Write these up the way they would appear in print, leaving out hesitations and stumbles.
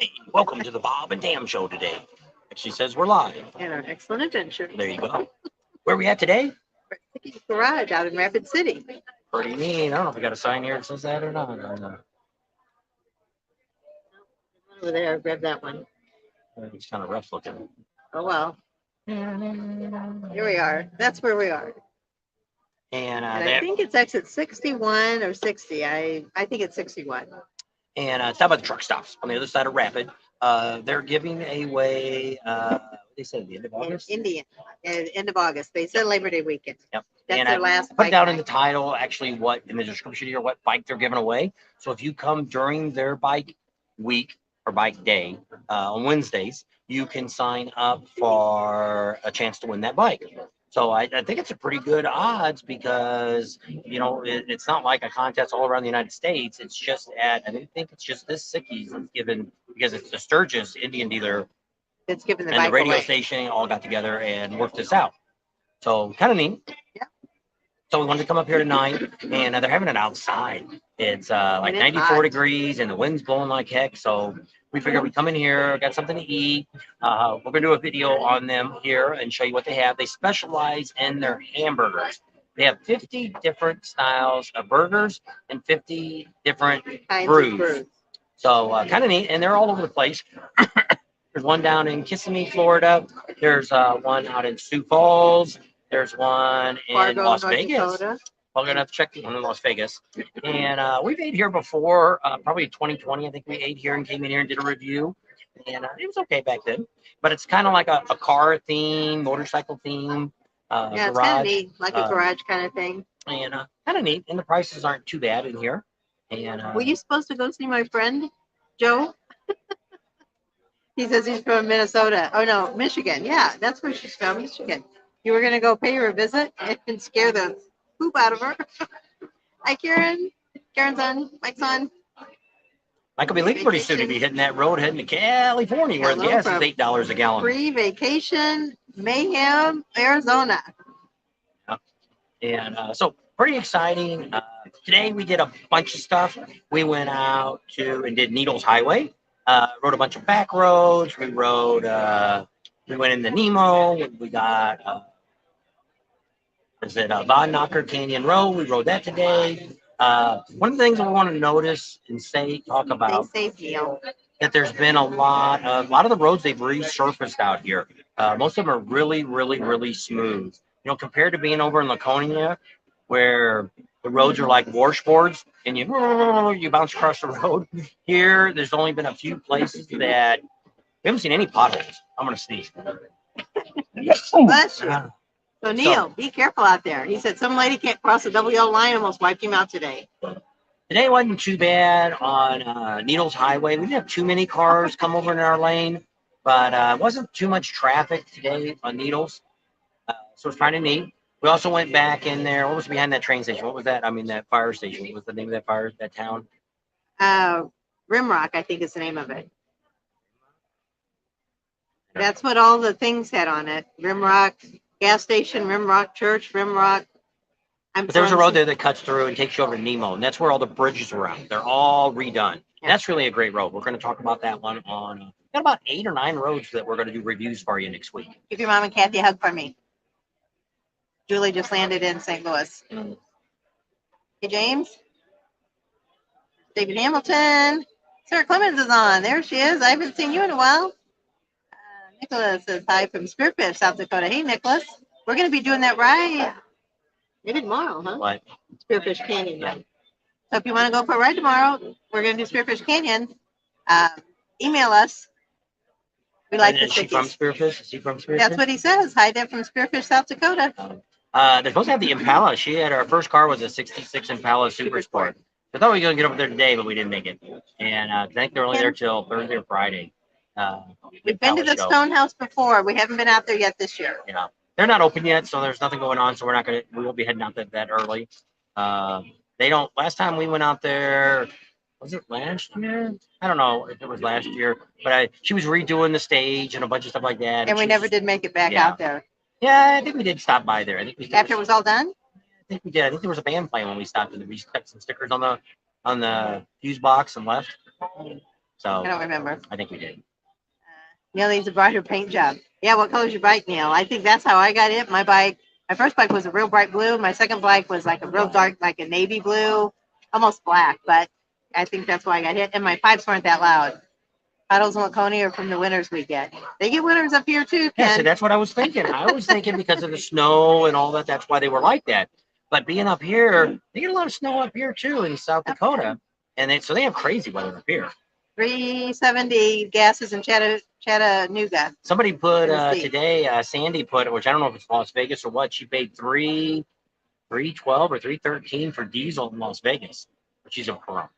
Hey, welcome to the Bob and Tam Show today. She says we're live. And our excellent adventure. There you go. Where are we at today? Sickies Garage out in Rapid City. Pretty neat. I don't know if we got a sign here that says that or not. Over there, grab that one. It's kind of rough looking. Oh well. Here we are. That's where we are. And, And I think it's exit 61 or 60. I think it's 61. And it's down by the truck stops on the other side of Rapid. They're giving away, they said at the end of August? End of August. They said Labor Day weekend. Yep. That's and their I last put bike down in night. the title actually what in the description here what bike they're giving away. So if you come during their bike week or bike day on Wednesdays, you can sign up for a chance to win that bike. So I think it's a pretty good odds because it's not like a contest all around the United States. It's just I think it's just this Sickies that's given because it's the Sturgis Indian dealer It's given the and the bike radio away. station all got together and worked this out. So kind of neat. Yeah. So we wanted to come up here tonight, and they're having it outside. It's like it's 94 hot. degrees, and the wind's blowing like heck. So we figured we'd come in here, got something to eat. We're gonna do a video on them here and show you what they have. They specialize in their hamburgers. They have 50 different styles of burgers and 50 different Kinds of brews. brews. So kind of neat, and they're all over the place. There's one down in Kissimmee, Florida. There's one out in Sioux Falls. There's one in Fargo, Las North Vegas. Dakota. I'm gonna have to check the one in Las Vegas. And we've ate here before, probably 2020. I think we ate here and came in here and did a review. And it was okay back then. But it's kind of like a car theme, motorcycle theme. Yeah, it's kind garage. of neat, like a garage kind of thing. And kind of neat. And the prices aren't too bad in here. And Were you supposed to go see my friend, Joe? He says he's from Minnesota. Oh, no, Michigan. Yeah, that's where she's from, Michigan. You were going to go pay her a visit and scare the poop out of her. Hi, Karen. Karen's on. Mike's on. Michael be leaving pretty soon to be hitting that road heading to California where the Hello gas is from $8 a gallon. Free vacation, Mayhem, Arizona. And so pretty exciting. Today we did a bunch of stuff. We went out to and did Needles Highway. Rode a bunch of back roads. We went into Nemo. We got Von Knocker Canyon Road. We rode that today. One of the things I want to notice and talk about Stay safe, Neil. that there's been a lot of the roads they've resurfaced out here. Most of them are really, really, really smooth. Compared to being over in Laconia, where the roads are like washboards and you bounce across the road. Here, there's only been a few places that we haven't seen any potholes. I'm gonna sneeze. Bless you. So, Neil, be careful out there. He said some lady can't cross the double yellow line, almost wiped him out today. Today wasn't too bad on Needles Highway. We didn't have too many cars come over in our lane, but it wasn't too much traffic today on Needles. So it's kind of neat. We also went back in there. What was behind that train station? What was that? I mean, that fire station. What was the name of that town? Rimrock, I think is the name of it. That's what all the things had on it. Rimrock gas station, Rimrock Church, Rimrock. But there's a road there that cuts through and takes you over to Nemo, and that's where all the bridges were out. They're all redone. Yeah. That's really a great road. We're going to talk about that one on. Got about 8 or 9 roads that we're going to do reviews for you next week. Give your mom and Kathy a hug for me. Julie just landed in St. Louis. Hey, James. David Hamilton. Sarah Clemens is on. There she is. I haven't seen you in a while. Nicholas says hi from Spearfish, South Dakota. Hey, Nicholas. We're going to be doing that ride. Maybe tomorrow, huh? What? Spearfish Canyon. Yeah. So if you want to go for a ride tomorrow, we're going to do Spearfish Canyon. Email us. We like the Is she from Spearfish? Is she from Spearfish? That's what he says. Hi there from Spearfish, South Dakota. They're supposed to have the Impala. Our first car was a 66 Impala Super Sport. I thought we were going to get over there today, but we didn't make it. And I think they're only there till Thursday or Friday. We've been to the Stone House before. We haven't been out there yet this year. Yeah. They're not open yet, so there's nothing going on. So we won't be heading out that early. Last time we went out there, was it last year? I don't know if it was last year, but she was redoing the stage and a bunch of stuff like that. And we never did make it back out there. Yeah, I think we did stop by there. I think we did. After it was all done? I think we did. I think there was a band playing when we stopped and we stuck some stickers on the fuse box and left. I So don't remember. I think we did. Neil needs a brighter paint job. Yeah, what color's your bike, Neil? I think that's how I got it. My bike, my first bike was a real bright blue. My second bike was like a real dark, like a navy blue, almost black. But I think that's why I got hit. And my pipes weren't that loud. Puddles and Laconia are from the winters we get. They get winters up here too, Yeah, so Ken. that's what I was thinking. I was thinking because of the snow and all that, that's why they were like that. But being up here, they get a lot of snow up here too in South Dakota, and so they have crazy weather up here. 370 gases in Chattanooga. Somebody put Tennessee. today, Sandy put, which I don't know if it's Las Vegas or what. She paid 312 or 313 for diesel in Las Vegas, but she's in Pahrump,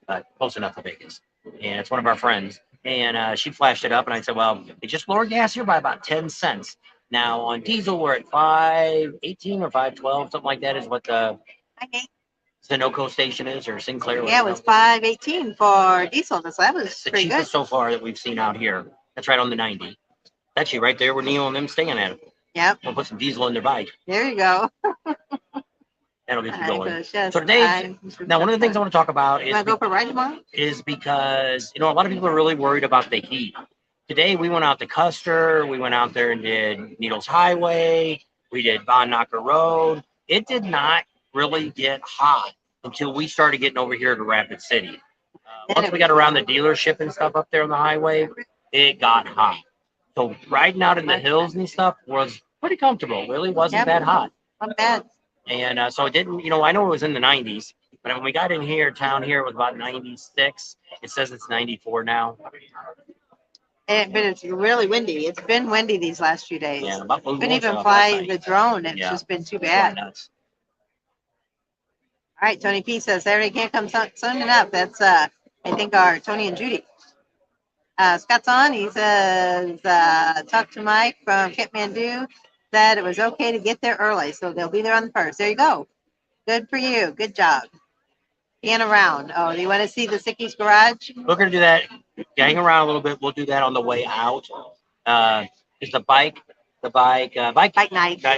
but close enough to Vegas. And it's one of our friends. And she flashed it up, and I said, well, they just lowered gas here by about 10 cents. Now on diesel, we're at 518 or 512, something like that is what the Sunoco station is, or Sinclair. Yeah, it was 518 for diesel. So that was It's the pretty good. cheapest so far that we've seen out here. That's right on the 90. Actually, right there where Neil and them staying at it. Yep. We'll put some diesel in their bike. There you go. That'll get you going. So today, now one of the things I want to talk about you want to go for a ride tomorrow? Is because a lot of people are really worried about the heat. Today we went out to Custer. We went out there and did Needles Highway. We did Von Knocker Road. It did not really get hot until we started getting over here to Rapid City. Once we got around the dealership and stuff up there on the highway, it got hot. So riding out in the hills and stuff was pretty comfortable. Really wasn't that hot. Not bad. And so it didn't, I know it was in the 90s, but when we got in here, town here, it was about 96. It says it's 94 now. But it's really windy. It's been windy these last few days. Yeah, couldn't even fly the drone. It's just been too bad. All right, Tony P says Saturday can't come soon enough. That's I think our Tony and Judy. Scott's on. He says talk to Mike from Kathmandu. Said it was okay to get there early, so they'll be there on the 1st. There you go. Good for you. Good job. Being around. Oh, do you want to see the Sickies Garage? We're going to do that. Hang around a little bit. We'll do that on the way out. Is the bike night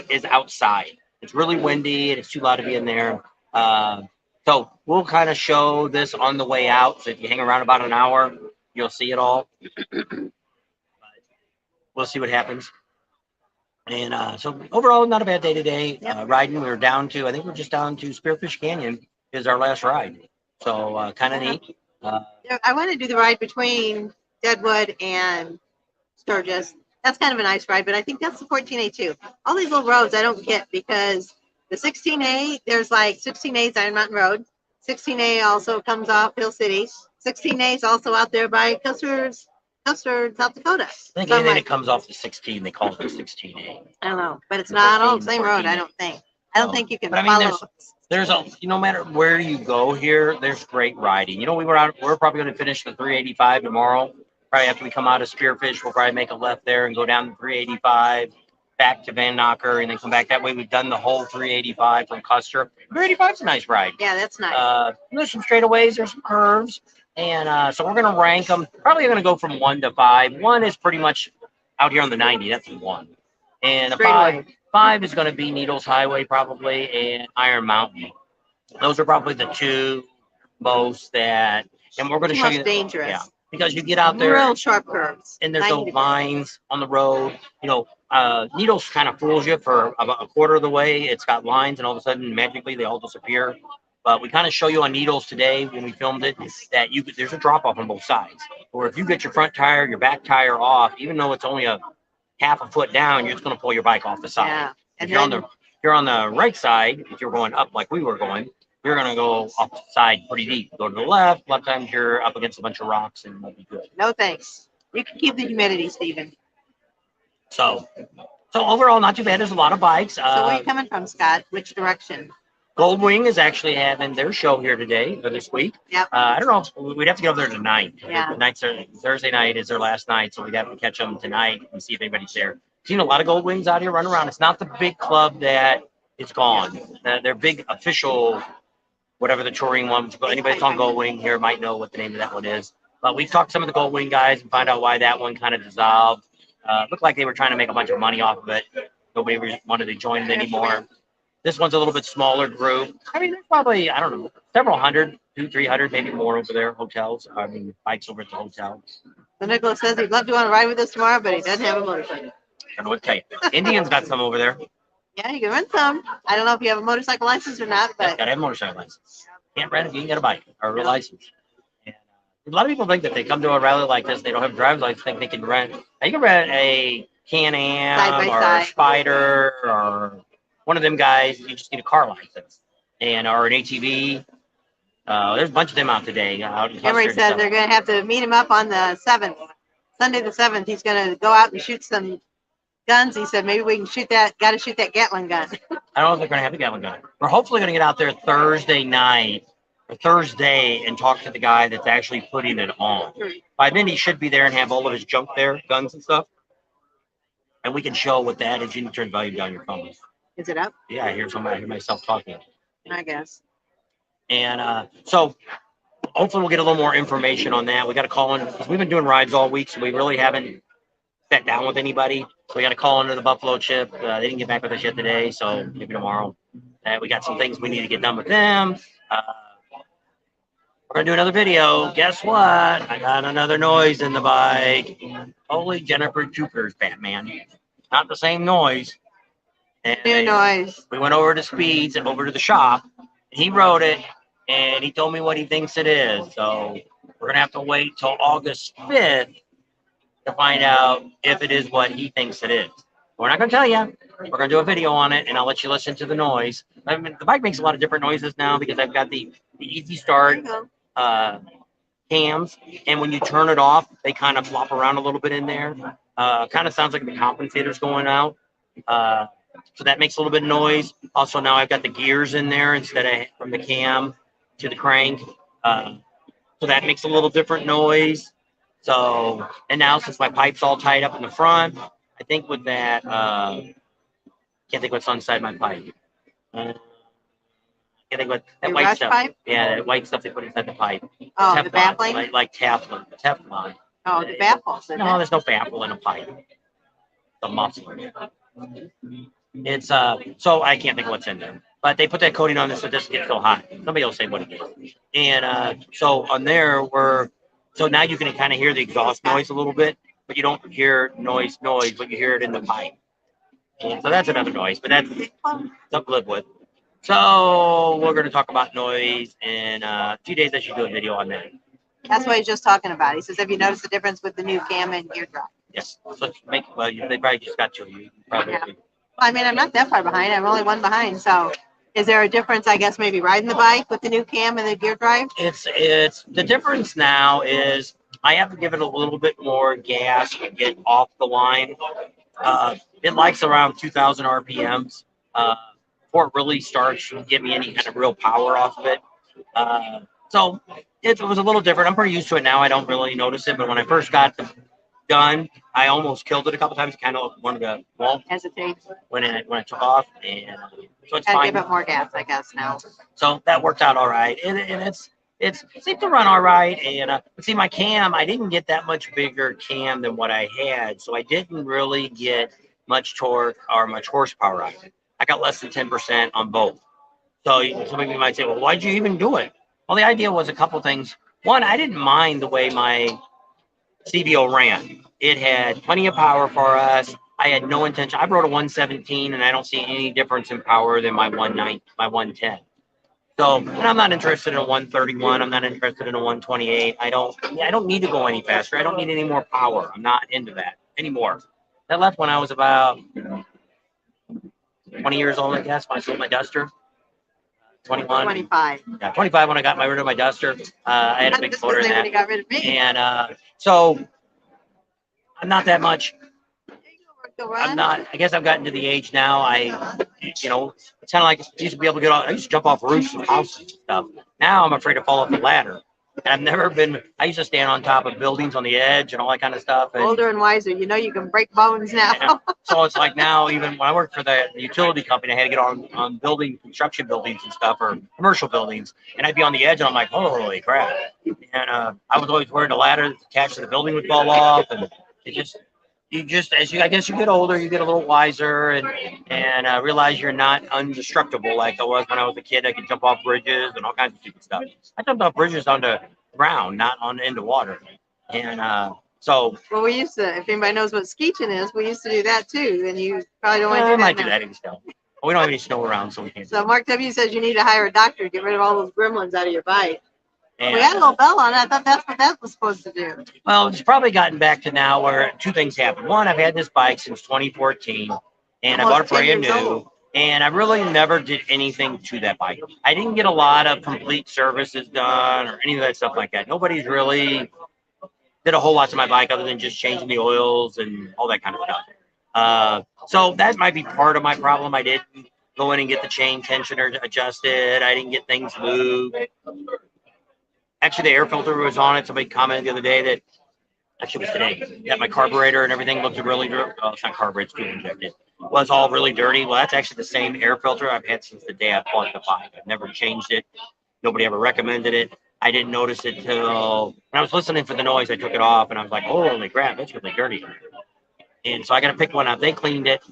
is outside. It's really windy and it's too loud to be in there. So we'll kind of show this on the way out. So if you hang around about an hour, you'll see it all. We'll see what happens. And so overall, not a bad day today. Riding, we're just down to Spearfish Canyon is our last ride. So kind of neat. I want to do the ride between Deadwood and Sturgis. That's kind of a nice ride, but I think that's the 14A too. All these little roads I don't get because the 16A, there's like 16A is Iron Mountain Road. 16A also comes off Hill City. 16A is also out there by Custer, South Dakota. I think anything that comes off the 16, they call it the 16A. I don't know, but it's not all the same road, I don't think. I don't think you can follow. There's no matter where you go here, there's great riding. We're probably going to finish the 385 tomorrow. Probably after we come out of Spearfish, we'll probably make a left there and go down the 385 back to Van Knocker and then come back that way. We've done the whole 385 from Custer. 385 is a nice ride. Yeah, that's nice. There's some straightaways, there's some curves. And so we're going to rank them. Probably going to go from 1 to 5. 1 is pretty much out here on the 90. That's 1. And a 5 is going to be Needles Highway probably and Iron Mountain. Those are probably the two most that. And we're going to show you. Dangerous. Yeah, because you get out there. Real sharp curves. And there's no lines on the road. Needles kind of fools you for about a quarter of the way. It's got lines, and all of a sudden, magically, they all disappear. But we kind of show you on Needles today when we filmed it that there's a drop off on both sides. Or if you get your front tire, your back tire off, even though it's only a half a foot down, you're just going to pull your bike off the side. Yeah. If you're on the right side, if you're going up like we were going, you're going to go off the side pretty deep. Go to the left. A lot of times you're up against a bunch of rocks and it'll be good. No thanks. You can keep the humidity, Stephen. So overall, not too bad. There's a lot of bikes. So where are you coming from, Scott? Which direction? Gold Wing is actually having their show here today or this week. Yep. I don't know if we'd have to get over there tonight. Yeah. Thursday night is their last night, so we'd have to catch them tonight and see if anybody's there. Seen a lot of Gold Wings out here running around. It's not the big club that it's gone. Their big official, whatever the touring one. Anybody that's on Gold Wing here might know what the name of that one is. But we've talked to some of the Gold Wing guys and find out why that one kind of dissolved. Looked like they were trying to make a bunch of money off of it. Nobody wanted to join it anymore. This one's a little bit smaller group. I mean, there's probably, I don't know, several hundred, 300, maybe more over there. Hotels. I mean, bikes over at the hotel. So Nicholas says he'd love to want to ride with us tomorrow, but he doesn't have a motorcycle. I don't know what to tell you. Indian's got some over there. Yeah, you can rent some. I don't know if you have a motorcycle license or not, Got but to have a motorcycle license. Can't rent if you can get a bike or a license. And, a lot of people think that they come to a rally like this, they don't have a driver's license, think they can rent. Now, you can rent a Can-Am Side by or a side. Spider or one of them guys. You just need a car license and or an ATV. There's a bunch of them out today. Out in Emery Custer said and they're stuff. going to have to meet him up on the 7th. Sunday the 7th, he's going to go out and shoot some guns. He said maybe we can shoot that, got to shoot that Gatling gun. I don't know if they're going to have a Gatling gun. We're hopefully going to get out there Thursday night or Thursday and talk to the guy that's actually putting it on. By then, he should be there and have all of his junk there, guns and stuff. And we can show what the added you turn volume down your phone. Is it up? Yeah, I hear myself talking. I guess. And so hopefully we'll get a little more information on that. We got to call in because we've been doing rides all week, so we really haven't sat down with anybody. So we got to call into the Buffalo Chip. They didn't get back with us yet today, so maybe tomorrow. We got some things we need to get done with them. We're gonna do another video. Guess what? I got another noise in the bike. Holy Jennifer Jupiter's Batman. Not the same noise. And New noise. we went over to Speeds and over to the shop. He wrote it and he told me what he thinks it is. So we're gonna have to wait till August 5th to find out if it is what he thinks it is. We're not gonna tell you. We're gonna do a video on it and I'll let you listen to the noise. I mean, the bike makes a lot of different noises now because I've got the easy start cams, and when you turn it off, they kind of flop around a little bit in there. Kind of sounds like the compensator's going out. So that makes a little bit of noise. Also, now I've got the gears in there instead of from the cam to the crank. So that makes a little different noise. So, and now since my pipe's all tied up in the front, I think with that, can't think what's inside my pipe. Can't think what that Your white rush stuff. pipe? Yeah, that white stuff they put inside the pipe. Oh, the baffling? Like Teflon. Oh, the baffles. No, there's no baffle in a pipe. The muffler. It's so I can't think of what's in there. But they put that coating on this so it doesn't get so hot. Somebody will say what it is. And so on there so now you can kind of hear the exhaust noise a little bit, but you don't hear noise, but you hear it in the pipe. And so that's another noise, but that's something to live with. So we're going to talk about noise in a few days. I should do a video on that. That's what he's just talking about. He says, have you noticed the difference with the new cam and gear drive? Yes. So they probably just got to you. Probably. Yeah. I mean, I'm not that far behind. I'm only one behind. So is there a difference, I guess, maybe riding the bike with the new cam and the gear drive? It's the difference now is I have to give it a little bit more gas to get off the line. It likes around 2,000 RPMs before it really starts to give me any kind of real power off of it. So it was a little different. I'm pretty used to it now. I don't really notice it. But when I first got the gun, I almost killed it a couple times. Kind of wanted to Hesitate. when it took off, and so it's Gotta fine. give it more gas, I guess, now. So that worked out all right, and it seemed to run all right. And but see, my cam, I didn't get that much bigger cam than what I had, so I didn't really get much torque or much horsepower out of it. I got less than 10% on both. So some of you might say, well, why'd you even do it? Well, the idea was a couple things. One, I didn't mind the way my CVO ran. It had plenty of power for us. I had no intention. I rode a 117, and I don't see any difference in power than my 110. So, and I'm not interested in a 131. I'm not interested in a 128. I don't need to go any faster. I don't need any more power. I'm not into that anymore. That left when I was about 20 years old, I guess, when I sold my Duster. 21. 25. Yeah, 25 when I got rid of my Duster. I had a big motor in When that. he got rid of me. And so I'm not that much. I'm I guess I've gotten to the age now. It's kind of like I used to be able to I used to jump off roofs of houses and stuff. Now I'm afraid to fall off the ladder. And I've never been, I used to stand on top of buildings on the edge and all that kind of stuff. And, older and wiser, you can break bones now. yeah, so it's like now, even when I worked for the utility company, I had to get on construction buildings and stuff, or commercial buildings. And I'd be on the edge and I'm like, holy crap. And I was always worried the ladder attached to the building would fall off. And it just, you just I guess you get older, you get a little wiser, and realize you're not indestructible like I was when I was a kid. I could jump off bridges and all kinds of stupid stuff. I jumped off bridges onto ground, not on into water, and Well, we used to, if anybody knows what skeeching is, we used to do that too. And you probably don't want to I do might that do now. that in snow. We don't have any snow around, so we can't. So Mark W says you need to hire a doctor to get rid of all those gremlins out of your bike. And, We had a little bell on it. I thought that's what that was supposed to do. well, it's probably gotten back to now where two things happen. One, I've had this bike since 2014, and I bought Almost it 10 brand years new. old. And I really never did anything to that bike. I didn't get a lot of complete services done or any of that stuff like that. Nobody's really did a whole lot to my bike other than just changing the oils and all that kind of stuff. So that might be part of my problem. I didn't go in and get the chain tensioner adjusted. I didn't get things moved. Actually, the air filter was on it. Somebody commented the other day that, actually it was today, that my carburetor and everything looked really dirty. Well, it's not carburetor, it's fuel injected. Was all really dirty. Well, that's actually the same air filter I've had since the day I bought the bike. I've never changed it. Nobody ever recommended it. I didn't notice it till when I was listening for the noise. I took it off and I was like, holy crap, that's really dirty. And so I got to pick one up. They cleaned it.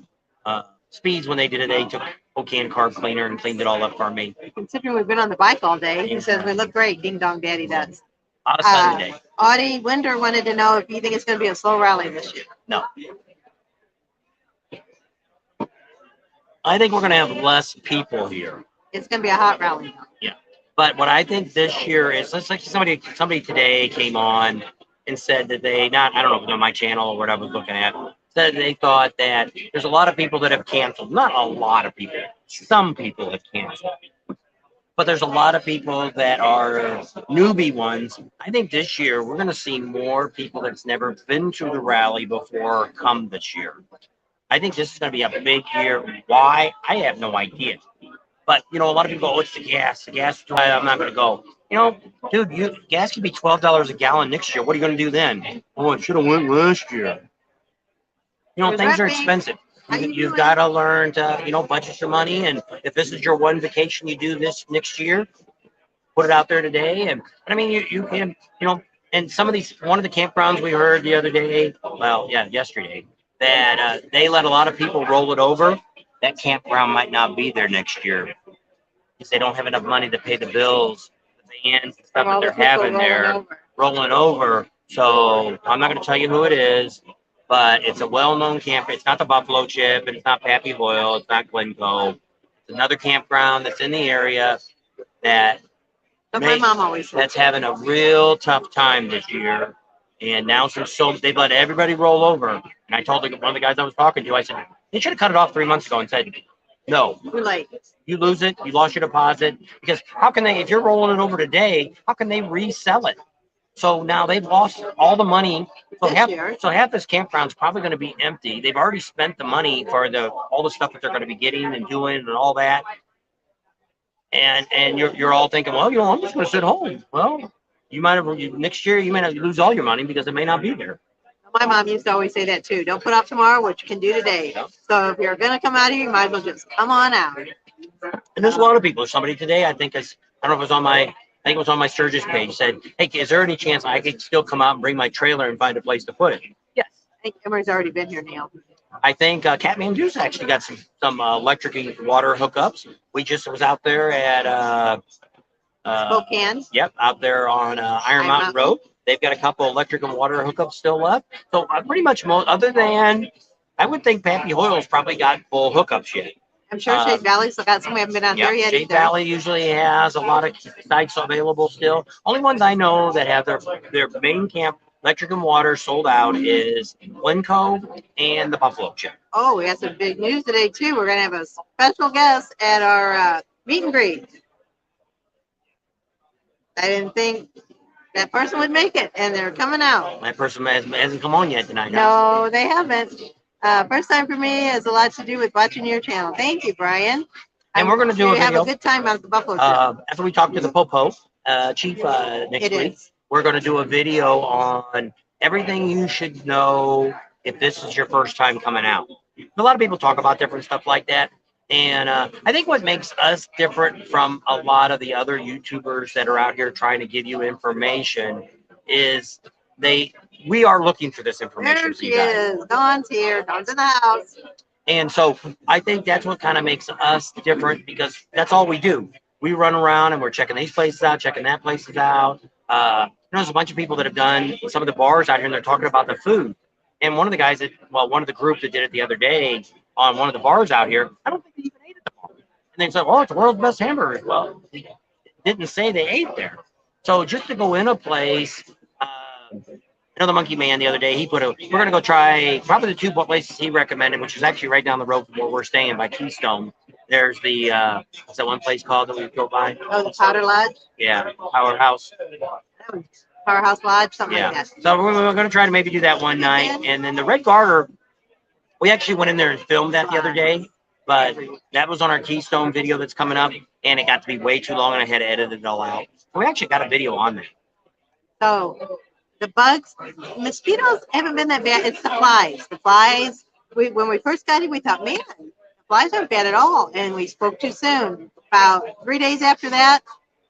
Speeds, when they did it, they took Ocan carb cleaner and cleaned it all up for me. Considering we've been on the bike all day, he says we look great. Ding dong daddy does. Out of sun today. Audie Winder wanted to know if you think it's going to be a slow rally this year. No. I think we're going to have less people here. It's going to be a hot rally. Yeah. But what I think this year is, let's like somebody today came on and said that I don't know if it was on my channel or what I was looking at, said they thought that there's a lot of people that have canceled. Not a lot of people. Some people have canceled. But there's a lot of people that are newbie ones. I think this year we're going to see more people that's never been to the rally before come this year. I think this is going to be a big year. Why? I have no idea. But, a lot of people go, oh, it's the gas. The gas, I'm not going to go. Dude, gas could be $12 a gallon next year. What are you going to do then? Oh, I should have went last year. Things are expensive. You've got to learn to, budget your money. And if this is your one vacation you do this next year, put it out there today. And I mean, you can, and some of these, one of the campgrounds we heard the other day, yesterday, that they let a lot of people roll it over. That campground might not be there next year because they don't have enough money to pay the bills, the vans, and stuff that they're having there rolling over. So I'm not going to tell you who it is, but it's a well-known camp. It's not the Buffalo Chip, and it's not Pappy Hoyle. It's not Glencoe. It's another campground that's in the area that my mom always said. That's having a real tough time this year. And now they've let everybody roll over. And I told one of the guys I was talking to, I said, they should have cut it off 3 months ago and said, no, too late. You lose it, you lost your deposit. Because how can they, if you're rolling it over today, how can they resell it? So now they've lost all the money. So half this campground's probably going to be empty. They've already spent the money for all the stuff that they're going to be getting and doing and all that. And you're all thinking, well, I'm just going to sit home. Well, next year you may not lose all your money because it may not be there. My mom used to always say that too. Don't put off tomorrow what you can do today. So if you're going to come out here, you might as well just come on out. And there's a lot of people. Somebody today, I don't know if it was on my Sturgis page, said, hey, is there any chance I could still come out and bring my trailer and find a place to put it? Yes. I think Emery's already been here, Neil. I think Catman Juice actually got some electric water hookups. We just was out there at Spokane. Yep, out there on Iron Mountain Road. They've got a couple electric and water hookups still left. So pretty much other than, I would think Pappy Hoyle's probably got full hookups yet. I'm sure Shade Valley's still got some. We haven't been out there yet. Shade Valley usually has a lot of sites available still. Only ones I know that have their main camp electric and water sold out is Glencoe and the Buffalo Chip. Oh, we got some big news today too. We're gonna have a special guest at our meet and greet. I didn't think that person would make it, and they're coming out. That person hasn't come on yet tonight. No, they haven't. First time for me has a lot to do with watching your channel. Thank you, Brian. And we're going to do a video. Have a good time on the Buffalo Chip. After we talk to the Popo chief next week, we're going to do a video on everything you should know if this is your first time coming out. A lot of people talk about different stuff like that. And I think what makes us different from a lot of the other YouTubers that are out here trying to give you information is we are looking for this information There for she you guys. is. Dawn's here. Dawn's in the house. And so I think that's what kind of makes us different because that's all we do. We run around and we're checking these places out, checking that places out. There's a bunch of people that have done some of the bars out here and they're talking about the food. And one of the guys one of the group that did it the other day on one of the bars out here, I don't think they even ate at the bar. And they said, "Oh, it's the world's best hamburgers." Well, they didn't say they ate there. So just to go in a place, I know the Monkey Man the other day, we're going to go try probably the two places he recommended, which is actually right down the road from where we're staying by Keystone. There's what's that one place called that we go by? Oh, the Powder Lodge? Yeah, Powerhouse. Powerhouse Lodge, something Yeah. like that. So we're going to try to maybe do that one night. And then the Red Garter, we actually went in there and filmed that the other day, but that was on our Keystone video that's coming up, and it got to be way too long, and I had to edit it all out. We actually got a video on that. So the bugs, mosquitoes haven't been that bad. It's the flies. The flies, when we first got here, we thought, man, the flies aren't bad at all. And we spoke too soon. About 3 days after that,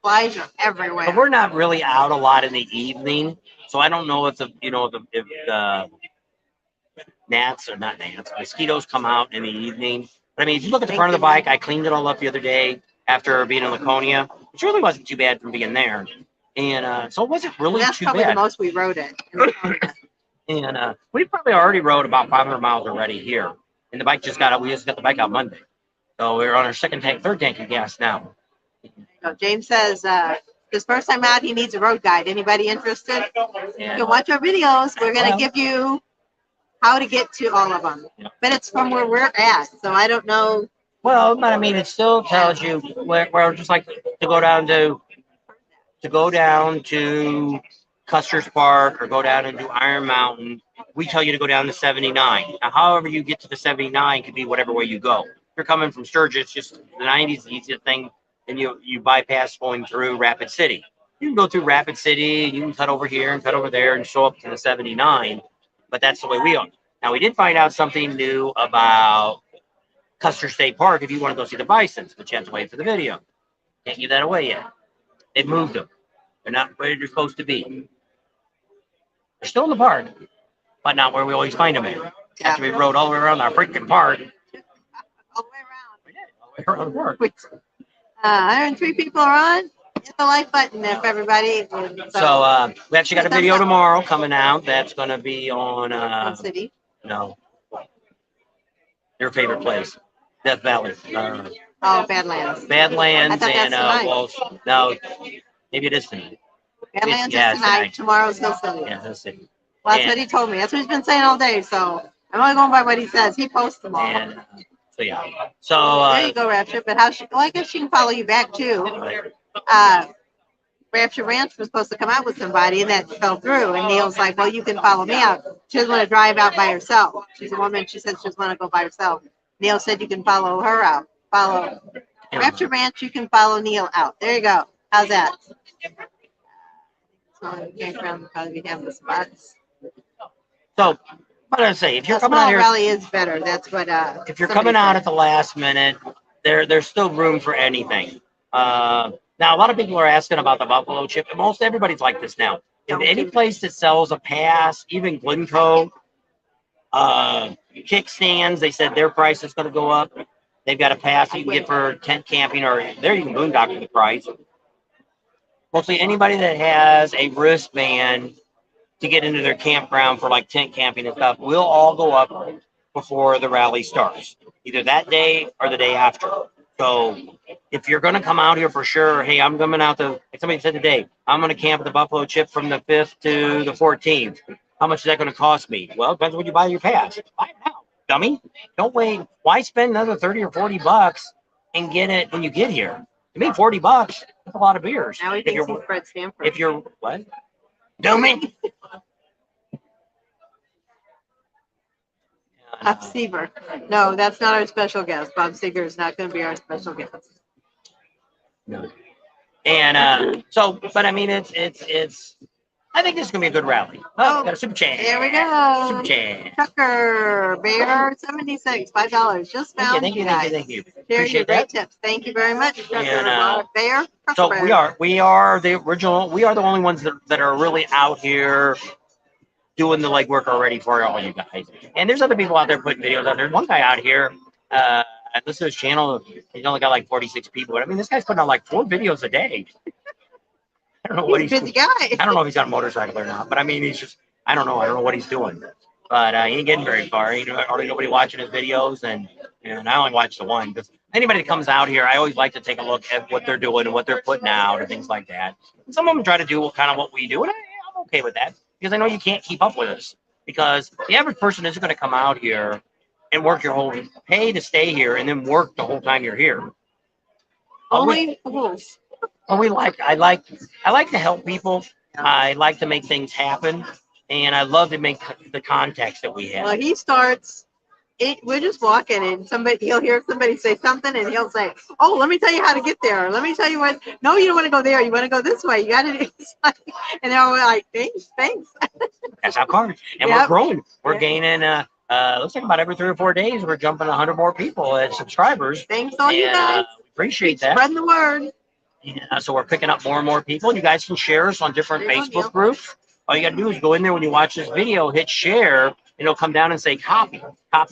flies are everywhere. But we're not really out a lot in the evening, so I don't know if the mosquitoes come out in the evening. But I mean, if you look at the front of the bike, I cleaned it all up the other day after being in Laconia, which really wasn't too bad from being there. And so it wasn't really That's too probably bad. the most we rode it. And we probably already rode about 500 miles already here. And the bike we just got the bike out Monday. So we're on our third tank of gas now. So James says, his first time out, he needs a road guide. Anybody interested? You can watch our videos. We're going to give you how to get to all of them. Yeah. But it's from where we're at. So I don't know. Well, but I mean, it still tells you where just like to go down to Custer's Park or go down and do Iron Mountain. We tell you to go down to 79. Now, however you get to the 79 could be whatever way you go. If you're coming from Sturgis, just the 90 is the easiest thing, and you bypass going through Rapid City. You can go through Rapid City, you can cut over here and cut over there and show up to the 79, but that's the way we are. Now, we did find out something new about Custer State Park if you want to go see the bisons, but you have to wait for the video. Can't give that away yet. They've moved them. They're not where they're supposed to be. They're still in the park, but not where we always find them at. After we rode all the way around our freaking park. All the way around. We did, all the way around the park. 103 people are on. Hit the like button there for everybody. So we actually got a video tomorrow coming out. That's going to be on City. No, your favorite place, Death Valley. Badlands. Badlands and well, no, maybe it is tonight. Badlands Yeah, is tonight. tonight. Tomorrow's Hill City. Yeah, Hill City. Well, that's what he told me. That's what he's been saying all day. So I'm only going by what he says. He posts them all. And so yeah. So there you go, Rapture. But I guess she can follow you back too. Rapture Ranch was supposed to come out with somebody, and that fell through. And Neil's like, "Well, you can follow me out." She doesn't want to drive out by herself. She's a woman. She says she doesn't want to go by herself. Neil said you can follow her out. Follow Rapture Ranch. You can follow Neil out. There you go. How's that? So campground will probably be having the spots. So, what I say, if you're A coming out small here, rally is better. That's what. if you're coming out at the last minute, there's still room for anything. Now, a lot of people are asking about the buffalo chip. Most everybody's like this now. If any place that sells a pass, even Glencoe, kickstands, they said their price is going to go up. They've got a pass you can get for tent camping, or there you can boondock the price. Mostly anybody that has a wristband to get into their campground for like tent camping and stuff will all go up before the rally starts, either that day or the day after. So if you're going to come out here for sure, hey, I'm coming out like somebody said today, I'm going to camp at the Buffalo Chip from the 5th to the 14th. How much is that going to cost me? Well, it depends when you buy your pass. Buy it now, dummy. Don't wait. Why spend another 30 or 40 bucks and get it when you get here? To me, 40 bucks, that's a lot of beers. Now he thinks he's Fred Stanford. If you're, what? Dummy. Bob Seaver. No, that's not our special guest. Bob Seaver is not going to be our special guest. No. And so, but I mean, it's. I think this is gonna be a good rally. Oh, got a super chat. There we go. Super chat. Tucker Bear 76, $5. Just found Thank you. Share Appreciate your great that. tips. Thank you very much, Tucker And, Bear. So we are the original. We are the only ones that are really out here doing the legwork already for all you guys. And there's other people out there putting videos out there. One guy out here, I listen to his channel. He's only got like 46 people. But I mean, this guy's putting out like 4 videos a day. I don't know what He's a busy guy. I don't know if he's on a motorcycle or not. But I mean, he's just. I don't know. I don't know what he's doing. But he ain't getting very far. You know, hardly nobody watching his videos, and I only watch the one. Because anybody that comes out here, I always like to take a look at what they're doing and what they're putting out and things like that. And some of them try to do kind of what we do, and I'm okay with that because I know you can't keep up with us. Because the average person isn't going to come out here and work your whole pay to stay here and then work the whole time you're here. Only fools. I like to help people. I like to make things happen. And I love to make the contacts that we have. Well, he starts. We're just walking, and he'll hear somebody say something, and he'll say, "Oh, let me tell you how to get there. Or let me tell you what. No, you don't want to go there. You want to go this way. You got to." And they're all like, "Thanks." That's how cars. And we're growing. We're gaining. Looks like about every 3 or 4 days, we're jumping 100 more people as subscribers. Thanks, all you guys. Appreciate that. Spreading the word. Yeah, so we're picking up more and more people. You guys can share us on different Facebook groups. All you got to do is go in there when you watch this video, hit share, and it'll come down and say copy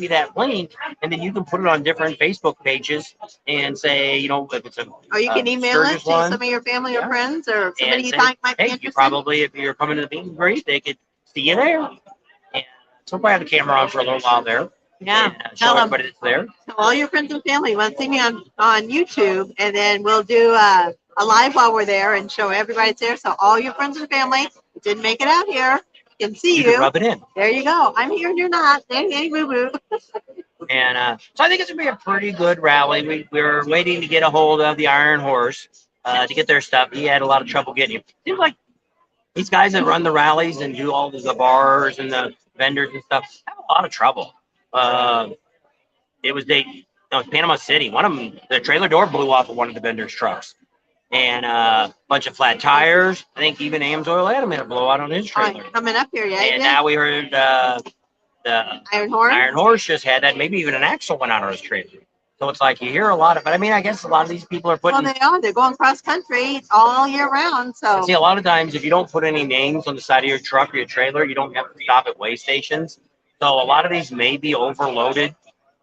that link, and then you can put it on different Facebook pages and say, you know, if it's a or you can email it to some of your family or friends or somebody you think might be interested. You probably, if you're coming to the meet and greet, they could see you there. And so we'll have the camera on for a little while there. Yeah, and, show everybody that's there. Tell all your friends and family you want to see me on YouTube, and then we'll do a live while we're there and show everybody it's there. So all your friends and family who didn't make it out here can see you. Rub it in. There you go. I'm here and you're not. Hey, boo boo. And so I think it's gonna be a pretty good rally. We're waiting to get a hold of the Iron Horse to get their stuff. He had a lot of trouble getting it. Seems like these guys that run the rallies and do all the bars and the vendors and stuff have a lot of trouble. It was Panama City. One of them, the trailer door blew off of one of the vendors' trucks, and a bunch of flat tires. I think even Ames Oil Adam had a blowout on his trailer. Coming up here, yeah. And now we heard the Iron Horse just had that. Maybe even an axle went out on his trailer. So it's like you hear a lot of, but I mean, I guess a lot of these people are putting. Well, they are. They're going cross country all year round. So see, a lot of times, if you don't put any names on the side of your truck or your trailer, you don't have to stop at weigh stations. So a lot of these may be overloaded,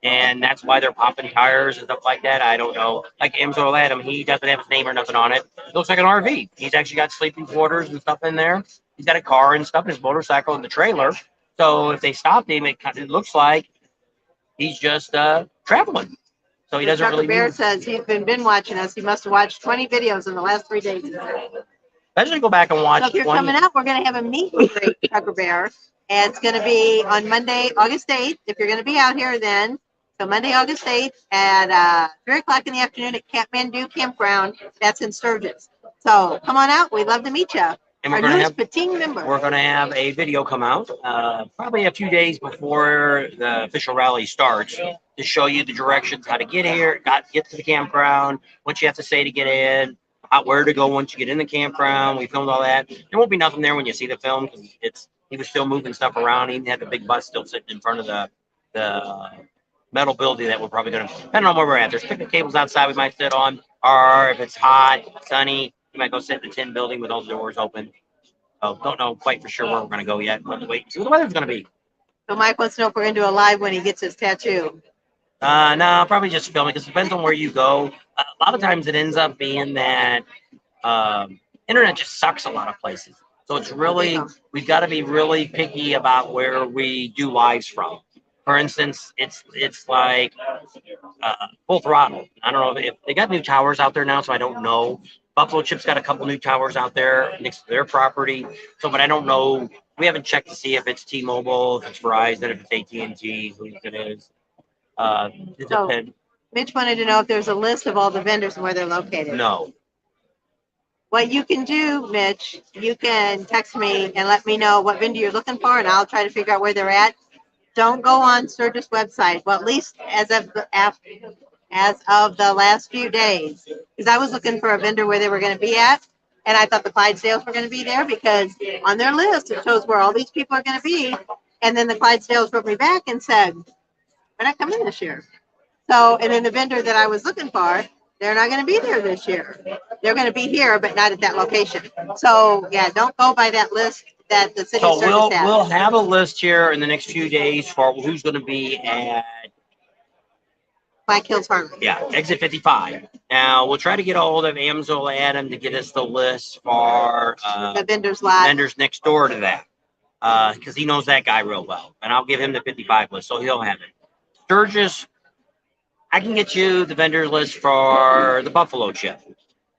and that's why they're popping tires and stuff like that. I don't know. Like Ames Oil Adam, he doesn't have his name or nothing on it. It looks like an RV. He's actually got sleeping quarters and stuff in there. He's got a car and stuff, his motorcycle in the trailer. So if they stopped him, it looks like he's just traveling. So he doesn't really. Bear says he's been watching us. He must have watched 20 videos in the last 3 days. I should go back and watch. So if you're coming out, we're going to have a meet and greet, Tucker Bear. And it's going to be on Monday, August 8th. If you're going to be out here then, so Monday, August 8th at 3 o'clock in the afternoon at Kathmandu Campground. That's in Sturgis. So come on out. We'd love to meet you. And we're going to have a video come out probably a few days before the official rally starts to show you the directions, how to get here, get to the campground, what you have to say to get in, where to go once you get in the campground. We filmed all that. There won't be nothing there when you see the film because he was still moving stuff around. He even had the big bus still sitting in front of the metal building that we're probably going to, depending on where we're at. There's picnic tables outside we might sit on, or if it's hot, sunny, you might go sit in the tin building with all the doors open. So don't know quite for sure where we're going to go yet. But wait and see what the weather's going to be. So Mike wants to know if we're going to do a live when he gets his tattoo. No, probably just filming because it depends on where you go. A lot of times it ends up being that internet just sucks a lot of places. So it's really, we've got to be really picky about where we do lives from. For instance, it's like full throttle. I don't know if they got new towers out there now, so I don't know. Buffalo Chip's got a couple new towers out there next to their property. So, but I don't know. We haven't checked to see if it's T-Mobile, if it's Verizon, if it's AT&T, who it is. So Mitch wanted to know if there's a list of all the vendors and where they're located. No. What you can do, Mitch, you can text me and let me know what vendor you're looking for, and I'll try to figure out where they're at. Don't go on Sturgis website. Well, at least as of the last few days, because I was looking for a vendor where they were going to be at, and I thought the Clydesdales were going to be there because on their list it shows where all these people are going to be, and then the Clydesdales wrote me back and said, "We're not coming this year." So, and then the vendor that I was looking for, they're not going to be there this year. They're going to be here, but not at that location. So, yeah, don't go by that list. that the city So of Sturgis has. we'll have a list here in the next few days for who's going to be at Black Hills Harmony. yeah exit 55. Now we'll try to get a hold of Amazon Adam to get us the list for The vendors lot. vendors next door to that because he knows that guy real well, and I'll give him the 55 list so he'll have it. Sturgis, I can get you the vendor list for the Buffalo chip.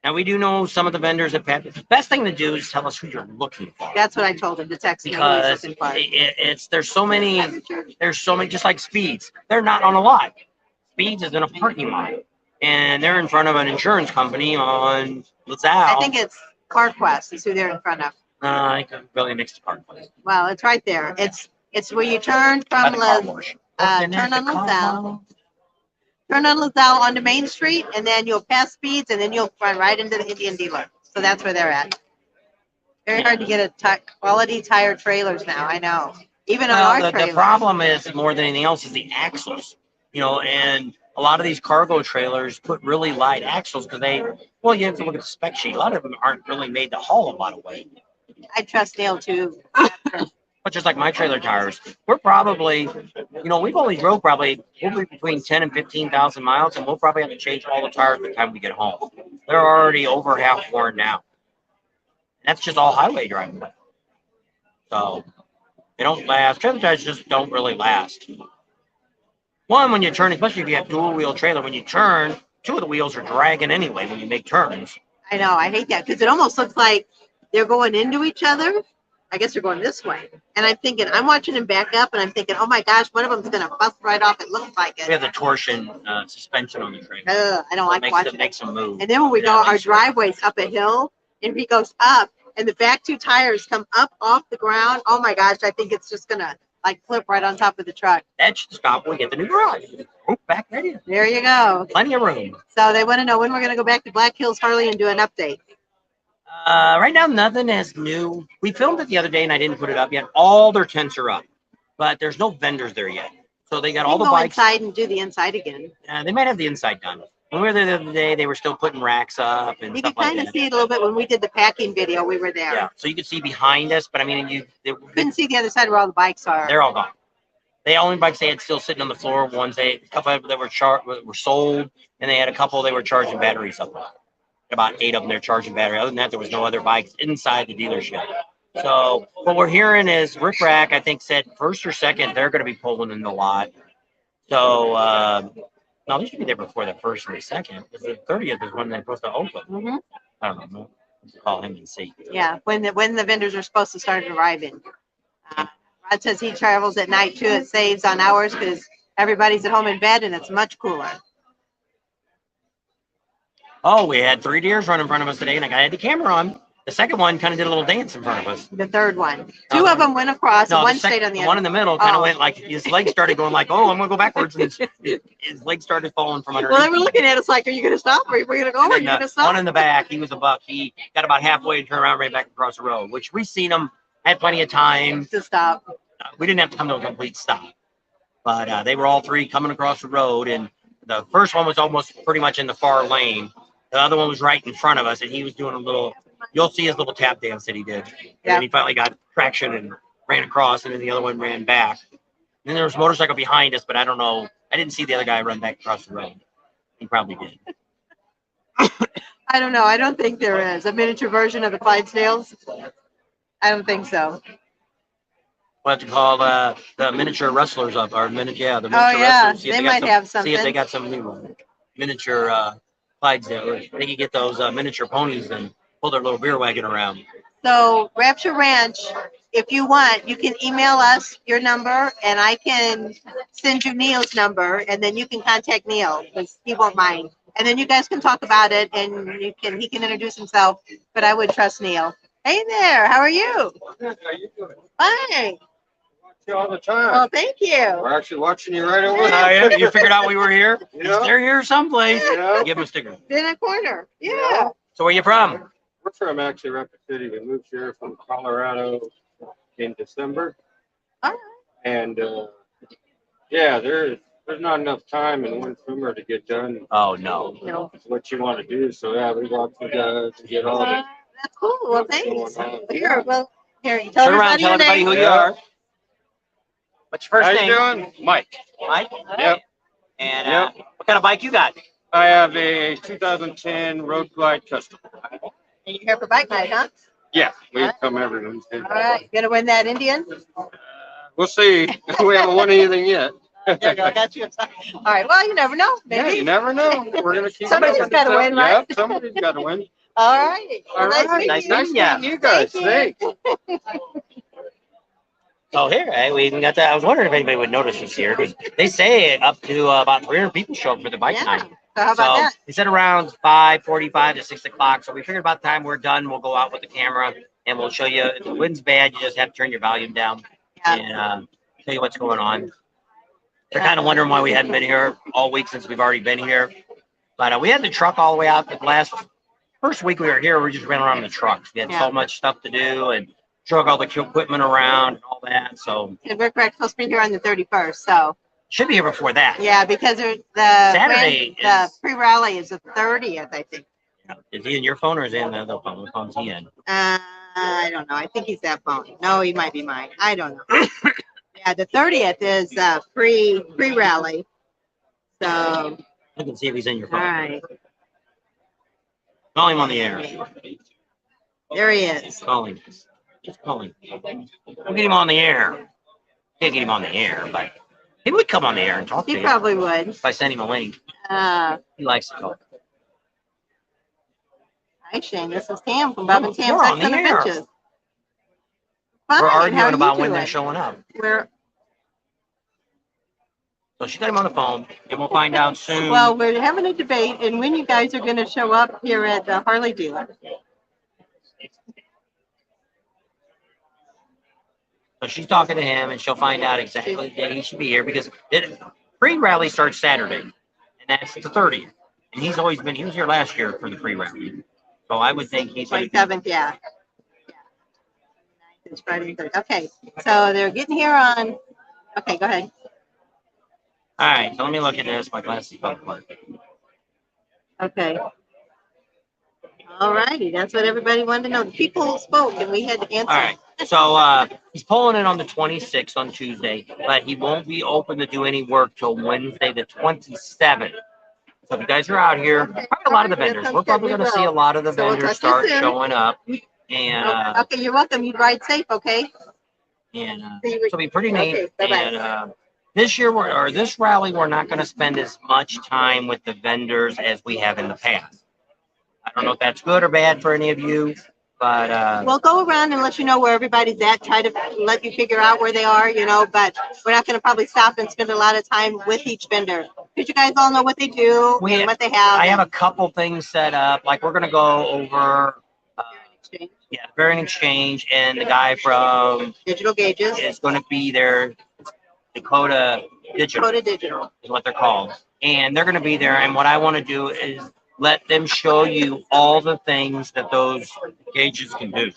Now we do know some of the vendors that Pat. The best thing to do is tell us who you're looking for. That's what I told him to text me. Because there's so many just like Speeds. They're not on a lot. Speeds is in a parking lot, and they're in front of an insurance company on LaSalle. I think it's CarQuest is who they're in front of. I can really mix the CarQuest. Well, it's right there. It's where you turn from turn on LaSalle. Turn on LaSalle onto Main Street, and then you'll pass Speeds, and then you'll run right into the Indian dealer. So that's where they're at. Very hard to get quality tire trailers now. I know. Even on our trailers. The problem is more than anything else is the axles. And a lot of these cargo trailers put really light axles because you have to look at the spec sheet. A lot of them aren't really made to haul a lot of weight. I trust Dale too. But just like my trailer tires, we're probably, we've only drove we'll be between 10 and 15,000 miles, and we'll probably have to change all the tires by the time we get home. They're already over half worn now. That's just all highway driving. So they don't last. Trailer tires just don't really last. One, when you turn, especially if you have dual wheel trailer, when you turn, two of the wheels are dragging anyway when you make turns. I know. I hate that because it almost looks like they're going into each other. I guess they're going this way. And I'm watching them back up, and I'm thinking, oh my gosh, one of them's going to bust right off. It looks like it. We have the torsion suspension on the trailer. I don't like watching it. Makes them move. And then when we go, our driveway's up a hill, and he goes up, and the back two tires come up off the ground. Oh my gosh, I think it's just going to flip right on top of the truck. That should stop when we get the new garage. Back ready. There you go. Plenty of room. So they want to know when we're going to go back to Black Hills Harley and do an update. Right now, nothing is new. We filmed it the other day, and I didn't put it up yet. All their tents are up, but there's no vendors there yet. So they got all the bikes. Inside and do the inside again. They might have the inside done. When we were there the other day, they were still putting racks up and stuff like that. You can kind of see it a little bit when we did the packing video. We were there. Yeah, so you could see behind us, but I mean, couldn't see the other side where all the bikes are. They're all gone. The only bikes they had still sitting on the floor. A couple of them that were sold, and they had a couple they were charging batteries up on. About 8 of them they're charging battery. Other than that, there was no other bikes inside the dealership. So what we're hearing is Rick Rack, I think, said first or second they're going to be pulling in the lot. So no, they should be there before the first or the second. Because the 30th is when they're supposed to open. Mm-hmm. I don't know. Let's call him and see. Yeah, when the vendors are supposed to start arriving. Rod says he travels at night too. It saves on hours because everybody's at home in bed and it's much cooler. Oh, we had 3 deers run in front of us today, and I had the camera on. The second one kind of did a little dance in front of us. The third one. Two of them went across, and one stayed on the other. One in the middle kind of went like, his legs started going like, oh, I'm going to go backwards. And his legs started falling from underneath. Well, they were looking at us like, are you going to stop? Are you going to go? Are you going to stop? One in the back, he was a buck. He got about halfway and turned around right back across the road, which we seen him, had plenty of time. To stop. We didn't have to come to a complete stop. But they were all 3 coming across the road, and the first one was almost pretty much in the far lane. The other one was right in front of us, and he was doing a little, you'll see his little tap dance that he did. And he finally got traction and ran across, and then the other one ran back. And then there was a motorcycle behind us, but I don't know. I didn't see the other guy run back across the road. He probably did. I don't know. I don't think there is a miniature version of the Clydesdales. I don't think so. We'll have to call the miniature wrestlers up, or the miniature wrestlers. They might have something. See if they got some new miniature Clydesdale. They can get those miniature ponies and pull their little beer wagon around. So Rapture Ranch, if you want, you can email us your number, and I can send you Neil's number, and then you can contact Neil because he won't mind. And then you guys can talk about it, and he can introduce himself. But I would trust Neil. Hey there, how are you? Good. How you doing? Fine. Watch you all the time. Well, thank you. We're actually watching you right over Oh, there. yeah? You figured out we were here? Yeah. They're here someplace. Yeah. Give them a sticker. In a corner. Yeah. So where you from? We're from actually Rapid City. We moved here from Colorado in December. All right. And yeah, there's not enough time in one summer to get done Oh, no. No. what you want to do. So yeah, we walk you guys to get all the That's cool. Well, thanks. Here, well, Here, tell Turn around, everybody tell your everybody name. who you Yeah. are. What's your How first you name? doing? Mike. Mike? All right. Yep. And Yep. what kind of bike you got? I have a 2010 Road Glide Custom. And you're here for bike night, huh? Yeah, we Alright. come every Wednesday. All right. You gonna win that Indian? We'll see. We haven't won anything yet. There you go. I got you. All right. Well, you never know. Yeah, Maybe. you never know. We're gonna keep. Somebody's going. gotta win, right? Yep, somebody's got to win. All right. All Well, right. nice Nice meeting you. meeting Meeting you guys. Thank you. Thanks. Oh, here, hey, we even got that. I was wondering if anybody would notice us here because they say up to about 300 people show up for the bike Yeah. night. So how about So that? we said around 5:45 to 6 o'clock. So we figured by the time we're done, we'll go out with the camera and we'll show you. If the wind's bad, you just have to turn your volume down Yeah. and tell you what's going on. They're kind of wondering why we hadn't been here all week since we've already been here. But we had the truck all the way out. The first week we were here, we just ran around in the trucks. We had Yeah. so much stuff to do and drug all the equipment around and all that. So And we're supposed to be here on the 31st. So should be here before that. yeah, because the Saturday the is- pre-rally is the 30th, I think. Is he in your phone or is he in the other phone? What phone's he in? I don't know. I think he's that phone. No, he might be mine. I don't know. Yeah, the 30th is pre-rally. So I can see if he's in your all phone. right, Call him on the air. there he is. Call him. Just call him. We'll get him on the air. Can't get him on the air, but he would come on the air and talk to He you probably would. if I send him a link. Hi, He likes to talk. Shane. This is Tam from Bob and Tam We're Sex on the and air. Adventures. We're Fine, how arguing are you about when doing? they're showing up. We're So she got him on the phone, and we'll find out soon. well, we're having a debate, and when you guys are going to show up here at the Harley dealer. So she's talking to him, and she'll find out exactly the day he should be here because pre-rally starts Saturday, and that's the 30th. And he was here last year for the pre-rally. So I would think he's going to be 27th, yeah. It's Friday the 3rd. Okay, so they're getting here on. Okay, go ahead. All right, so let me look at this. My glasses don't work. Okay. All righty, that's what everybody wanted to know. The people spoke, and we had to answer. All right, so he's pulling it on the 26th on Tuesday, but he won't be open to do any work till Wednesday the 27th. So if you guys are out here, probably a lot of the vendors. We're probably going to see a lot of the So we'll vendors talk to you start soon. showing up, and Okay, you're welcome. You ride safe, okay? so See it'll be pretty neat. Okay, bye-bye. And this year, this rally, we're not going to spend as much time with the vendors as we have in the past. I don't know if that's good or bad for any of you, but We'll go around and let you know where everybody's at, try to let you figure out where they are, but we're not going to probably stop and spend a lot of time with each vendor. Because you guys all know what they do and what they have. I have a couple things set up. Like we're going to go over, Variant Exchange, and the guy from Digital Gauges. is going to be there. Dakota Digital is what they're called. And they're going to be there. And what I want to do is let them show you all the things that those gauges can do.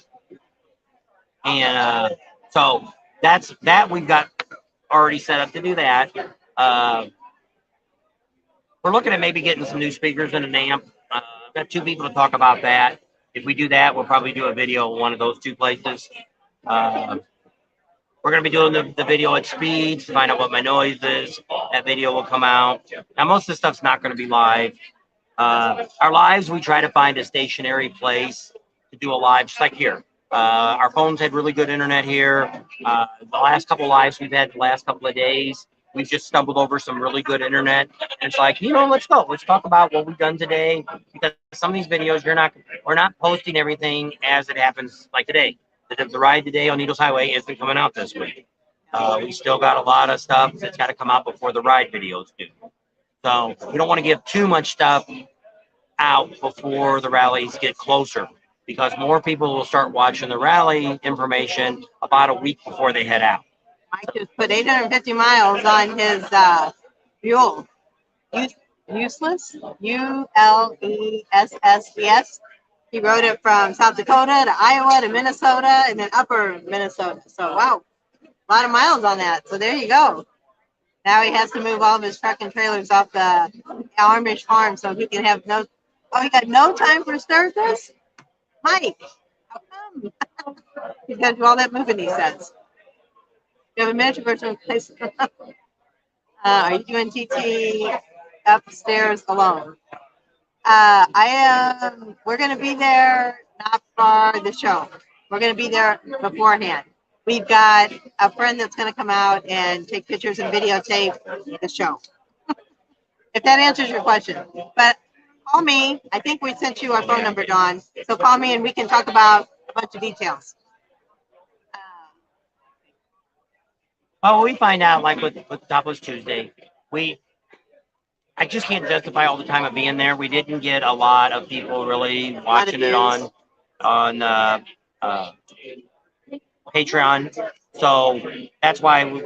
And so that we've got already set up to do that. We're looking at maybe getting some new speakers and an amp. I've got two people to talk about that. If we do that, we'll probably do a video at one of those two places. We're going to be doing the video at speeds to find out what my noise is. That video will come out. Now, most of the stuff's not going to be live. Our lives, we try to find a stationary place to do a live, just like here. Our phones had really good internet here. The last couple lives we've had the last couple of days, we've just stumbled over some really good internet. And it's like, let's go. Let's talk about what we've done today. Because some of these videos, we're not posting everything as it happens like today. The ride today on Needles Highway isn't coming out this week. We still got a lot of stuff that's got to come out before the ride videos do. So we don't want to give too much stuff out before the rallies get closer, because more people will start watching the rally information about a week before they head out. Mike just put 850 miles on his fuel. Useless? ULESSES. He rode it from South Dakota to Iowa to Minnesota and then upper Minnesota. So, wow, a lot of miles on that. So there you go. Now he has to move all of his truck and trailers off the Amish farm so he can have he got no time for Sturgis? Mike, how come? He's got to do all that moving, he says. You have a miniature version of place. Are you doing TT upstairs alone? We're going to be there not for the show. We're going to be there beforehand. We've got a friend that's going to come out and take pictures and videotape the show. If that answers your question. But call me. I think we sent you our phone number, Dawn. So call me and we can talk about a bunch of details. Oh, we find out like with Topless Tuesday, I just can't justify all the time of being there. We didn't get a lot of people really watching it on Patreon, so that's why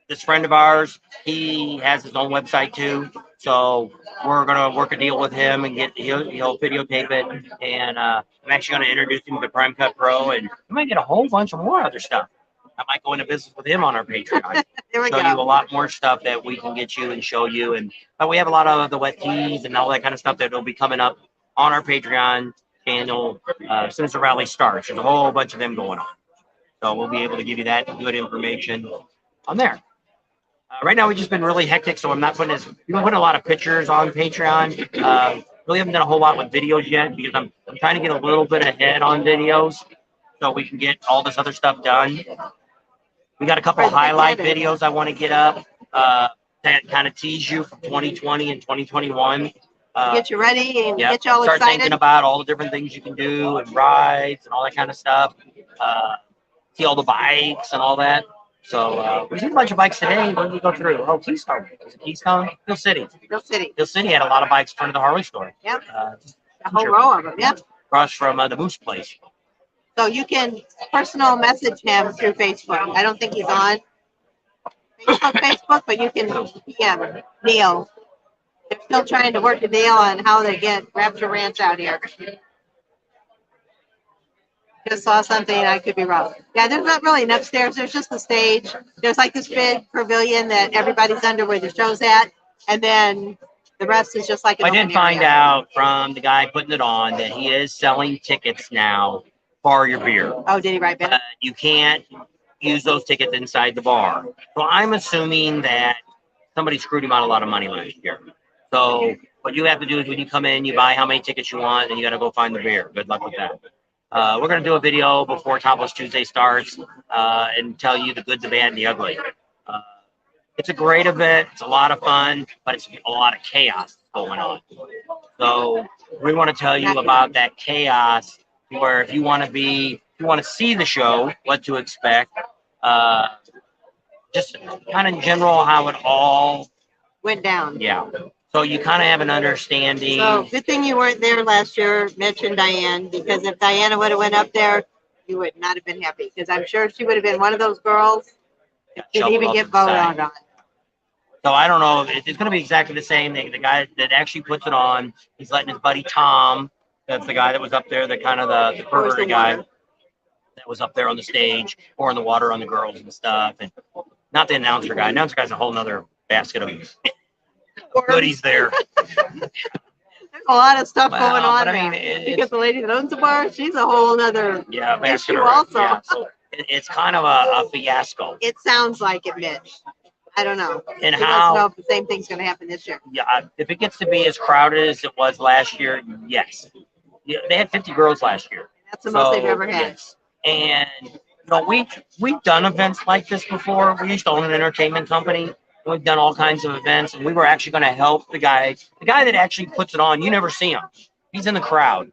this friend of ours, he has his own website too. So we're gonna work a deal with him and he'll videotape it, and I'm actually gonna introduce him to Prime Cut Pro, and we might get a whole bunch of more other stuff. I might go into business with him on our Patreon. There we show go. you a lot more stuff that we can get you and show you, but we have a lot of the wet teas and all that kind of stuff that will be coming up on our Patreon channel as soon as the rally starts. There's a whole bunch of them going on, so we'll be able to give you that good information on there. Right now we've just been really hectic, so I'm not putting we don't put a lot of pictures on Patreon. Really haven't done a whole lot with videos yet because I'm trying to get a little bit ahead on videos so we can get all this other stuff done. We got a couple of highlight videos I want to get up that kind of tease you from 2020 and 2021. Get you ready and Yep. get you all Start excited. thinking about all the different things you can do and rides and all that kind of stuff. See all the bikes and all that. So we seen a bunch of bikes today. When we go through, oh, Keystone. Is it Keystone? Hill City. Hill City. Hill City had a lot of bikes in front of the Harley store. Yep. A whole row of them. Yep. Across from the Moose place. So you can personal message him through Facebook. I don't think he's on Facebook, but you can PM Neil. They're still trying to work a deal on how they get Raptor Ranch out here. Just saw something, I could be wrong. Yeah, there's not really an upstairs. There's just the stage. There's like this big pavilion that everybody's under where the show's at, and then the rest is just like an I did open find area. out from the guy putting it on that he is selling tickets now for your beer. Oh, did he write back? You can't use those tickets inside the bar. So I'm assuming that somebody screwed him out a lot of money last year. So what you have to do is when you come in, you buy how many tickets you want, and you got to go find the beer. Good luck with that. We're going to do a video before Topless Tuesday starts and tell you the good, the bad, and the ugly. It's a great event. It's a lot of fun, but it's a lot of chaos going on. So we want to tell you about that chaos where if you want to see the show, what to expect, just kind of in general how it all Went down. Yeah. So you kind of have an understanding. So good thing you weren't there last year, Mitch and Diane, because if Diana would have went up there, you would not have been happy. Because I'm sure she would have been one of those girls that didn't even get voted on. So I don't know. It's going to be exactly the same thing. The guy that actually puts it on, he's letting his buddy Tom, that's the guy that was up there, the kind of the pervert guy that was up there on the stage, pouring the water on the girls and stuff. And not the announcer guy. Announcer guy's a whole nother basket of goodies there. There's a lot of stuff going on. But I mean, because the lady that owns the bar, she's a whole nother issue also. Yeah, so it's kind of a fiasco. It sounds like it, Mitch. I don't know. And he wants to know if the same thing's going to happen this year. Yeah, if it gets to be as crowded as it was last year, yes. Yeah, they had 50 girls last year. That's the most they've ever had. Yes. And you know, we've done events like this before. We used to own an entertainment company. We've done all kinds of events, and we were actually going to help the guy that actually puts it on. You never see him. He's in the crowd,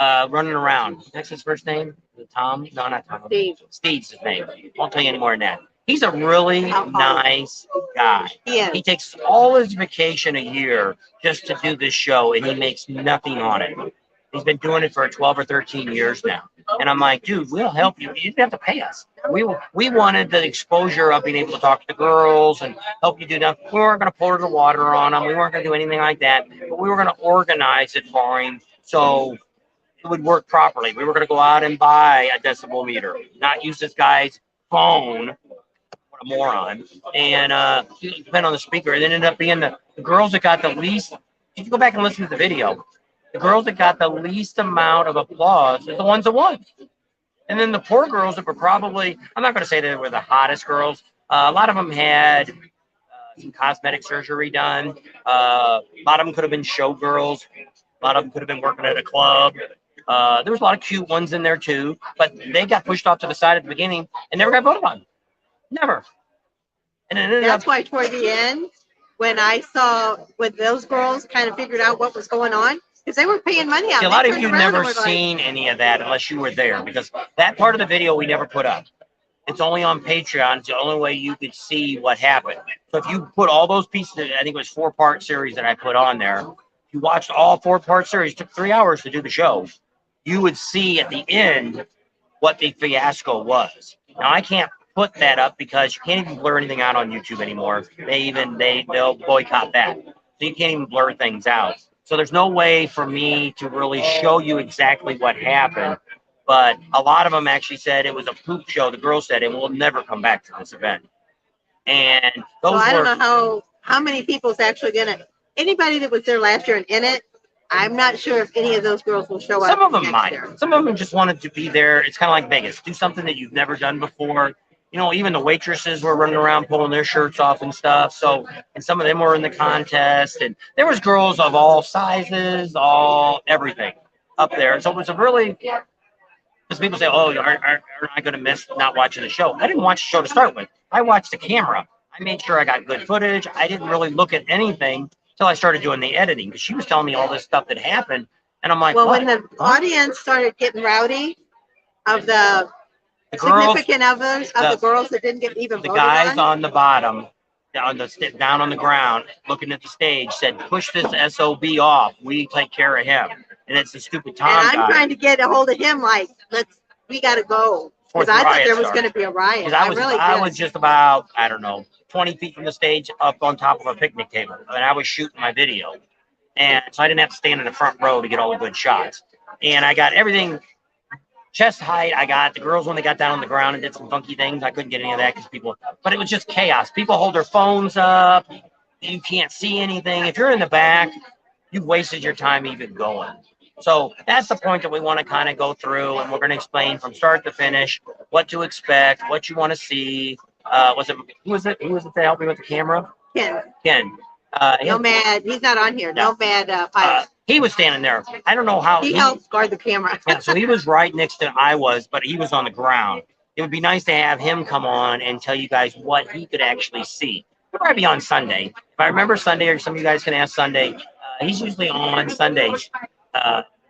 running around. What's his first name? Is it Tom? No, not Tom. Steve. Steve's his name. Won't tell you any more than that. He's a really nice guy. He takes all his vacation a year just to do this show, and he makes nothing on it. He's been doing it for 12 or 13 years now. And I'm like, dude, we'll help you. You didn't have to pay us. We wanted the exposure of being able to talk to the girls and help you do that. We weren't going to pour the water on them. We weren't going to do anything like that. But we were going to organize it for him so it would work properly. We were going to go out and buy a decibel meter, not use this guy's phone. What a moron. And depend on the speaker. It ended up being the girls that got the least. If you go back and listen to the video, the girls that got the least amount of applause are the ones that won. And then the poor girls that were probably, I'm not going to say they were the hottest girls. A lot of them had some cosmetic surgery done. A lot of them could have been showgirls. A lot of them could have been working at a club. There was a lot of cute ones in there too, but they got pushed off to the side at the beginning and never got voted on. Never. And it ended That's up, why toward the end, when I saw when those girls kind of figured out what was going on, because they were paying money out. a They lot of turned you around and never were like, seen any of that unless you were there, because that part of the video we never put up. It's only on Patreon. It's the only way you could see what happened. So if you put all those pieces, I think it was 4-part series that I put on there. If you watched all 4-part series, it took 3 hours to do the show. You would see at the end what the fiasco was. Now I can't put that up because you can't even blur anything out on YouTube anymore. They'll boycott that. So you can't even blur things out. So there's no way for me to really show you exactly what happened. But a lot of them actually said it was a poop show. The girl said it will never come back to this event. And so those I were don't know how many people's actually gonna. Anybody that was there last year and in it, I'm not sure if any of those girls will show up. some of them next might. year. Some of them just wanted to be there. It's kind of like Vegas. Do something that you've never done before. You know, even the waitresses were running around pulling their shirts off and stuff. So, and some of them were in the contest, and there was girls of all sizes, all everything up there. So it was a really, because people say, "Oh, aren't I going to miss not watching the show?" I didn't watch the show to start with. I watched the camera. I made sure I got good footage. I didn't really look at anything until I started doing the editing, because she was telling me all this stuff that happened, and I'm like, Well, what? when the audience started getting rowdy, of the The girls, significant others of the the- girls that didn't get even the voted guys on, on the bottom, down on the ground, looking at the stage, said, "Push this SOB off. We take care of him." And it's the stupid and Tom I'm guy. trying to get a hold of him. Like, we got to go Before because the I thought riot there was started. going to be a riot. Because I was, really I did. was just about, I don't know, 20 feet from the stage, up on top of a picnic table, and I was shooting my video, and so I didn't have to stand in the front row to get all the good shots. And I got everything chest height. I got the girls when they got down on the ground and did some funky things. I couldn't get any of that because people, but it was just chaos. People hold their phones up. You can't see anything. If you're in the back, you've wasted your time even going. So that's the point that we want to kind of go through, and we're going to explain from start to finish what to expect, what you want to see. Who was it to help me with the camera? Ken, Ken. no mad. He's not on here. No mad pilot. He was standing there. I don't know how He helps guard the camera. Yeah, so he was right next to I was, but he was on the ground. It would be nice to have him come on and tell you guys what he could actually see. He'll probably be on Sunday. If I remember Sunday, or some of you guys can ask Sunday, he's usually on Sundays.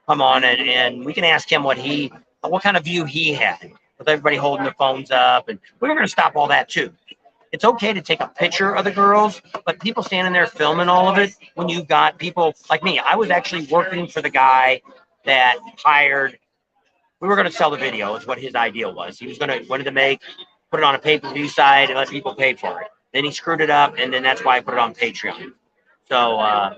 Come on and we can ask him what kind of view he had with everybody holding their phones up. And we're going to stop all that too. It's okay to take a picture of the girls, but people standing there filming all of it, when you've got people like me, I was actually working for the guy that hired, we were going to sell the video is what his idea was. He wanted to put it on a pay-per-view site and let people pay for it. Then he screwed it up, and then that's why I put it on Patreon. So,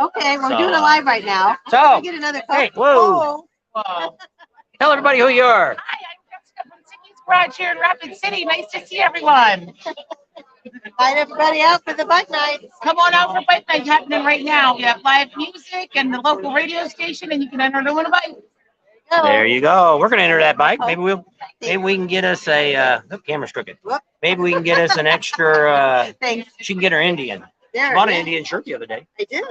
Okay, we're doing a live right now. So, Get another call. hey, whoa. Tell everybody who you are. Hi, I'm Jessica from Sickies Garage here in Rapid City. Nice to see everyone. Invite everybody out for the bike night. Come on out for bike night happening right now. We have live music and the local radio station, and you can enter to win a bike. There you go. We're gonna enter that bike. Maybe we can get us a camera's crooked. Maybe we can get us an extra Thanks. she can get her Indian. There, I bought an yeah, Indian shirt the other day. I did.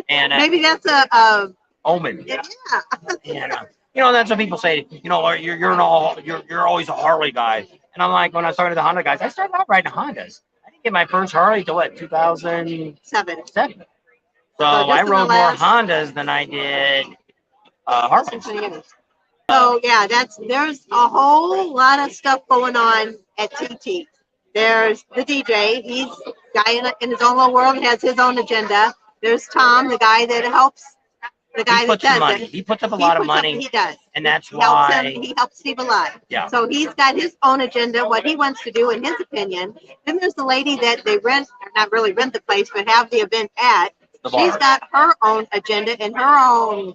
And Maybe that's a Omen. yeah. And that's what people say, you're always a Harley guy. And I'm like, when I started the Honda guys, I started out riding Hondas. I didn't get my first Harley till 2007. Seven. So I rode more Hondas than I did Harleys. So yeah, there's a whole lot of stuff going on at TT. There's the DJ. He's a guy in his own little world, has his own agenda. There's Tom, the guy that helps, the guy that does it. He puts up a lot of money. He does. And that's He helps why him. He helps Steve a lot. Yeah. So he's got his own agenda, what he wants to do in his opinion. Then there's the lady that they rent, or not really rent the place, but have the event at. the bar. She's got her own agenda and her own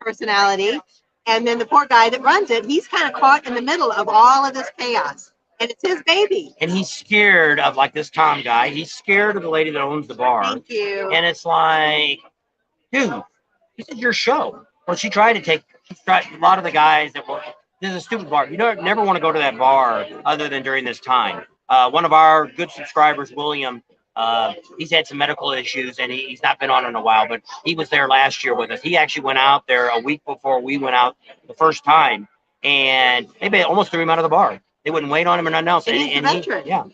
personality. And then the poor guy that runs it, he's kind of caught in the middle of all of this chaos. And it's his baby. And he's scared of, like, this Tom guy. He's scared of the lady that owns the bar. Thank you. And it's like, dude, this is your show. Well, a lot of the guys that were This is a stupid bar. You don't never want to go to that bar other than during this time. One of our good subscribers, William, he's had some medical issues and he's not been on in a while, but he was there last year with us. He actually went out there a week before we went out the first time, and they almost threw him out of the bar. They wouldn't wait on him or nothing else. And he's a veteran. Yeah.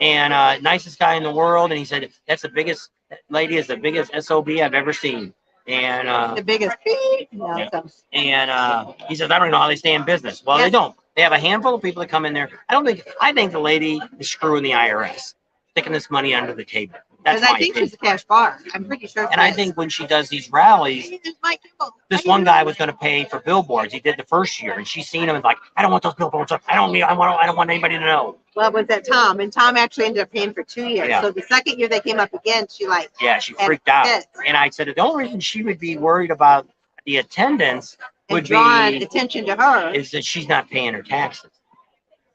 And nicest guy in the world. And he said, that's the biggest lady is the biggest SOB I've ever seen. And The biggest beep. No, Yeah. so- and he says, I don't know how they stay in business. Well, Yeah. they don't. They have a handful of people that come in there. I think the lady is screwing the IRS, sticking this money under the table. That's Because my I think opinion. she's a cash bar. I'm pretty sure. And I think when she does these rallies, this one guy was going to pay for billboards. He did the first year, and she's seen him and like, I don't want those billboards up. I don't want anybody to know. Well, it was that Tom, and Tom actually ended up paying for 2 years. Yeah. So the second year they came up again, she like, Yeah, she And freaked out. it- And I said the only reason she would be worried about the attendance and would drawing be attention to her. is that she's not paying her taxes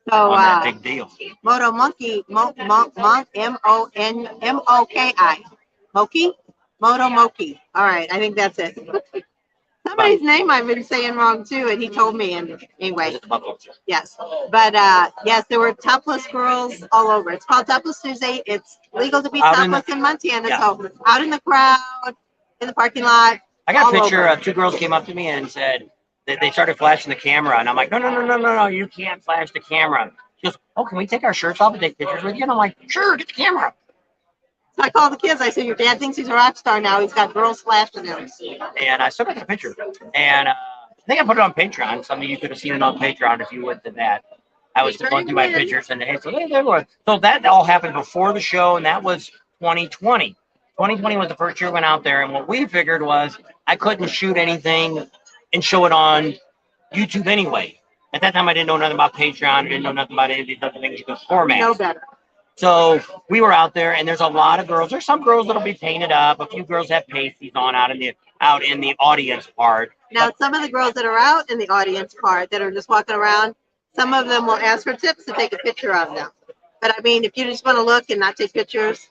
So on that big deal. Moto Monkey, M-O-N-M-O-K-I. Moki? Moto Moki. All right, I think that's it. Somebody's name I've been saying wrong too, and he told me. And anyway, yes. But yes, there were topless girls all over. It's called Topless Tuesday. It's legal to be Out in topless in Montana. Yeah. So out in the crowd, in the parking lot. I got a all picture over. of two girls came up to me and said that they started flashing the camera, and I'm like, no, you can't flash the camera. She goes, oh, can we take our shirts off and take pictures with you? And I'm like, sure, get the camera. So I called the kids. I said, your dad thinks he's a rock star now. He's got girls flashing him. And I still got the picture. And I think I put it on Patreon. Some of you could have seen it on Patreon if you went to that. I was going through my pictures, and hey, so there was. So that all happened before the show, and that was 2020. 2020 was the first year we went out there, and what we figured was I couldn't shoot anything and show it on YouTube anyway. At that time, I didn't know nothing about Patreon. I didn't know nothing about any of these other things you could format. No better. So we were out there, and there's a lot of girls. There's some girls that'll be painted up. A few girls have pasties on out in the audience part. Now, some of the girls that are out in the audience part that are just walking around, some of them will ask for tips to take a picture of them. But I mean, if you just want to look and not take pictures,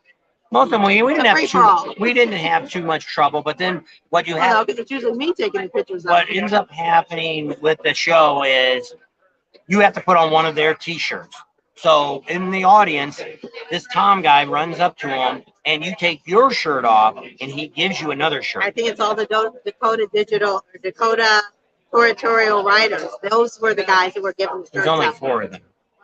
Most of them we It's a free-for-all. didn't have too much trouble. But then what you I have, know, because it's usually me taking the pictures of what them. ends up happening with the show is you have to put on one of their T-shirts. So in the audience, this Tom guy runs up to him, and you take your shirt off, and he gives you another I shirt. think it's all the Dakota Oratorial Writers. Those were the guys that were giving the There's shirts only out. 4 of them.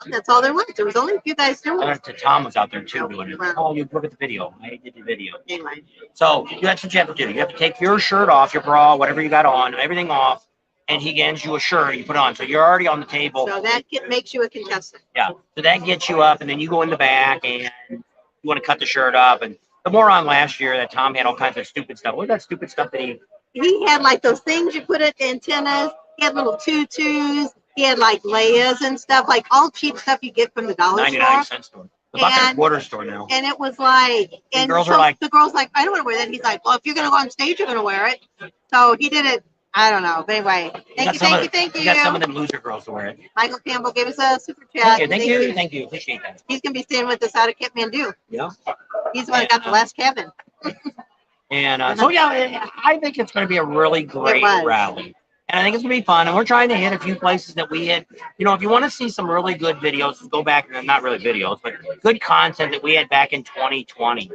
That's all there was. There was only a few guys doing it. Tom was out there too doing it. Wow. Oh, you look at the video. I did the video. Anyway, So that's what you have to do. You have to take your shirt off, your bra, whatever you got on, everything off, and he hands you a shirt you put on. So you're already on the table. so that makes you a contestant. Yeah. So that gets you up, and then you go in the back, and you want to cut the shirt up. And the moron last year that Tom had all kinds of stupid stuff. What was that stupid stuff that He had like those things you put at the antennas. He had little tutus. He had like layers and stuff, like all cheap stuff you get from the dollar 99 store. cent store? It's about their And- quarter store now. And it was like, and girls so are like- the girl's like, I don't want to wear that. He's like, well, if you're gonna go on stage, you're gonna wear it. So he did it. I don't know. But anyway, thank you. You got some of them loser girls to wear it. Michael Campbell gave us a super chat. Thank you. Appreciate that. He's gonna be staying with us out of Kathmandu. Yeah. He's the one that got the last cabin. And so, yeah, I think it's going to be a really great was. rally. And I think it's going to be fun. And we're trying to hit a few places that we had. You know, if you want to see some really good videos, go back, not really videos, but good content that we had back in 2020.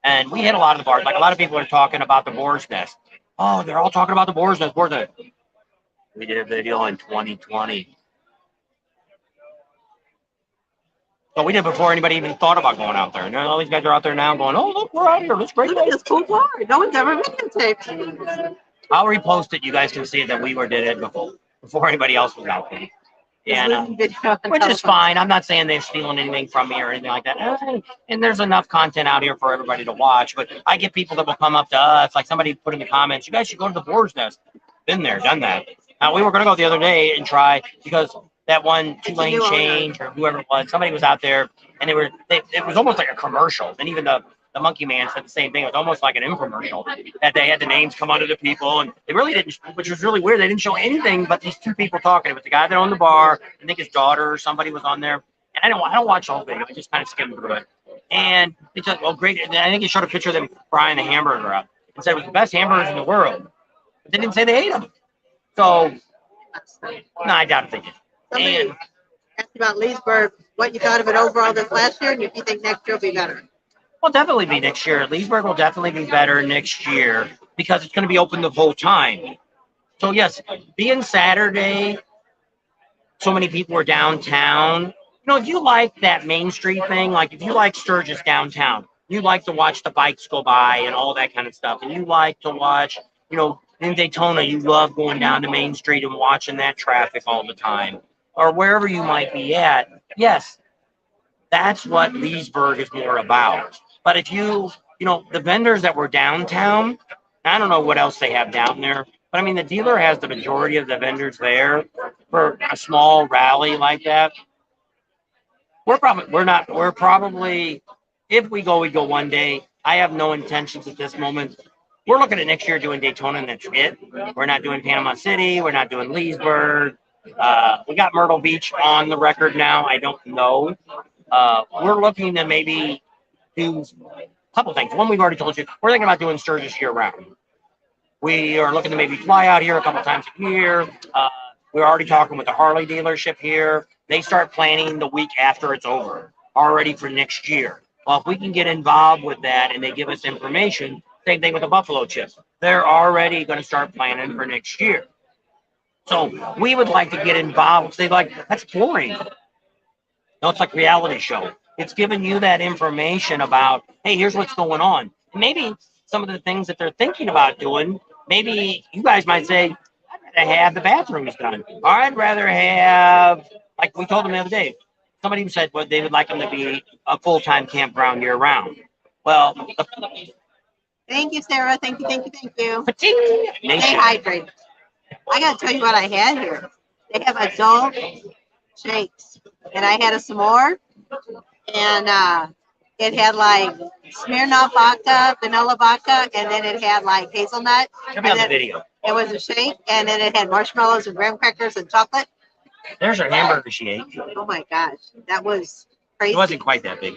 And we hit a lot of the bars. Like a lot of people are talking about the Boar's Nest. Oh, they're all talking about the Boar's Nest. We did a video in 2020. So we did before anybody even thought about going out there. And all these guys are out there now going, oh, look, we're out here. Let's great Look at place. this cool bar. No one's ever videotaped. I'll repost it. You guys can see that we did it before anybody else was out there. And which is fine. I'm not saying they're stealing anything from me or anything like that. And there's enough content out here for everybody to watch. But I get people that will come up to us, like somebody put in the comments, you guys should go to the Boar's Nest. Been there, done that. Now we were going to go the other day and try because that one 2-lane change or whoever it was, somebody was out there and it was almost like a commercial. And even the Monkey Man said the same thing. It was almost like an infomercial that they had the names come under the people, and they really didn't, which was really weird. They didn't show anything but these two people talking. It was the guy that owned the bar. I think his daughter or somebody was on there. And I don't watch the whole video. I just kind of skimmed through it. And they said, well, great. And I think he showed a picture of them frying the hamburger up and said it was the best hamburgers in the world. But they didn't say they ate them. So No, I doubt if they did. Somebody And asked about Leesburg, what you thought of it overall this last year, and if you think next year will be better. will definitely be next year. Leesburg will definitely be better next year because it's going to be open the whole time. So yes, being Saturday, so many people are downtown. If you like that Main Street thing, like if you like Sturgis downtown, you like to watch the bikes go by and all that kind of stuff, and you like to watch, in Daytona, you love going down to Main Street and watching that traffic all the time, or wherever you might be at. Yes, that's what Leesburg is more about. But if the vendors that were downtown, I don't know what else they have down there, but I mean, the dealer has the majority of the vendors there for a small rally like that. We're probably, if we go one day. I have no intentions at this moment. We're looking at next year doing Daytona, and that's it. We're not doing Panama City. We're not doing Leesburg. We got Myrtle Beach on the record now. I don't know. We're looking to maybe do a couple things. One, we've already told you, we're thinking about doing Sturgis year round. We are looking to maybe fly out here a couple times a year. We're already talking with the Harley dealership here. They start planning the week after it's over, already for next year. Well, if we can get involved with that and they give us information, same thing with the Buffalo Chips. They're already going to start planning for next year. So we would like to get involved. They that's boring. No, it's like reality show. It's giving you that information about, hey, here's what's going on. And maybe some of the things that they're thinking about doing, maybe you guys might say, I'd rather have the bathrooms done. Or I'd rather have, like we told them the other day, somebody said they would like them to be a full-time campground year-round. Well, Thank you, Sarah. Thank you, thank you, thank you. Stay Stay hydrated. I got to tell you what I had here. They have adult shakes. And I had a s'more. And it had like Smirnoff vodka, vanilla vodka, and then it had like hazelnut. Show me on the video. It was a shake, and then it had marshmallows and graham crackers and chocolate. There's her hamburger she ate. Oh my gosh, that was crazy. It wasn't quite that big.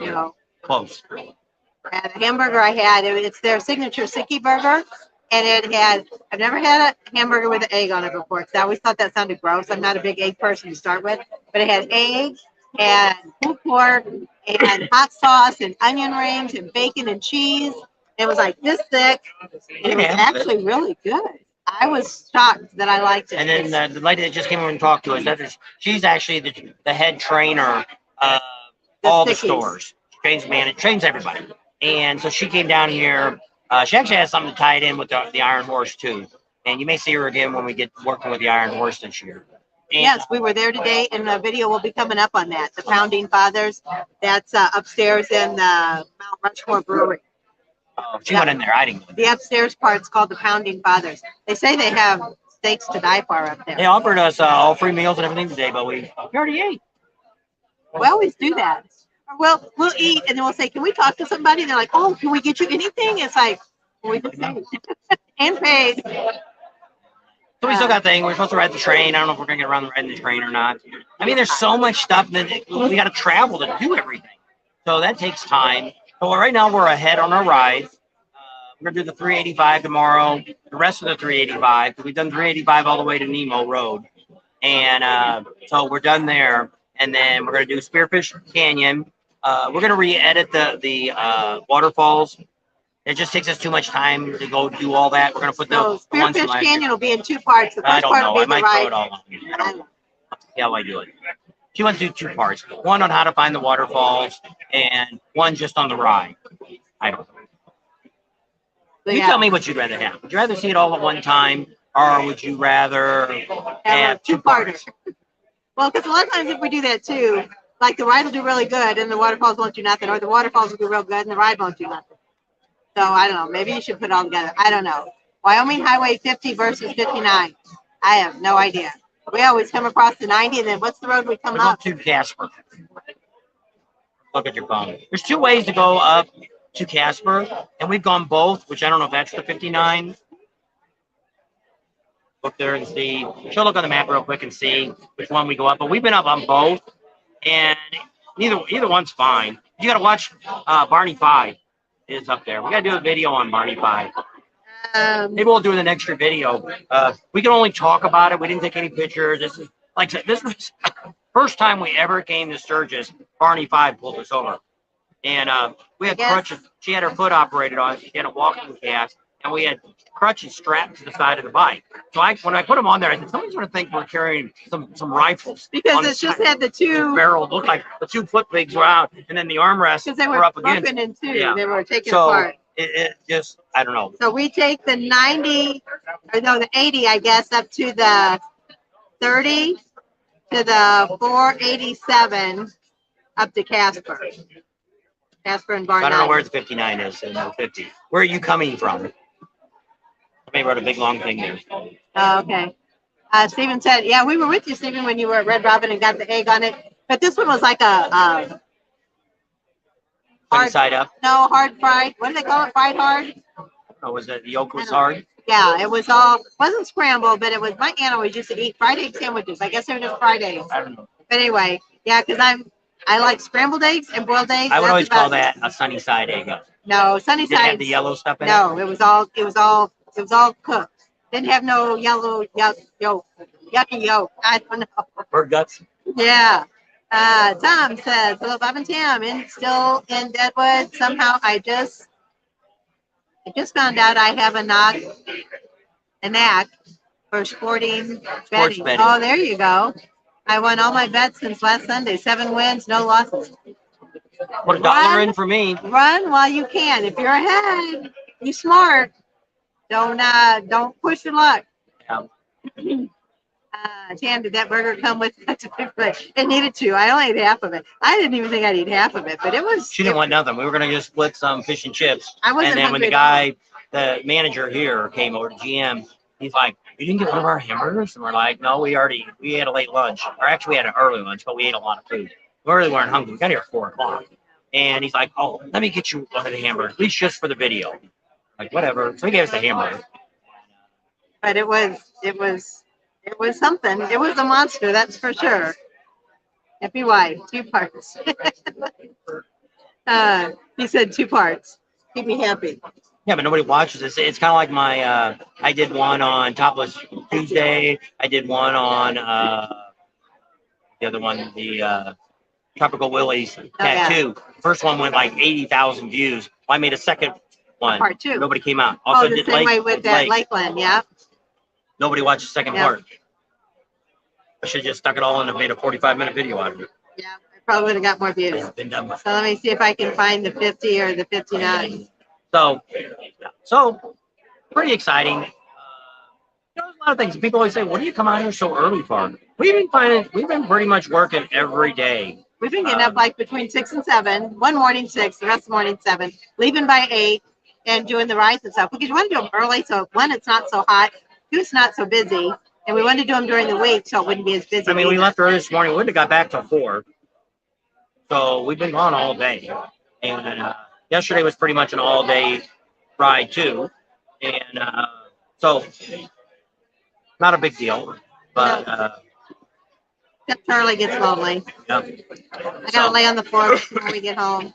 Close. And the hamburger I had, it's their signature Sickies burger. And it had, I've never had a hamburger with an egg on it before, because I always thought that sounded gross. I'm not a big egg person to start with. But it had eggs and pulled pork and hot sauce and onion rings and bacon and cheese. It was like this thick. And it was actually really good. I was shocked that I liked it. And then the lady that just came over and talked to us, she's actually the head trainer of all the stores. Trains everybody. And so she came down here. She actually has something to tie it in with the Iron Horse too. And you may see her again when we get working with the Iron Horse this year. And, yes, we were there today, and the video will be coming up on that. The Pounding Fathers, that's upstairs in the Mount Rushmore Brewery. She went in there. I didn't. The upstairs part's called the Pounding Fathers. They say they have steaks to die for up there. They offered us all free meals and everything today, but we already ate. We always do that. Well, we'll eat, and then we'll say, can we talk to somebody? And they're like, oh, can we get you anything? It's like, well, we just ate. And paid. So we still got things. We're supposed to ride the train. I don't know if we're going to get around riding the train or not. I mean, there's so much stuff that we got to travel to do everything. So that takes time. So right now we're ahead on our rides. We're going to do the 385 tomorrow, the rest of the 385, because we've done 385 all the way to Nemo Road. And so we're done there. And then we're going to do Spearfish Canyon. We're going to re-edit the waterfalls. It just takes us too much time to go do all that. We're going to put the ones Spearfish Canyon will be in two parts. The first part will be the ride. Throw it all on. See how I do it. She wants to do two parts. One on how to find the waterfalls and one just on the ride. I don't know. You tell me what you'd rather have. Would you rather see it all at one time, or would you rather have two parts? Well, because a lot of times if we do that too, like the ride will do really good and the waterfalls won't do nothing, or the waterfalls will do real good and the ride won't do nothing. So I don't know. Maybe you should put it all together. I don't know. Wyoming Highway 50 versus 59. I have no idea. We always come across the 90, and then what's the road we come up? To Casper. Look at your phone. There's two ways to go up to Casper, and we've gone both, which I don't know if that's the 59. Look there and see. She'll look on the map real quick and see which one we go up. But we've been up on both, and either one's fine. You got to watch Barney 5 is up there. We got to do a video on Barney 5. Maybe we'll do an extra video. We can only talk about it. We didn't take any pictures. This is like I said, this was first time we ever came to Sturgis. Barney 5 pulled us over, and we had crutches. She had her foot operated on. She had a walking cast, and we had crutches strapped to the side of the bike. So when I put them on there, I said, somebody's going to think we're carrying some rifles. Because it's just had the two barrel looked like the 2 foot pigs were out, and then the armrests because they were were up against. broken in two. Yeah. They were taken So apart. it just, I don't know. So we take the 90, or no, the 80, I guess, up to the 30 to the 487 up to Casper. Casper and Barnett. I don't know where the 59 is and the 50. Where are you coming from? Somebody wrote a big long thing there. Oh, okay. Stephen said, yeah, we were with you, Stephen, when you were at Red Robin and got the egg on it. But this one was like a Sunny side up. no, hard fried. What do they call it? Fried hard? Oh, was it the yolk was hard? Yeah, it was wasn't scrambled, but it was, my aunt always used to eat fried egg sandwiches. I guess they were just fried eggs. I don't know. But anyway, yeah, because I like scrambled eggs and boiled eggs. I would That's always call about- that a sunny side egg. No, sunny Did it have side. the yellow stuff in it? No, it was all cooked. Didn't have no yellow yucky yolk. I don't know. Bird guts? Yeah. Tom says, hello, Bob and Tim, still in Deadwood. Somehow I just found out I have a knack for sporting betting. betting. Oh, there you go. I won all my bets since last Sunday. 7 wins, no losses. Put $1 in for me. Run while you can. If you're ahead, you smart. Don't push your luck. Yeah. Tam, did that burger come with it? Needed to. I only ate half of it. I didn't even think I'd eat half of it, but it was. She didn't want nothing. We were going to just split some fish and chips. I wasn't And then when the hungry guy, the manager here came over to GM, he's like, you didn't get one of our hamburgers? And we're like, no, we had a late lunch. Or actually we had an early lunch, but we ate a lot of food. We really weren't hungry. We got here at 4 o'clock. And he's like, oh, let me get you one of the hamburgers, at least just for the video. Like, whatever. So he gave us the hamburger. But it was something. It was a monster, that's for sure. Happy wife, 2 parts. He said 2 parts. Keep me happy. Yeah, but nobody watches this. It's kind of like my, I did one on Topless Tuesday. I did one on the other one, the Tropical Willie's tattoo. First one went like 80,000 views. Well, I made a second one. Part 2. Nobody came out. Oh, Also the did same way with that Lake. Lakeland, yeah. Nobody watched the second Yeah. part. I should have just stuck it all in and made a 45-minute video out of it. Yeah, I probably would have got more views. It's been done with. So let me see if I can find the 50 or the 59. So pretty exciting. There's a lot of things. People always say, "What do you come out here so early for?" We've been pretty much working every day. We've been getting up like between 6 and 7. One morning 6, the rest of the morning 7. Leaving by 8 and doing the rides and stuff. Because you want to do them early, so 1, it's not so hot. 2, it's not so busy. And we wanted to do them during the week, so it wouldn't be as busy. I mean, we left early this morning. We wouldn't have got back till 4. So we've been gone all day. And yesterday was pretty much an all-day ride too. And so not a big deal. But Except Charlie gets lonely. yeah. I gotta lay on the floor when we get home.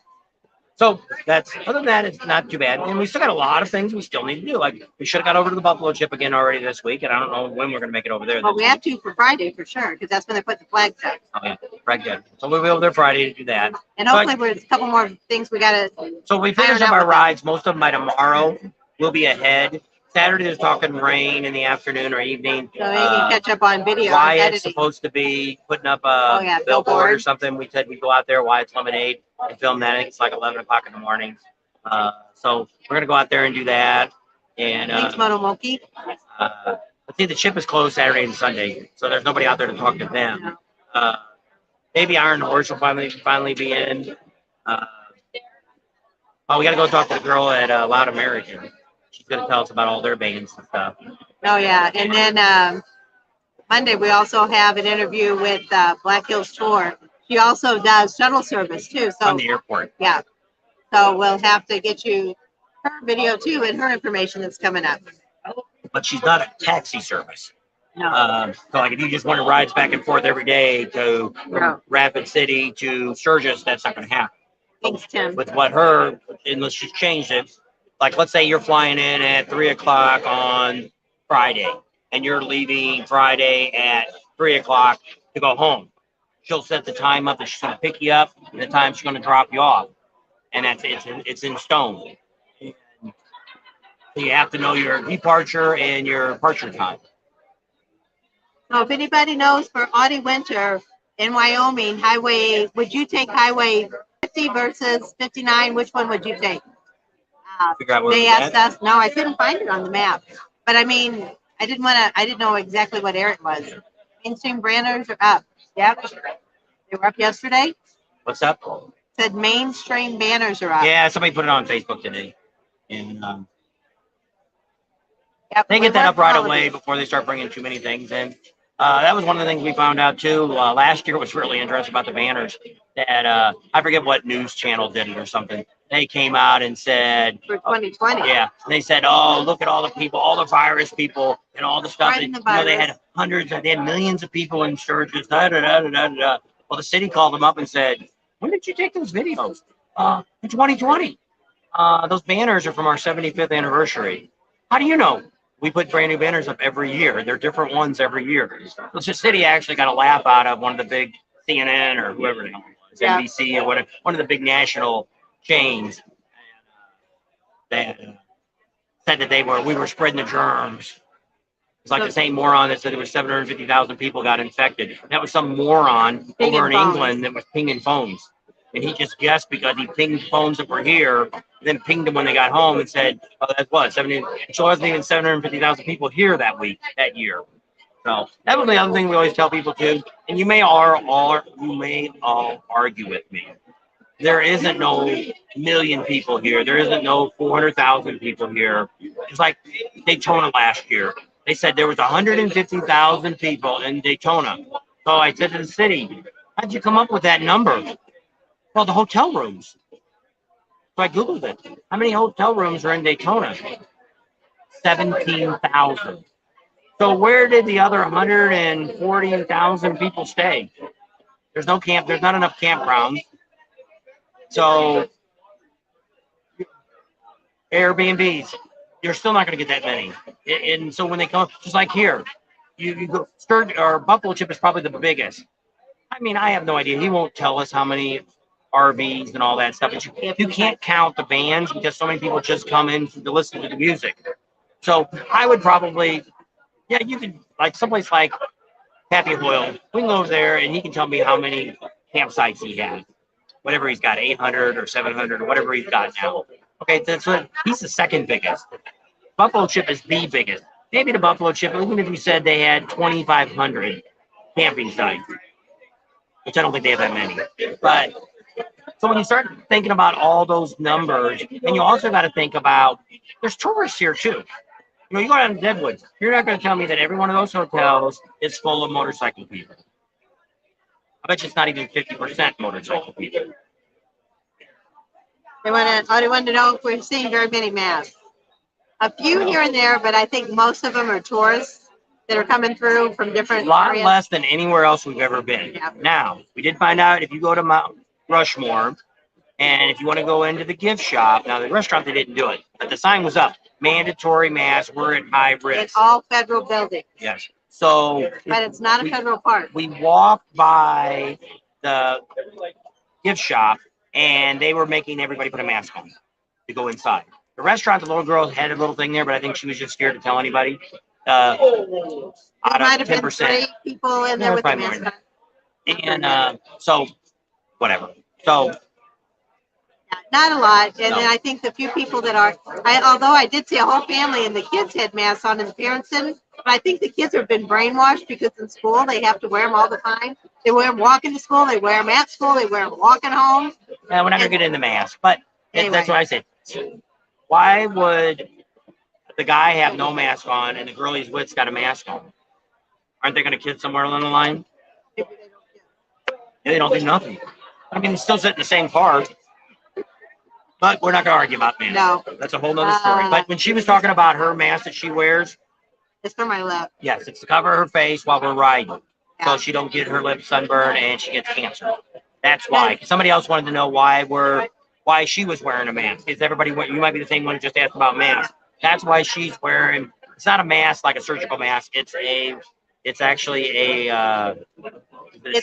So other than that, it's not too bad. And we still got a lot of things we still need to do. Like we should have got over to the Buffalo Chip again already this week, and I don't know when we're gonna make it over there. Well, this we have to for Friday for sure, because that's when they put the flags up. Oh yeah, right good. So we'll be over there Friday to do that. And hopefully there's a couple more things we gotta. So we finish Iron up out our with that. rides. Most of them by tomorrow. We'll be ahead. Saturday there's talking rain in the afternoon or evening. So you can catch up on video. and Wyatt's editing. supposed to be putting up a yeah, billboard or billboard. something. We said we'd go out there, Wyatt's Lemonade, and film that. I think it's like 11 o'clock in the morning. So we're going to go out there and do that. And Thanks, Motomoki. let's see, the Chip is closed Saturday and Sunday, so there's nobody out there to talk to them. Maybe Iron Horse will finally be in. Oh, we got to go talk to the girl at Loud American. She's going to tell us about all their bands and stuff. Oh, yeah. And then Monday, we also have an interview with Black Hills Tour. She also does shuttle service, too. So, On the airport. yeah. So we'll have to get you her video, too, and her information that's coming up. But she's not a taxi service. No. So like if you just want to rides back and forth every day to No. Rapid City to Sturgis, that's not going to happen. Thanks, Tim. With unless she's changed it, like let's say you're flying in at 3 o'clock on Friday and you're leaving Friday at 3 o'clock to go home. She'll set the time up that she's going to pick you up and the time she's going to drop you off. And it's in stone. So you have to know your departure and your departure time. So if anybody knows for Audie Winter in Wyoming, would you take Highway 50 versus 59? Which one would you take? Figure out where They it's asked at. us. No, I couldn't find it on the map. But I mean, I didn't know exactly what area it was. Mainstream banners are up. Yep. They were up yesterday. What's up? Said mainstream banners are up. Yeah, somebody put it on Facebook today. And Yep, they we get that went up right for away holidays. before they start bringing too many things in. That was one of the things we found out too. Last year was really interesting about the banners. That I forget what news channel did it or something. They came out and said, For 2020. yeah, they said, oh, look at all the people, all the virus people, and all the stuff. Spreading That, the they virus. had hundreds, they had millions of people in Sturgis. Da, da, da, da, da, da. Well, the city called them up and said, when did you take those videos? In 2020. Those banners are from our 75th anniversary. How do you know? We put brand new banners up every year. They're different ones every year. So the city actually got a laugh out of one of the big CNN or whoever the hell it was, Yeah. NBC or whatever, one of the big national chains that said that we were spreading the germs. It's like the same moron that said there was 750,000 people got infected. That was some moron Pinging over in phones. England that was pinging phones. And he just guessed because he pinged phones that were here, then pinged them when they got home and said, oh, that's what, 70, so it wasn't even 750,000 people here that year. So that was the other thing we always tell people too. And you may all argue with me. There isn't no million people here. There isn't no 400,000 people here. It's like Daytona last year. They said there was 150,000 people in Daytona. So I said to the city, how'd you come up with that number? Well, the hotel rooms. So I Googled it. How many hotel rooms are in Daytona? 17,000. So where did the other 140,000 people stay? There's no camp. There's not enough campgrounds. So Airbnbs, you're still not going to get that many. And so when they come, just like here, you go Sturgis or Buffalo Chip is probably the biggest. I mean, I have no idea. He won't tell us how many RVs and all that stuff. But you can't count the bands because so many people just come in to listen to the music. So I would probably, yeah, you could like someplace like Happy Hoyle. We can go over there and he can tell me how many campsites he has. Whatever he's got, 800 or 700 or whatever he's got now. Okay, that's what he's the second biggest. Buffalo Chip is the biggest. Maybe the Buffalo Chip, even if you said they had 2,500 camping sites, which I don't think they have that many. But so when you start thinking about all those numbers, and you also got to think about there's tourists here too. You know, you go down to Deadwood, you're not going to tell me that every one of those hotels is full of motorcycle people. I bet you it's not even 50% motorcycle people. They wanted to know if we're seeing very many masks. A few here and there, but I think most of them are tourists that are coming through from A different lot areas. less than anywhere else we've ever been. Yeah. Now, we did find out if you go to Mount Rushmore, and if you want to go into the gift shop, now the restaurant, they didn't do it, but the sign was up, mandatory mask, we're at high In risk. all federal buildings, Yes. So but it's not a federal park. we walked by the gift shop, and they were making everybody put a mask on to go inside. The restaurant, the little girl had a little thing there, but I think she was just scared to tell anybody. Out There might of have been 10%. 3 people in there Yeah, with a probably mask more. on. And so, whatever. So, Not a lot, and No. then I think the few people that are, although I did see a whole family and the kids had masks on and the parents didn't, but I think the kids have been brainwashed because in school they have to wear them all the time. They wear them walking to school, they wear them at school, they wear them walking home. we're not gonna get into mask, but Anyway. that's what I said. Why would the guy have no mask on and the girl he's with's got a mask on? Aren't they gonna kiss somewhere along the line? They don't do nothing. I mean, they still sit in the same car. But we're not gonna argue about masks. No, That's a whole nother story. But when she was talking about her mask that she wears, it's for my left. yes, it's to cover her face while we're riding, so Yeah. she don't get her lips sunburned and she gets cancer. That's why. Somebody else wanted to know why we're why she was wearing a mask. Because everybody, you might be the same one who just asked about masks. That's why she's wearing. It's not a mask like a surgical mask. It's actually It's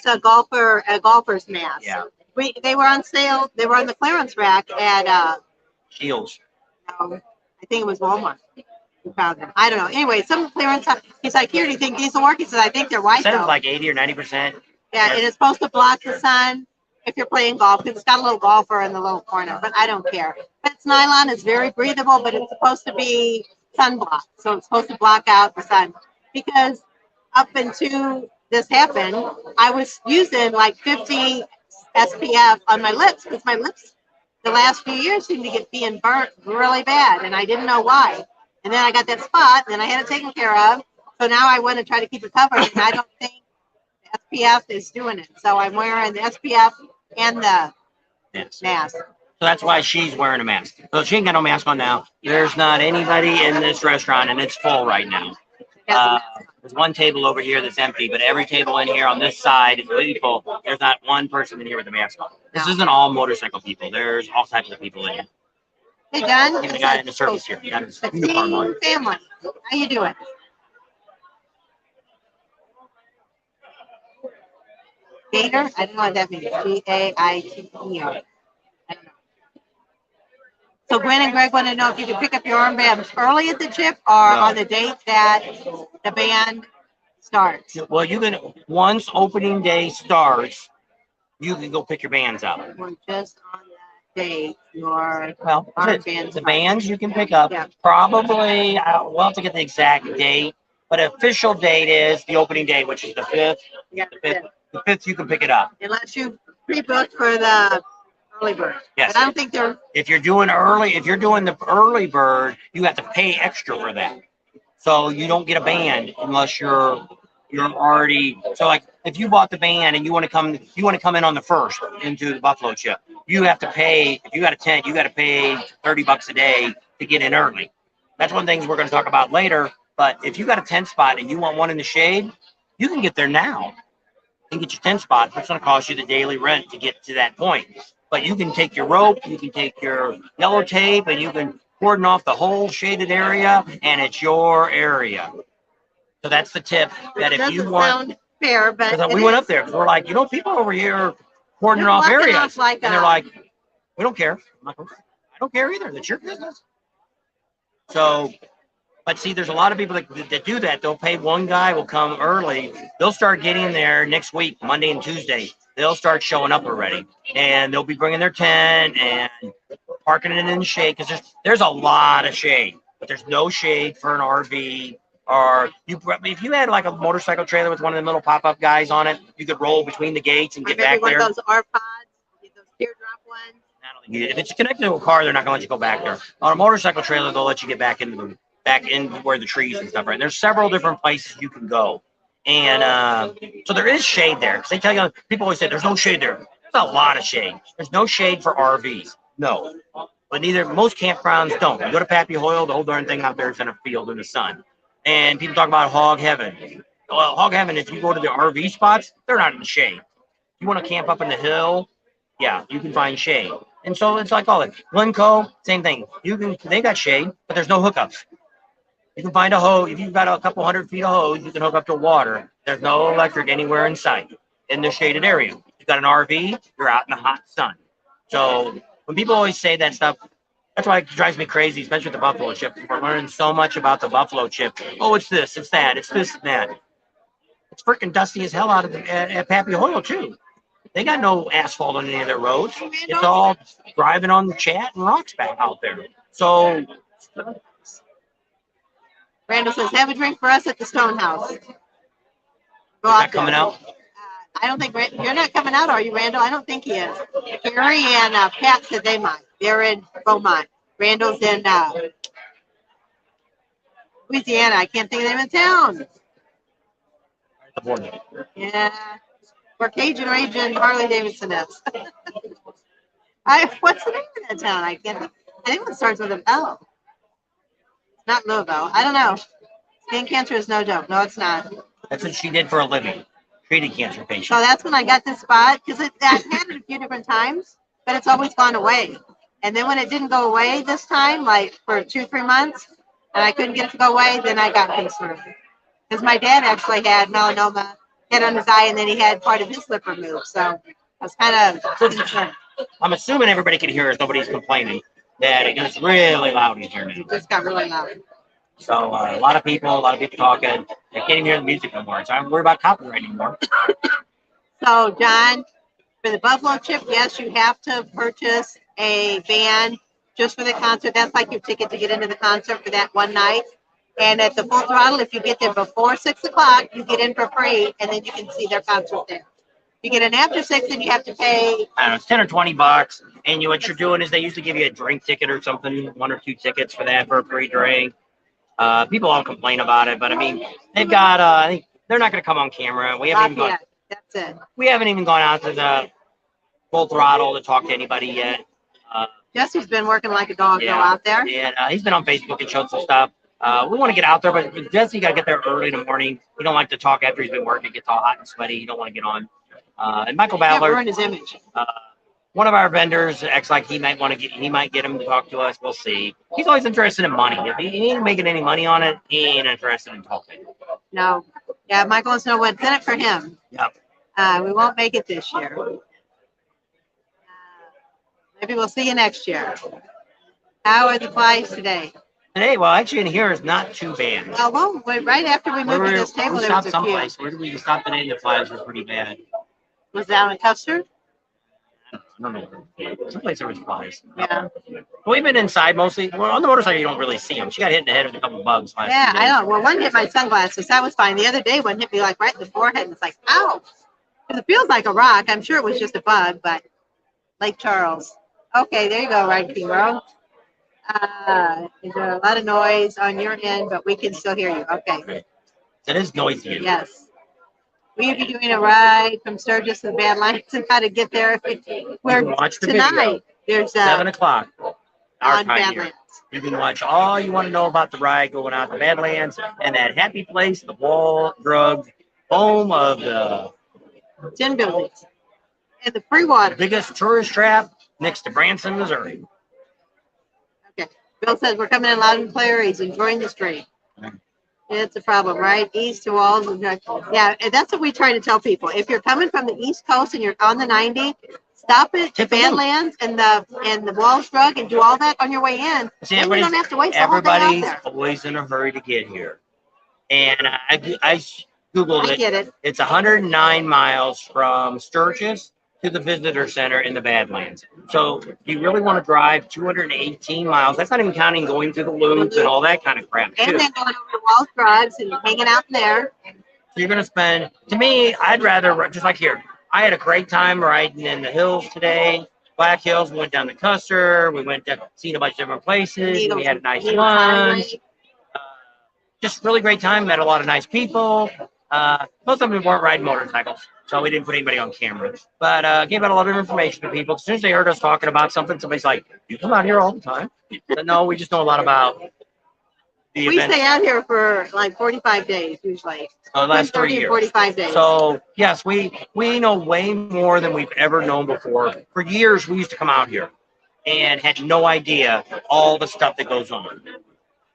a golfer's mask. Yeah. They were on sale. They were on the clearance rack at Shields. I think it was Walmart. We found them. I don't know. Anyway, some clearance. He's like, here, do you think these will work? He says, I think they're white. Said it was though. like 80 or 90%. Yeah, and it's supposed to block the sun if you're playing golf because it's got a little golfer in the little corner. But I don't care. But it's nylon. It's very breathable, but it's supposed to be sunblock, so it's supposed to block out the sun. Because up until this happened, I was using like 50 SPF on my lips because my lips the last few years seem to get being burnt really bad, and I didn't know why. And then I got that spot, and then I had it taken care of. So now I want to try to keep it covered, and I don't think the SPF is doing it. So I'm wearing the SPF and the mask. So that's why she's wearing a mask. So she ain't got no mask on now. There's not anybody in this restaurant, and it's full right now. There's one table over here that's empty, but every table in here on this side is completely full. There's not one person in here with a mask on. This isn't all motorcycle people. There's all types of people in here. Hey, John. Even the guy in the service here. Got his uniform on. Family. How you doing? Gator? I don't know what that means. Gaiter. I don't know. So Gwen and Greg want to know if you can pick up your armbands early at the chip or on the date that the band starts. Well, you can, once opening day starts, you can go pick your bands up. Or just on that date, your Well, armbands. the bands you can pick up. Yeah. Probably, we'll have to get the exact date, but official date is the opening day, which is the 5th. Yeah, The 5th, you can pick it up. unless you pre-booked for the early bird. Yes. But I don't think they're. If you're doing the early bird, you have to pay extra for that. So you don't get a band unless you're already. So like if you bought the band and you want to come in on the 1st into the Buffalo chip, you have to pay. If you got a tent, you got to pay $30 a day to get in early. That's one of the things we're going to talk about later. But if you got a tent spot and you want one in the shade, you can get there now and get your tent spot. It's going to cost you the daily rent to get to that point. But you can take your rope, you can take your yellow tape, and you can cordon off the whole shaded area, and it's your area. So that's the tip. That if you want, sound fair, but we went up there. We're like, people over here cordoning off areas, like and they're like, we don't care. I'm like, okay, I don't care either. That's your business. So, but see, there's a lot of people that do that. They'll pay one guy, will come early. They'll start getting there next week, Monday and Tuesday. They'll start showing up already, and they'll be bringing their tent and parking it in the shade because there's a lot of shade, but there's no shade for an RV. Or if you had like a motorcycle trailer with one of the little pop-up guys on it, you could roll between the gates and get back there. Those R-Pods, those teardrop ones. If it's connected to a car, they're not gonna let you go back there. On a motorcycle trailer, they'll let you get back in where the trees and stuff are. And there's several different places you can go. And so there is shade there. Because they tell you, people always say there's no shade there. There's a lot of shade. There's no shade for RVs. No. But most campgrounds don't. You go to Pappy Hoyle, the whole darn thing out there is in a field in the sun. And people talk about hog heaven. Well, hog heaven, if you go to the RV spots, they're not in the shade. If you want to camp up in the hill, yeah, you can find shade. And so it's like all that. Glencoe, same thing. They got shade, but there's no hookups. You can find a hose. If you've got a couple 100 feet of hose, you can hook up to water. There's no electric anywhere in sight in the shaded area. You've got an RV, you're out in the hot sun. So when people always say that stuff, that's why it drives me crazy, especially with the buffalo chip. We're learning so much about the buffalo chip. Oh, it's this, it's that, it's this and that. It's freaking dusty as hell out at Pappy Hoyle too. They got no asphalt on any of their roads. It's all driving on the chat and rocks back out there. So Randall says, have a drink for us at the Stone House. Go is that coming out? I don't think you're not coming out, are you, Randall? I don't think he is. Gary and Pat said they might. They're in Beaumont. Randall's in Louisiana. I can't think of them in town. Yeah. Where Cajun Raging Harley Davidson is. What's the name of that town? I can't think. I think it starts with an L. Not Louisville. I don't know. Skin cancer is no joke. No, it's not. That's what she did for a living. Treated cancer patients. So that's when I got this spot because I've had it a few different times, but it's always gone away. And then when it didn't go away this time, like for 2-3 months, and I couldn't get it to go away, then I got concerned. Because my dad actually had melanoma, hit on his eye, and then he had part of his lip removed. So I was kind of concerned. I'm assuming everybody can hear us. Nobody's complaining that it gets really loud in here now. It just got really loud. So a lot of people talking. They can't even hear the music no more. So I'm worried about copyright anymore. So, John, for the Buffalo Chip, yes, you have to purchase a van just for the concert. That's like your ticket to get into the concert for that one night. And at the Full Throttle, if you get there before 6 o'clock, you get in for free, and then you can see their concert there. You get in after 6, and you have to pay. I don't know, it's 10 or 20 bucks. And what you're doing is they usually give you a drink ticket or something, 1 or 2 tickets for that for a free drink. People all complain about it, but I mean, they've got. I think they're not going to come on camera. We haven't even gone. That's it. We haven't even gone out to the Full Throttle to talk to anybody yet. Jesse's been working like a dog though out there. And he's been on Facebook and showed some stuff. We want to get out there, but Jesse got to get there early in the morning. He don't like to talk after he's been working. Gets all hot and sweaty. He don't want to get on. And Michael Ballard, ruin his image. one of our vendors, acts like he might get him to talk to us. We'll see. He's always interested in money. If he ain't making any money on it, he ain't interested in talking. No. Yeah, Michael wants to know what's in it for him. Yep. We won't make it this year. Maybe we'll see you next year. How are the flies today? Today, well, actually in here is not too bad. Well, right after we moved to this table, there was a few. Someplace. Where did we stop today? The flies were pretty bad. Was that in Custard? I don't know. Someplace there was flies. Yeah. We've been inside mostly. Well, on the motorcycle, you don't really see them. She got hit in the head with a couple of bugs last Yeah, few I days. don't. Well, one hit my sunglasses. That was fine. The other day, one hit me like right in the forehead. And it's like, ow. Because it feels like a rock. I'm sure it was just a bug, but Lake Charles. Okay, there you go, right, Hero. There's a lot of noise on your end, but we can still hear you. Okay. It is noisy. Yes. We'll be doing a ride from Sturgis to the Badlands and how to get there. Where watch the tonight video. there's 7 o'clock. Our on time here. Badlands. You can watch all you want to know about the ride going out to Badlands and that happy place, the wall drug home of the 10 buildings. And the free water. biggest tourist trap next to Branson, Missouri. Okay. Bill says we're coming in loud and clear. He's enjoying the stream. It's a problem, right? East to Walls. Yeah, and that's what we try to tell people. If you're coming from the East Coast and you're on the 90, stop at the Badlands and the Walls Drug and do all that on your way in. See, then you don't have to waste the whole day out everybody's there. always in a hurry to get here. And I Googled I it. get it. It's 109 miles from Sturgis to the visitor center in the Badlands. So you really want to drive 218 miles. That's not even counting going to the loops and all that kind of crap, too. And then going over to Walls Drugs and hanging out in there. You're going to spend, to me, I'd rather, just like here, I had a great time riding in the hills today. Black Hills, we went down to Custer. We went to seen a bunch of different places. We had a nice lunch. Just really great time. Met a lot of nice people. Most of them weren't riding motorcycles, so we didn't put anybody on camera. But gave out a lot of information to people. As soon as they heard us talking about something, somebody's like, "You come out here all the time?" But no, we just know a lot about the We event. stay out here for like 45 days usually. The last 3 30 and years. 45 days. So yes, we know way more than we've ever known before. For years, we used to come out here and had no idea all the stuff that goes on.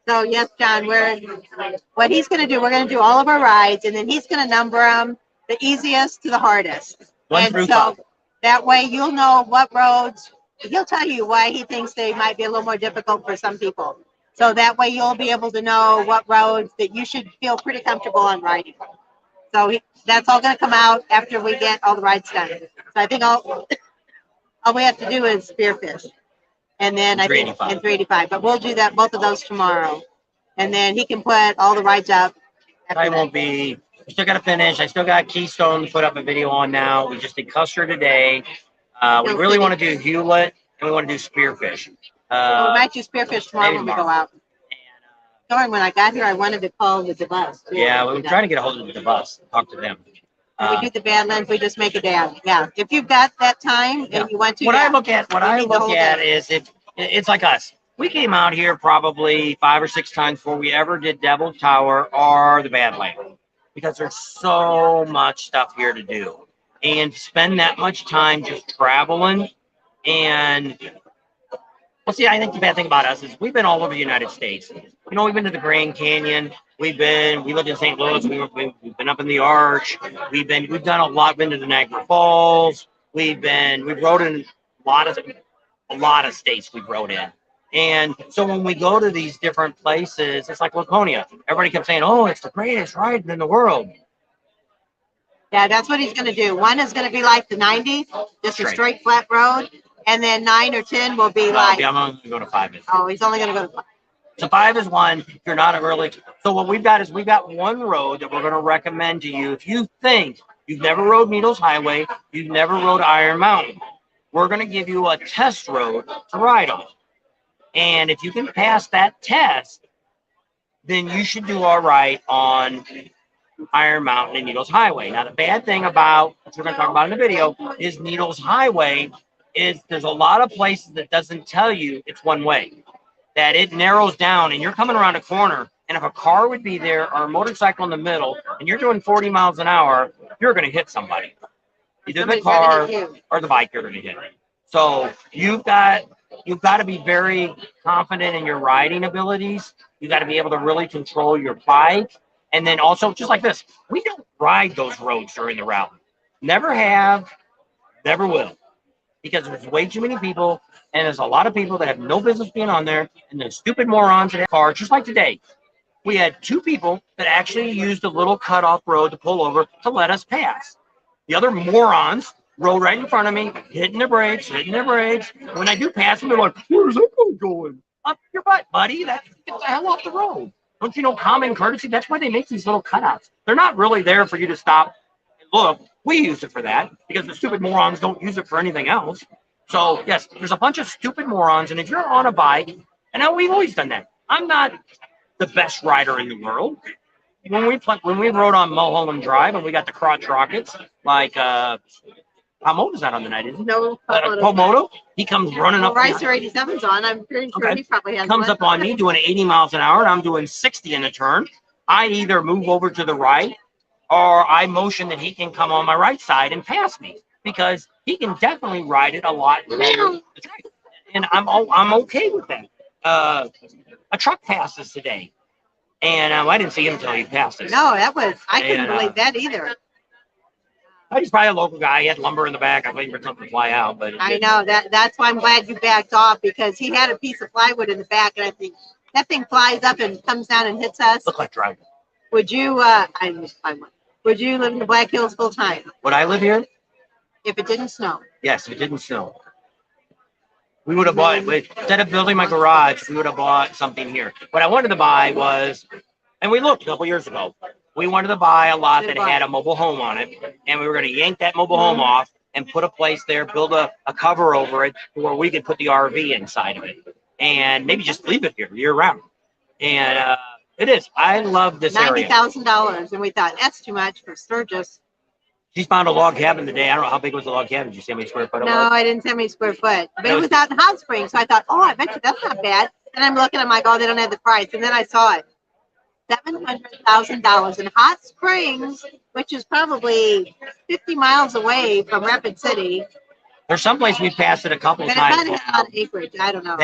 So yes, John, what he's going to do, we're going to do all of our rides, and then he's going to number them the easiest to the hardest. One And through so five. that way you'll know what roads, he'll tell you why he thinks they might be a little more difficult for some people. So that way you'll be able to know what roads that you should feel pretty comfortable on riding. So that's all going to come out after we get all the rides done. So I think all we have to do is spearfish. And then I think, 385. and 385, but we'll do that, both of those tomorrow. And then he can put all the rides up. after I that. won't be. I still got to finish. I still got Keystone to put up a video on now. We just did Custer today. We really want to do Hewlett and we want to do Spearfish. So we might do spearfish tomorrow maybe when we go tomorrow. out. Sorry, when I got here, I wanted to call the bus. Yeah, we were trying to get a hold of the bus, talk to them. When we do the Badlands, we just make a day. Yeah, if you've got that time and you want to. What yeah. I look at, We need the whole day. is if it's like us. We came out here probably 5 or 6 times before we ever did Devil Tower or the Badlands, because there's so much stuff here to do, and spend that much time just traveling and Well, see, I think the bad thing about us is we've been all over the United States. You know, we've been to the Grand Canyon. We lived in St. Louis. We've been up in the Arch. We've done a lot. Been to the Niagara Falls. We've rode in a lot of states we've rode in. And so when we go to these different places, it's like Laconia. Everybody kept saying, "Oh, it's the greatest ride in the world." Yeah, that's what he's going to do. One is going to be like the 90, just a straight flat road. And then 9 or 10 will be like. Yeah, I'm only going to go to 5. Oh, he's only going to go to 5. So 5 is one. If you're not a really. So what we've got is we've got one road that we're going to recommend to you. If you think you've never rode Needles Highway, you've never rode Iron Mountain, we're going to give you a test road to ride on. And if you can pass that test, then you should do all right on Iron Mountain and Needles Highway. Now, the bad thing about, which we're going to talk about in the video, is Needles Highway is there's a lot of places that doesn't tell you it's one way, that it narrows down and you're coming around a corner, and if a car would be there or a motorcycle in the middle and you're doing 40 miles an hour, you're going to hit somebody. Either the car or the bike you're going to hit. So you've got to be very confident in your riding abilities. You got to be able to really control your bike. And then also, just like this, we don't ride those roads during the route. Never have, never will. Because there's way too many people, and there's a lot of people that have no business being on there, and there's stupid morons that have cars, just like today. We had 2 people that actually used a little cutoff road to pull over to let us pass. The other morons rode right in front of me, hitting their brakes. When I do pass them, they're like, "Where's that guy going?" Up your butt, buddy. Get the hell off the road. Don't you know common courtesy? That's why they make these little cutouts. They're not really there for you to stop and look. We use it for that because the stupid morons don't use it for anything else. So, yes, there's a bunch of stupid morons. And if you're on a bike, and we've always done that. I'm not the best rider in the world. When we rode on Mulholland Drive and we got the crotch rockets, like Pomoto's not on the night, is he? No, Pomoto. He comes running up. Ricer 87's on. I'm pretty sure he probably has. Comes up on me doing 80 miles an hour, and I'm doing 60 in a turn. I either move over to the right, or I motion that he can come on my right side and pass me because he can definitely ride it a lot better. And I'm okay with that. A truck passes today, and I didn't see him until he passed us. No, I couldn't believe that either. He's probably a local guy. He had lumber in the back. I waiting for something to fly out, but I know that's why I'm glad you backed off, because he had a piece of plywood in the back, and I think that thing flies up and comes down and hits us. Look like driving. Would you? Would you live in the Black Hills full time? Would I live here? If it didn't snow. Yes, if it didn't snow. We would have bought, instead of building my garage, we would have bought something here. What I wanted to buy was, and we looked a couple years ago, we wanted to buy a lot that had a mobile home on it, and we were going to yank that mobile home off and put a place there, build a cover over it where we could put the RV inside of it, and maybe just leave it here year round. And it is. I love this area. $90,000, and we thought that's too much for Sturgis. She's found a log cabin today. I don't know how big was the log cabin. Did you see how many square foot it was? No, I didn't see how many square foot. But it was out in Hot Springs, so I thought, oh, I bet you that's not bad. And I'm looking, I'm like, oh, they don't have the price. And then I saw it. $700,000 in Hot Springs, which is probably 50 miles away from Rapid City. There's some place we've passed it a couple of times. But it might have an acreage. I don't know.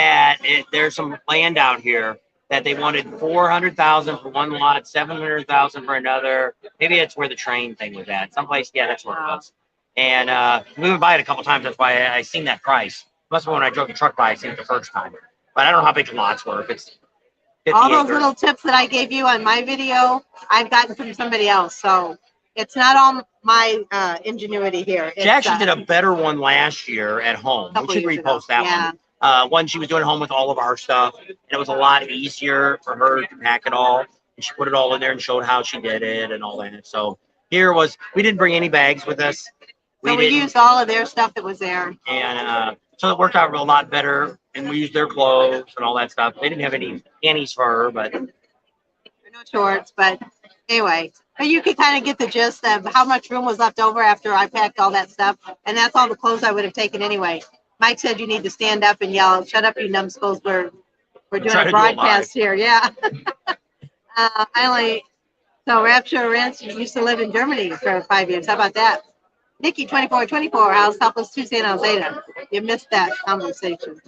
There's some land out here that they wanted $400,000 for one lot, $700,000 for another. Maybe it's where the train thing was at. Someplace, yeah, that's where it was. And we would buy it a couple times. That's why I seen that price. Must have been when I drove the truck by. I seen it the first time. But I don't know how big the lots were. If it's 50 all those acres. little tips that I gave you on my video, I've gotten from somebody else. So it's not all my ingenuity here. She actually did a better one last year at home. We should repost that one. One she was doing at home with all of our stuff, and it was a lot easier for her to pack it all. And she put it all in there and showed how she did it and all that. So here we didn't bring any bags with us. We used all of their stuff that was there. And so it worked out a lot better. And we used their clothes and all that stuff. They didn't have any panties for her, but no shorts. But anyway, but you could kind of get the gist of how much room was left over after I packed all that stuff. And that's all the clothes I would have taken anyway. Mike said you need to stand up and yell, "Shut up, you numbskulls! We're doing a broadcast here." Yeah. So Rapture Rents used to live in Germany for 5 years. How about that? Nikki 2424, how's Topless Tuesday in Alzada? You missed that conversation.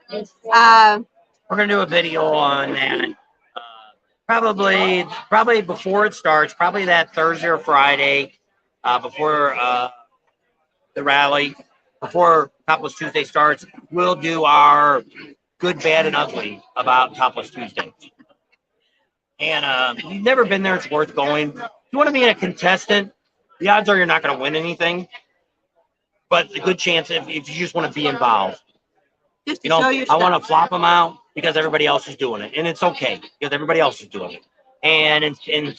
We're gonna do a video on that. Probably before it starts. Probably that Thursday or Friday, before the rally, before Topless Tuesday starts. We'll do our good, bad, and ugly about Topless Tuesday. And you've never been there, it's worth going. If you want to be a contestant, the odds are you're not going to win anything. But the good chance if you just want to be involved. Just to You know, show your I want stuff. to flop them out because everybody else is doing it. And it's okay because everybody else is doing it. And in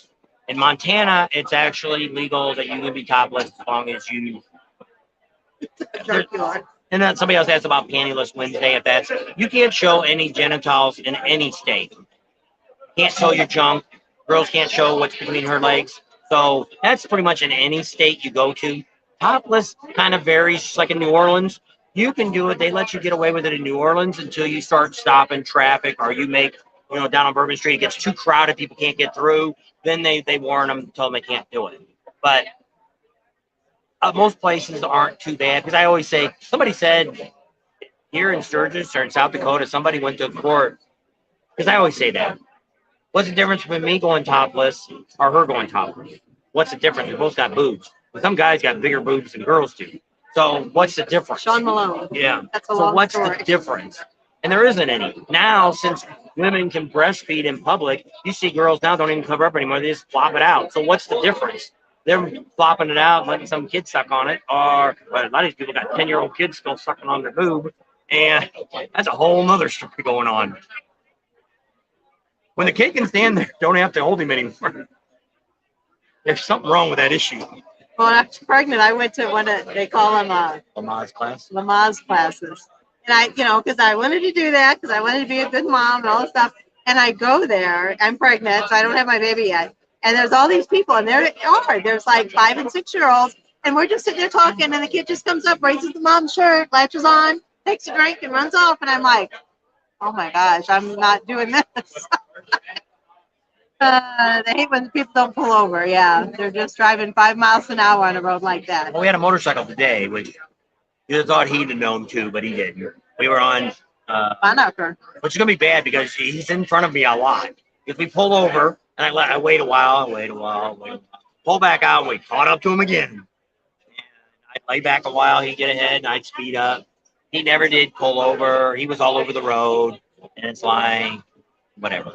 Montana, it's actually legal that you can be topless as long as you. Drunk you are. And then somebody else asked about Pantyless Wednesday. If that's, you can't show any genitals in any state. Can't show your junk. Girls can't show what's between her legs. So that's pretty much in any state you go to. Topless kind of varies, just like in New Orleans. You can do it. They let you get away with it in New Orleans until you start stopping traffic or you make, down on Bourbon Street, it gets too crowded, people can't get through. Then they warn them, tell them they can't do it. But most places aren't too bad because I always say, somebody said here in Sturgis or in South Dakota, somebody went to court because I always say that. What's the difference between me going topless or her going topless? What's the difference? We both got boobs. But some guys got bigger boobs than girls do. So what's the difference? Sean Malone. Yeah. That's a So long what's story. the difference? And there isn't any. Now, since women can breastfeed in public, you see girls now don't even cover up anymore. They just flop it out. So what's the difference? They're flopping it out, letting some kid suck on it, or well, a lot of these people got 10-year-old kids still sucking on their boob. And that's a whole nother story going on. When the kid can stand there, don't have to hold him anymore. There's something wrong with that issue. Well, when I was pregnant, I went to one of, they call them Lamaze class. Lamaze classes. And I, because I wanted to do that, because I wanted to be a good mom and all this stuff. And I go there, I'm pregnant, so I don't have my baby yet. And there's all these people, and there's like 5 and 6 year olds, and we're just sitting there talking, and the kid just comes up, raises the mom's shirt, latches on, takes a drink, and runs off. And I'm like, oh my gosh, I'm not doing this. They hate when people don't pull over. Yeah, they're just driving 5 miles an hour on a road like that. Well, we had a motorcycle today, which you thought he'd have known too, but he didn't. We were on, which is going to be bad because he's in front of me a lot. If we pull over and I wait a while, pull back out, we caught up to him again. And I'd lay back a while, he'd get ahead, and I'd speed up. He never did pull over. He was all over the road, and it's like, whatever.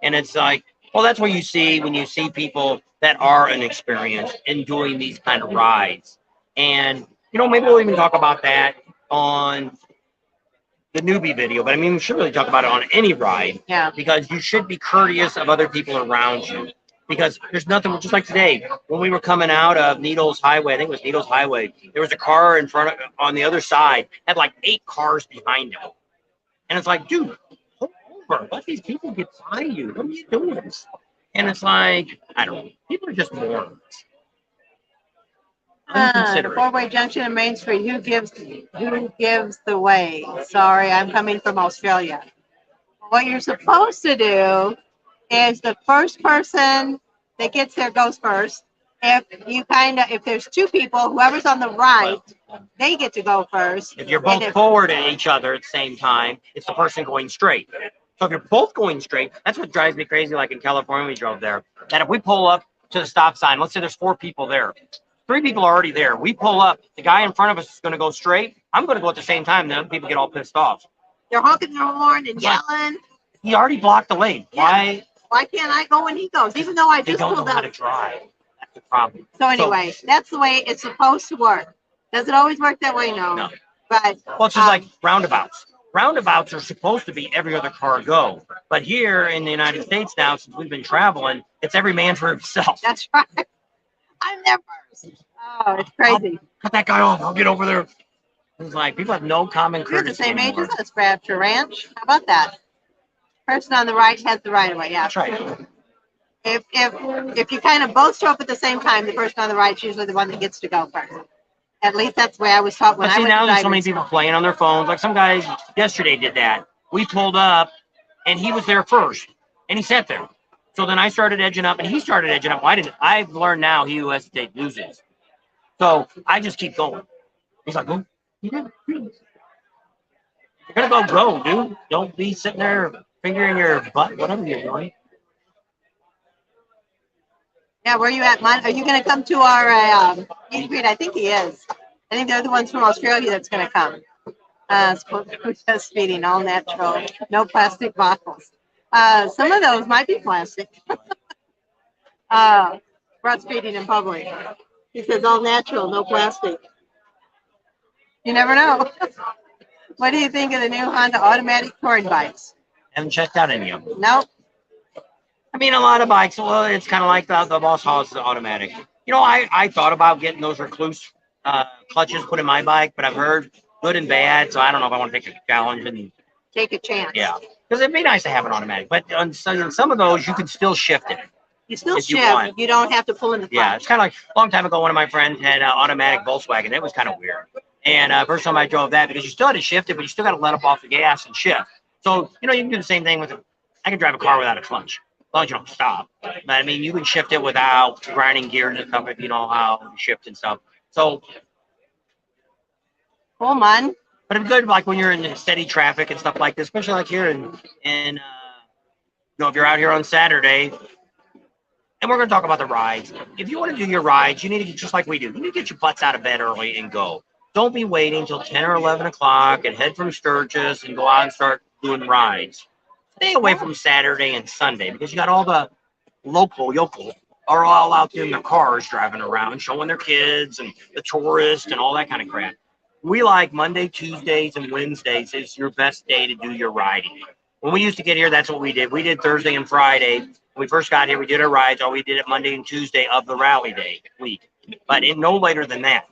And it's like, well, that's what you see when you see people that are inexperienced in doing these kind of rides. And, maybe we'll even talk about that on the newbie video, but I mean, we should really talk about it on any ride. Yeah. Because you should be courteous of other people around you. Because there's nothing, just like today, when we were coming out of Needles Highway, I think it was Needles Highway, there was a car in front of, on the other side, had like 8 cars behind him. And it's like, dude, pull over. Let these people get by you. What are you doing? And it's like, I don't know. People are just morons. The four-way junction in Main Street. Who gives the way? Sorry, I'm coming from Australia. What you're supposed to do is the first person that gets there goes first. If there's 2 people, whoever's on the right, they get to go first. If you're both forward at each other at the same time, it's the person going straight. So if you're both going straight, that's what drives me crazy. Like in California, we drove there. That if we pull up to the stop sign, let's say there's 4 people there. 3 people are already there. We pull up. The guy in front of us is going to go straight. I'm going to go at the same time. Then people get all pissed off. They're honking their horn and yelling. He already blocked the lane. Yeah. Why can't I go when he goes? Even though I just don't know pulled how up. to drive. That's the problem. So anyway, that's the way it's supposed to work. Does it always work that way? No. No. But well, it's just like roundabouts. Roundabouts are supposed to be every other car go. But here in the United States now, since we've been traveling, it's every man for himself. That's right. I'm there first. Oh, it's crazy. Cut that guy off. I'll get over there. It's like people have no common You're courtesy the same age anymore. as us, Raptor Ranch. How about that? Person on the right has the right of way. Yeah. That's right. If you kind of both show up at the same time, the person on the right is usually the one that gets to go first. At least that's the way I was taught when But I see, went now to there's so driving many school. people playing on their phones. Like some guys yesterday did that. We pulled up, and he was there first, and he sat there. So then I started edging up, and he started edging up. I've learned now he who hesitates loses. So I just keep going. He's like, "Oh, you did. You're gonna go, dude. Don't be sitting there fingering your butt, whatever you're doing." Yeah, where you at, Are you going to come to our meet and greet? I think he is. I think they're the ones from Australia that's going to come. Just feeding all natural, no plastic bottles. Some of those might be plastic. Breastfeeding in public. He says all natural, no plastic. You never know. What do you think of the new Honda automatic touring bikes? Haven't checked out any of them. Nope. I mean, a lot of bikes. Well, it's kind of like the Boss Hog's automatic. You know, I thought about getting those recluse clutches put in my bike, but I've heard good and bad. So I don't know if I want to take a challenge and take a chance. Yeah, because it'd be nice to have an automatic, but on some of those you can still shift it. You still shift. You don't have to pull in the clutch. Yeah, it's kind of like a long time ago. One of my friends had an automatic Volkswagen. It was kind of weird. And first time I drove that, because you still had to shift it, but you still got to let up off the gas and shift. So you know you can do the same thing with it. I can drive a car without a clutch. As long as you don't stop. But I mean, you can shift it without grinding gears and stuff if you know how to shift and stuff. So, cool, man. But it's good, like when you're in steady traffic and stuff like this, especially like here in you know, if you're out here on Saturday. And we're going to talk about the rides. If you want to do your rides, you need to get, just like we do, you need to get your butts out of bed early and go. Don't be waiting until 10 or 11 o'clock and head from Sturgis and go out and start doing rides. Stay away from Saturday and Sunday because you got all the local are all out there in their cars driving around, showing their kids and the tourists and all that kind of crap. We like Monday, Tuesdays, and Wednesdays is your best day to do your riding. When we used to get here, that's what we did. We did Thursday and Friday. When we first got here, we did our rides, or we did it Monday and Tuesday of the rally day week. But no later than that.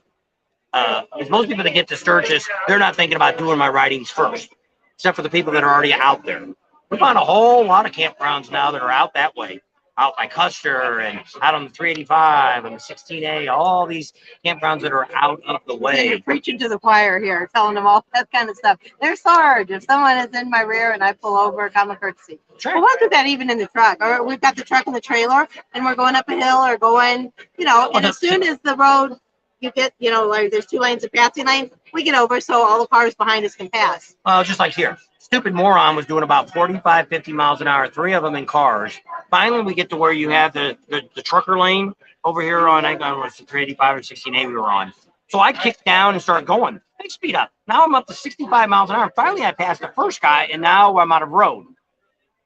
Because most people that get to Sturgis, they're not thinking about doing my ridings first, except for the people that are already out there. We found a whole lot of campgrounds now that are out that way, out by Custer and out on the 385 and the 16A, all these campgrounds that are out of the way. You're preaching to the choir here, telling them all that kind of stuff. They're Sarge. If someone is in my rear and I pull over, common courtesy. Well, we'll do that even in the truck. Or we've got the truck and the trailer, and we're going up a hill or going, you know, and as soon as the road, you get, you know, like there's 2 lanes of passing lane, we get over so all the cars behind us can pass. Well, just like here. Stupid moron was doing about 45, 50 miles an hour, 3 of them in cars. Finally, we get to where you have the trucker lane over here on, I think it was the 385 or 16A we were on. So I kicked down and started going. Big speed up. Now I'm up to 65 miles an hour. Finally, I passed the first guy, and now I'm out of road.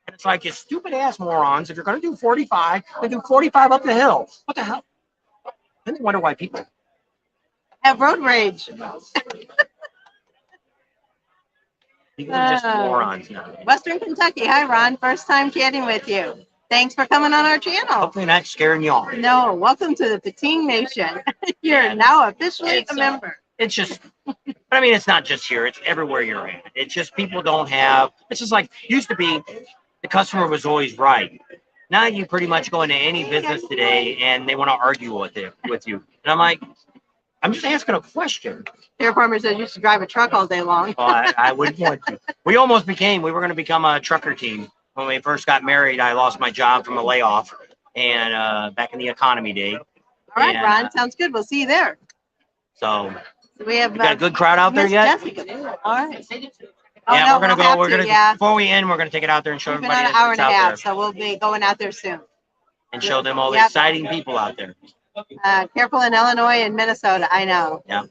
And it's like, you stupid ass morons. If you're going to do 45, then do 45 up the hill. What the hell? Then they wonder why people have road rage. People are just morons now. Western Kentucky. Hi, Ron. First time chatting with you. Thanks for coming on our channel. Hopefully not scaring you off. No, welcome to the Pating Nation. You're now officially a member. It's just, but I mean, it's not just here. It's everywhere you're at. It's just people don't have, it's just like, used to be, the customer was always right. Now you pretty much go into any business today and they want to argue with you. And I'm like, I'm just asking a question. Their farmer says you should drive a truck all day long. Well, I wouldn't want to. We were going to become a trucker team. When we first got married, I lost my job from a layoff and back in the economy day. All right, and, Ron, sounds good. We'll see you there. So we have got a good crowd out there yet? Jessica. All right. Yeah, we're gonna go. Before we end, we're gonna take it out there and show everybody. We've been on an hour and a half, so we'll be going out there soon. And show them all the exciting people out there. Careful in Illinois and Minnesota, I know. Yeah.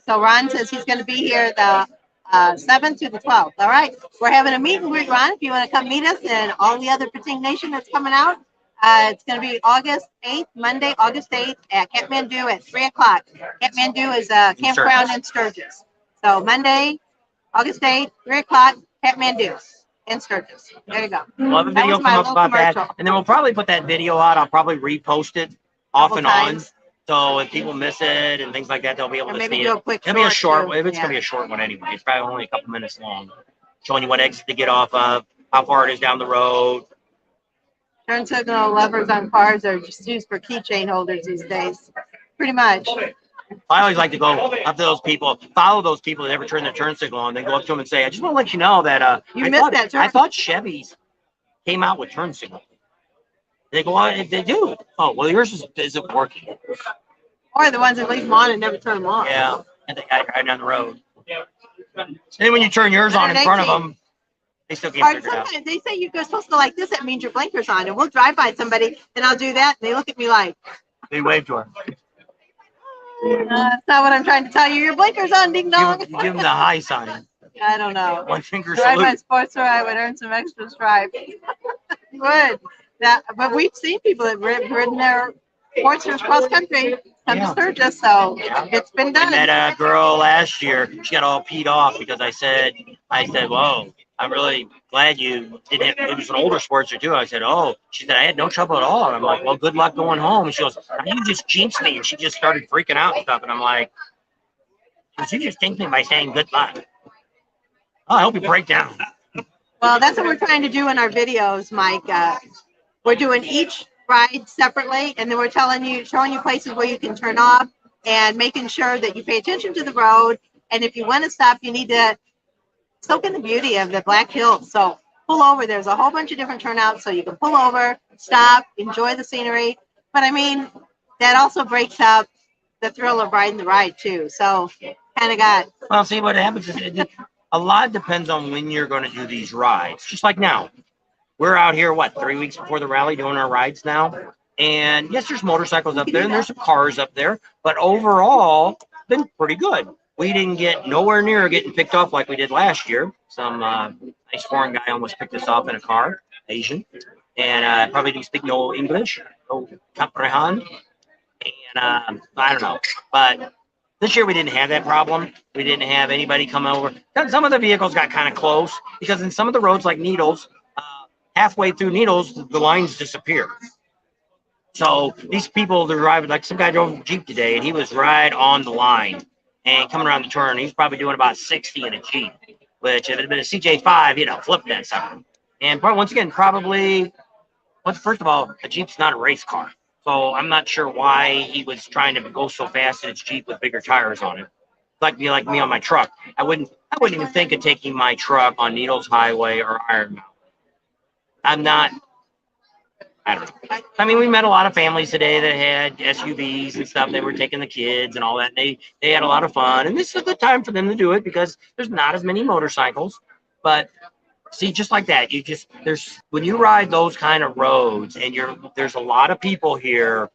So Ron says he's going to be here the 7th to the 12th. All right. We're having a meet and greet, Ron. If you want to come meet us and all the other Pating Nation that's coming out, it's going to be August 8th, Monday, August 8th at Kathmandu at 3 o'clock. Kathmandu is a campground in Sturgis. So Monday, August 8th, 3 o'clock, Kathmandu in Sturgis. There you go. We'll have a video come up about that. And then we'll probably put that video out. I'll probably repost it off and on. So if people miss it and things like that, they'll be able to see it. It'll be a short. It's going to be a short one anyway. It's probably only a couple minutes long, showing you what exit to get off of, how far it is down the road. Turn signal levers on cars are just used for keychain holders these days. Pretty much. I always like to go up to those people, follow those people that never turn their turn signal on, then go up to them and say, I just want to let you know that I thought Chevys came out with turn signal. They go on, if they do. Oh, well, yours isn't working. Or the ones that leave them on and never turn them off. Yeah, and the guy driving down the road. Then when you turn yours on in front of them, they still can't Or figure it out. sometimes they say you're supposed to go like this. That means your blinker's on. And we'll drive by somebody and I'll do that. And they look at me like, They wave to her. that's not what I'm trying to tell you. Your blinker's on, ding dong. You give them the high sign. I don't know. One finger Drive my salute. sports car, I would earn some extra stripes. You would. But we've seen people that ridden their sportsters cross country come to Yeah. Sturgis, so Yeah. it's been I done. met a girl last year. She got all peed off because I said, whoa, I'm really glad you didn't have, it was an older Sportster too. I said, oh, she said, I had no trouble at all. And I'm like, well, good luck going home. And she goes, you just jinxed me. And she just started freaking out and stuff. And I'm like, you just jinxed me by saying good luck. Oh, I hope you break down. Well, that's what we're trying to do in our videos, Mike. We're doing each ride separately, and then we're showing you places where you can turn off and making sure that you pay attention to the road. And if you want to stop, you need to soak in the beauty of the Black Hills. So pull over. There's a whole bunch of different turnouts, so you can pull over, stop, enjoy the scenery. But I mean, that also breaks up the thrill of riding the ride too. So kind of got. Well, see what happens is a lot depends on when you're going to do these rides. Just like now, we're out here, 3 weeks before the rally doing our rides now. And yes, there's motorcycles up there and there's some cars up there, but overall, been pretty good. We didn't get nowhere near getting picked off like we did last year. Some nice foreign guy almost picked us off in a car, Asian, and probably didn't speak no English, no comprehend. And I don't know, but this year we didn't have that problem. We didn't have anybody come over. Some of the vehicles got kind of close because in some of the roads like Needles, halfway through Needles, the lines disappear. So these people, they're driving, like some guy drove a Jeep today and he was right on the line and coming around the turn. He's probably doing about 60 in a Jeep, which if it had been a CJ5, he'd have flipped that sucker. And once again, first of all, a Jeep's not a race car. So I'm not sure why he was trying to go so fast in his Jeep with bigger tires on it. Like me on my truck. I wouldn't even think of taking my truck on Needles Highway or Iron Mountain. I don't know. I mean, we met a lot of families today that had SUVs and stuff. They were taking the kids and all that. And they had a lot of fun. And this is a good time for them to do it because there's not as many motorcycles. But see, just like that, when you ride those kind of roads and there's a lot of people here,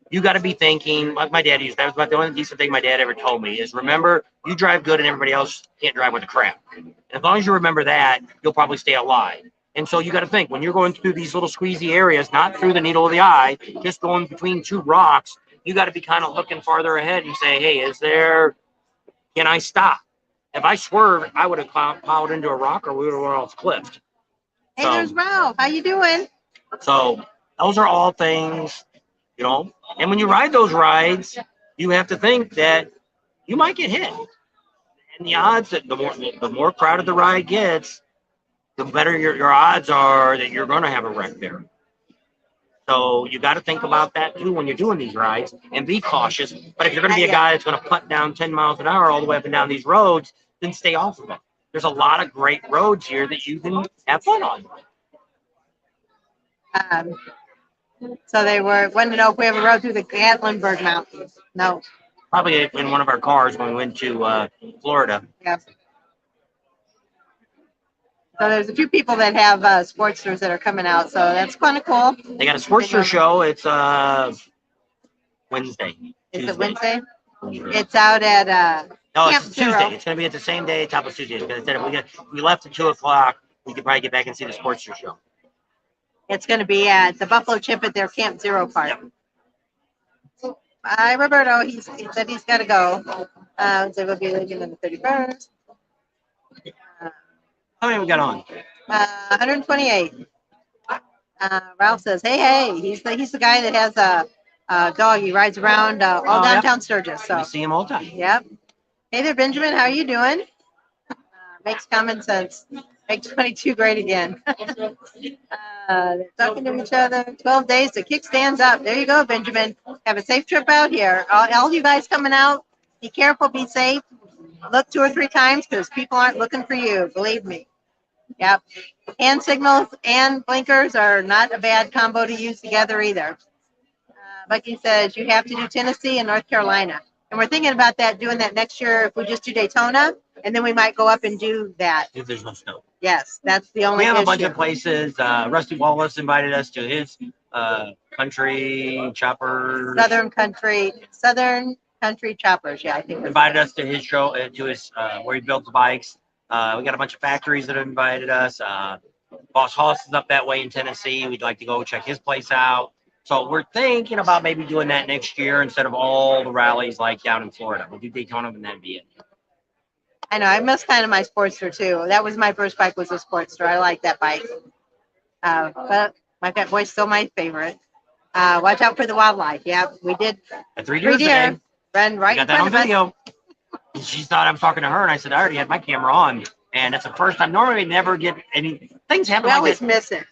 you got to be thinking, like my dad used, that was about the only decent thing my dad ever told me is remember, you drive good and everybody else can't drive with the crap. And as long as you remember that, you'll probably stay alive. And so you got to think when you're going through these little squeezy areas, not through the needle of the eye, just going between two rocks, you got to be kind of looking farther ahead and say, hey, can I stop? If I swerved, I would have plowed into a rock or we would have all cliffed. Hey, there's Ralph. How you doing? So those are all things, and when you ride those rides, you have to think that you might get hit. And the odds that the more crowded the ride gets, the better your odds are that you're going to have a wreck there. So you got to think about that too when you're doing these rides and be cautious. But if you're going to be a guy that's going to putt down 10 miles an hour all the way up and down these roads, then stay off of them. There's a lot of great roads here that you can have fun on. So they wanted to know if we ever rode through the Gatlinburg Mountains. No. Probably in one of our cars when we went to Florida. Yeah. So there's a few people that have Sportsters that are coming out, so that's kind of cool. They got a Sportster show. It's Wednesday. Is Tuesday. it Wednesday? It's out at No, Camp it's Zero. Tuesday. It's going to be at the same day, top of Tuesday. Because if we left at 2:00, we could probably get back and see the Sportster show. It's going to be at the Buffalo Chip at their Camp Zero park. Yep. Hi, Roberto. He said he's got to go. So we'll be leaving on the 31st. How many we got on? 128. Ralph says, hey, he's the guy that has a dog. He rides around all downtown Sturgis. So we see him all the time. Yep. Hey there, Benjamin. How are you doing? Makes common sense. Make 22 great again. They're talking to each other. 12 days to kick stands up. There you go, Benjamin. Have a safe trip out here. All you guys coming out, be careful, be safe. Look 2 or 3 times because people aren't looking for you. Believe me. Yep. Hand signals and blinkers are not a bad combo to use together either. Bucky says you have to do Tennessee and North Carolina. And we're thinking about doing that next year if we just do Daytona. And then we might go up and do that. If there's no snow. Yes, that's the only We have issue. a bunch of places. Rusty Wallace invited us to his country choppers. Southern Country Choppers. Yeah, I think. Invited us to his show, to his where he built the bikes. We got a bunch of factories that have invited us. Boss Hoss is up that way in Tennessee. We'd like to go check his place out. So we're thinking about maybe doing that next year instead of all the rallies like down in Florida. We'll do Daytona and that'd be it. I know. I miss kind of my Sportster too. That was my first bike, was a Sportster. I like that bike. But my Fat Boy's still my favorite. Watch out for the wildlife. Yeah, we did. Three deer today. Run right Got that on video. She thought I was talking to her, and I said I already had my camera on, and that's the first time. Normally, we never get any things happen. We like always this. miss it.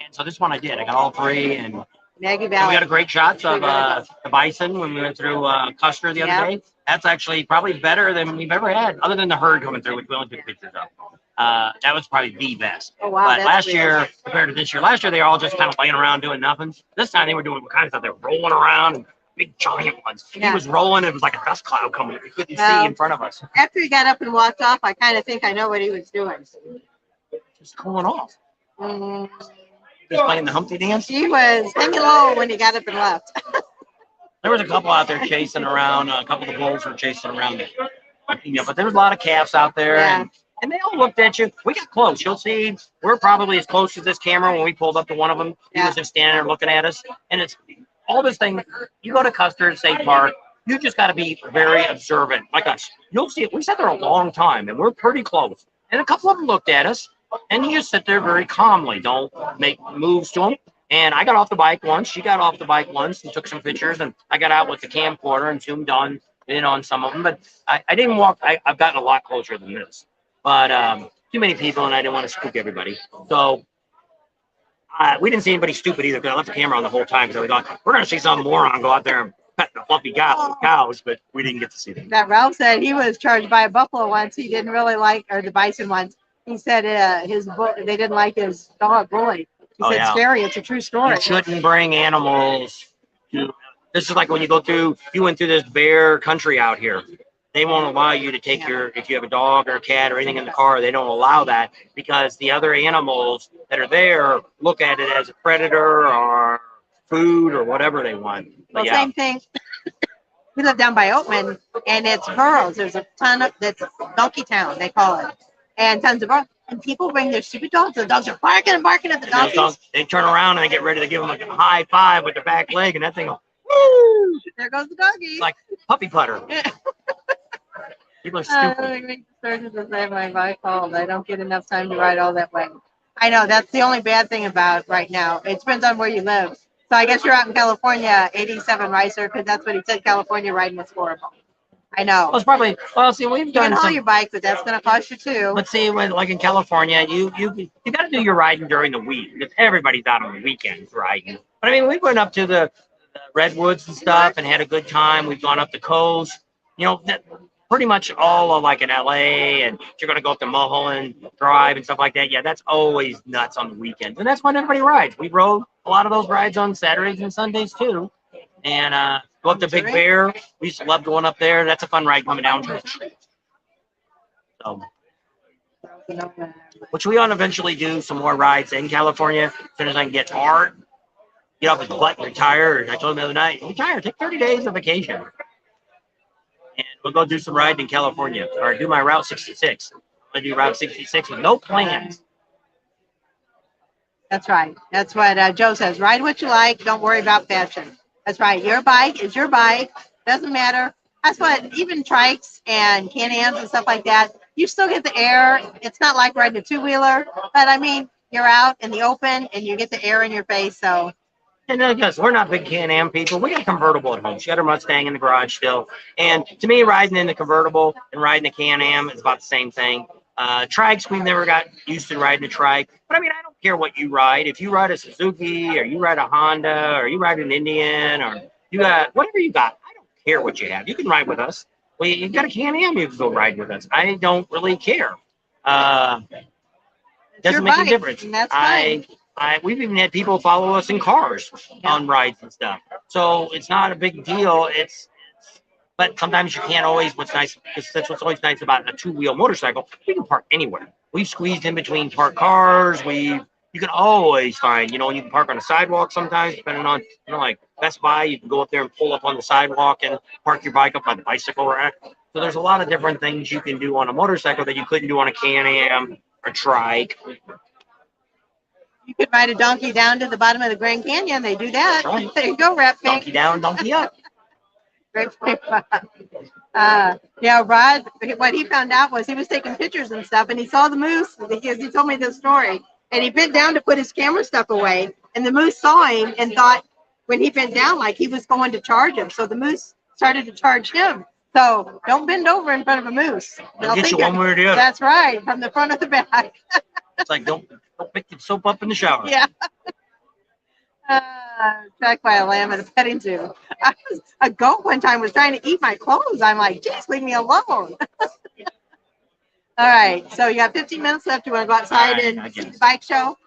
And so this one I did. I got all three, and Maggie we Valley. got a great shots of the bison when we went through Custer the other day. That's actually probably better than we've ever had, other than the herd coming through, which we only took pictures of. That was probably the best. Oh, wow, but that's last weird. year compared to this year, last year they were all just kind of laying around doing nothing. This time they were doing all kinds of stuff. They were rolling around, and big giant ones. Yeah. He was rolling. It was like a dust cloud coming. We couldn't Well, see in front of us. After he got up and walked off, I kind of think I know what he was doing. Just going off. Mm, Just playing the Humpty dance. he was hanging low when he got up and left. There was a couple out there chasing around. A couple of the bulls were chasing around. But there was a lot of calves out there. Yeah. And they all looked at you. We got close. You'll see we're probably as close as this camera when we pulled up to one of them. He Yeah. was just standing there looking at us. And it's all this thing. You go to Custer State Park, you just got to be very observant. Like us. You'll see it. We sat there a long time, and we're pretty close. And a couple of them looked at us, and you just sit there very calmly. Don't make moves to them. And I got off the bike once. She got off the bike once and took some pictures. And I got out with the camcorder and zoomed in on some of them. But I didn't walk. I've gotten a lot closer than this. But too many people, and I didn't want to spook everybody. So we didn't see anybody stupid either, because I left the camera on the whole time, because we thought, we're going to see some moron go out there and pet the fluffy cows, but we didn't get to see them. That Ralph said he was charged by a buffalo once. He didn't really like, or the bison once. He said they didn't like his dog, Bully. He Oh, said, yeah. scary. It's a true story. You shouldn't bring animals to, this is like when you went through this bear country out here. They won't allow you to take if you have a dog or a cat or anything in the car, they don't allow that, because the other animals that are there look at it as a predator or food or whatever they want. But Well, same thing. We live down by Oatman, and it's burros. There's a ton of, that's Donkey Town, they call it. And tons of burros. And people bring their stupid dogs. The dogs are barking and barking at the those donkeys. dogs, they turn around and they get ready to give them like a high five with their back leg, and that thing goes, woo! There goes the doggy. It's like puppy putter. People are stupid. Make Sturgis the same way my fault. I don't get enough time to ride all that way. I know, that's the only bad thing about right now. It depends on where you live. So I guess you're out in California, 87 Ricer, because that's what he said, California riding is horrible. I know. Well, it's probably, well, see, we've You can done haul some. your bike, but that's going to cost you too. Let's see, when like in California, you got to do your riding during the week, because everybody's out on the weekends riding. But I mean, we went up to the redwoods and stuff and had a good time. We've gone up the coast, pretty much all of like in LA, and you're going to go up to Mulholland Drive and stuff like that. Yeah, that's always nuts on the weekends, and that's when everybody rides. We rode a lot of those rides on Saturdays and Sundays too, and go up to Big Bear. We used to love going up there. That's a fun ride coming down. So, which we want to eventually do some more rides in California as soon as I can get hard, get off his butt and retire. And I told him the other night, retire, take 30 days of vacation. And we'll go do some riding in California, or do my Route 66. I'm going to do Route 66 with no plans. That's right. That's what Joe says. Ride what you like. Don't worry about fashion. That's right. Your bike is your bike. Doesn't matter. That's what even trikes and Can-Ams and stuff like that, you still get the air. It's not like riding a two-wheeler, but I mean, you're out in the open and you get the air in your face. So, And because we're not big Can-Am people, we got a convertible at home. She got her Mustang in the garage still. And to me, riding in the convertible and riding a Can-Am is about the same thing. Trikes, we've never got used to riding a trike. But I mean, I don't care what you ride. If you ride a Suzuki, or you ride a Honda, or you ride an Indian, or you got whatever you got, I don't care what you have. You can ride with us. Well, you got a Can-Am, you can go ride with us. I don't really care. it's your Doesn't make bike, a difference. and that's fine. we've even had people follow us in cars on rides and stuff. So it's not a big deal. But sometimes you can't always. What's nice, because that's what's always nice about a two-wheel motorcycle. We can park anywhere. We've squeezed in between parked cars. You can always find, you can park on a sidewalk sometimes, depending on, like Best Buy. You can go up there and pull up on the sidewalk and park your bike up by the bicycle rack. So there's a lot of different things you can do on a motorcycle that you couldn't do on a Can-Am or trike. You could ride a donkey down to the bottom of the Grand Canyon. They do that. That's right. There you go, Rap Pink. Donkey down, donkey up. Yeah, Rod, what he found out was he was taking pictures and stuff, and he saw the moose because he told me this story. And he bent down to put his camera stuff away, and the moose saw him and thought when he bent down like he was going to charge him. So the moose started to charge him. So don't bend over in front of a moose. They'll get you one way or the other. That's right, from the front or the back. It's like don't pick the soap up in the shower. Yeah. Attacked by a lamb at a petting zoo. A goat one time was trying to eat my clothes. I'm like, geez, leave me alone. All right, so you got 15 minutes left. You want to go outside and see the bike show?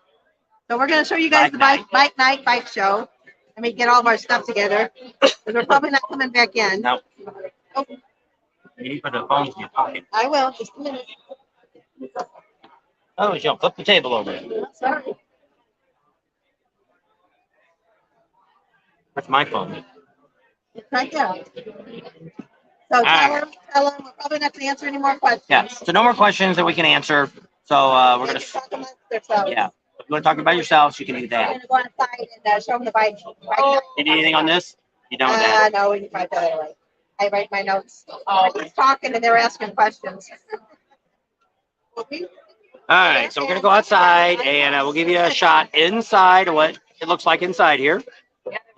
So we're going to show you guys the bike night bike show. Let me get all of our stuff together because we're probably not coming back in. No. Oh. You need to put the phones in your pocket. I will, just a minute. Oh, she'll flip the table over. Sorry. That's my phone. It's right there. So tell them we're probably not going to answer any more questions. Yeah. So no more questions that we can answer. So we're gonna talk amongst ourselves. Yeah. If you want to talk about yourselves, you can do We're that. going to go outside and show them the bike. You need anything on this? You done with that? No, we can find that anyway. I write my notes. He's talking and they're asking questions. All right. So we're gonna go outside and we'll give you a shot inside of what it looks like inside here.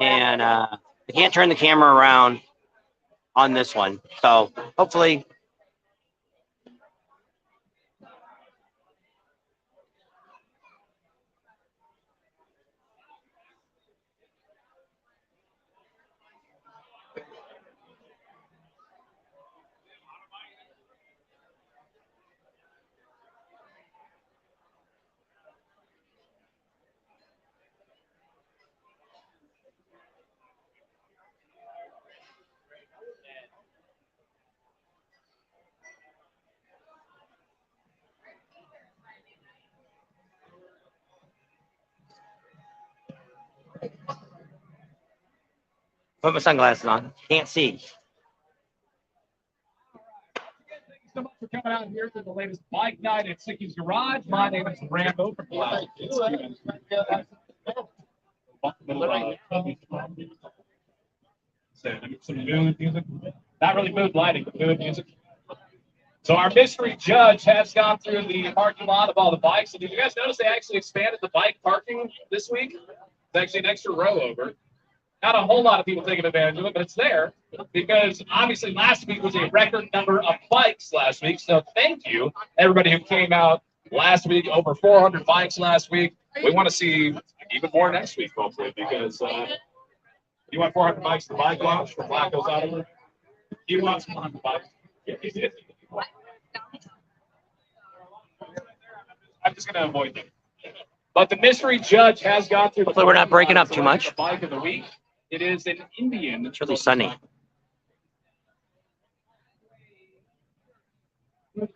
And I can't turn the camera around on this one. So hopefully. Put my sunglasses on. Can't see. So much for coming out here to the latest bike night at Sickies Garage. My name is Rambo from some mood music. Not really mood lighting, but mood music. So our mystery judge has gone through the parking lot of all the bikes. And did you guys notice they actually expanded the bike parking this week? It's actually an extra row over. Not a whole lot of people taking advantage of it, but it's there because obviously last week was a record number of bikes last week. So thank you, everybody who came out last week, over 400 bikes last week. We want to see even more next week, hopefully, because you want 400 bikes to the bike launch for Black Hills Auto? You want some 400 bikes? I'm just going to avoid them. But the mystery judge has gone through. Hopefully we're not breaking up too much. Bike of the week. It is an Indian. It's really sunny. A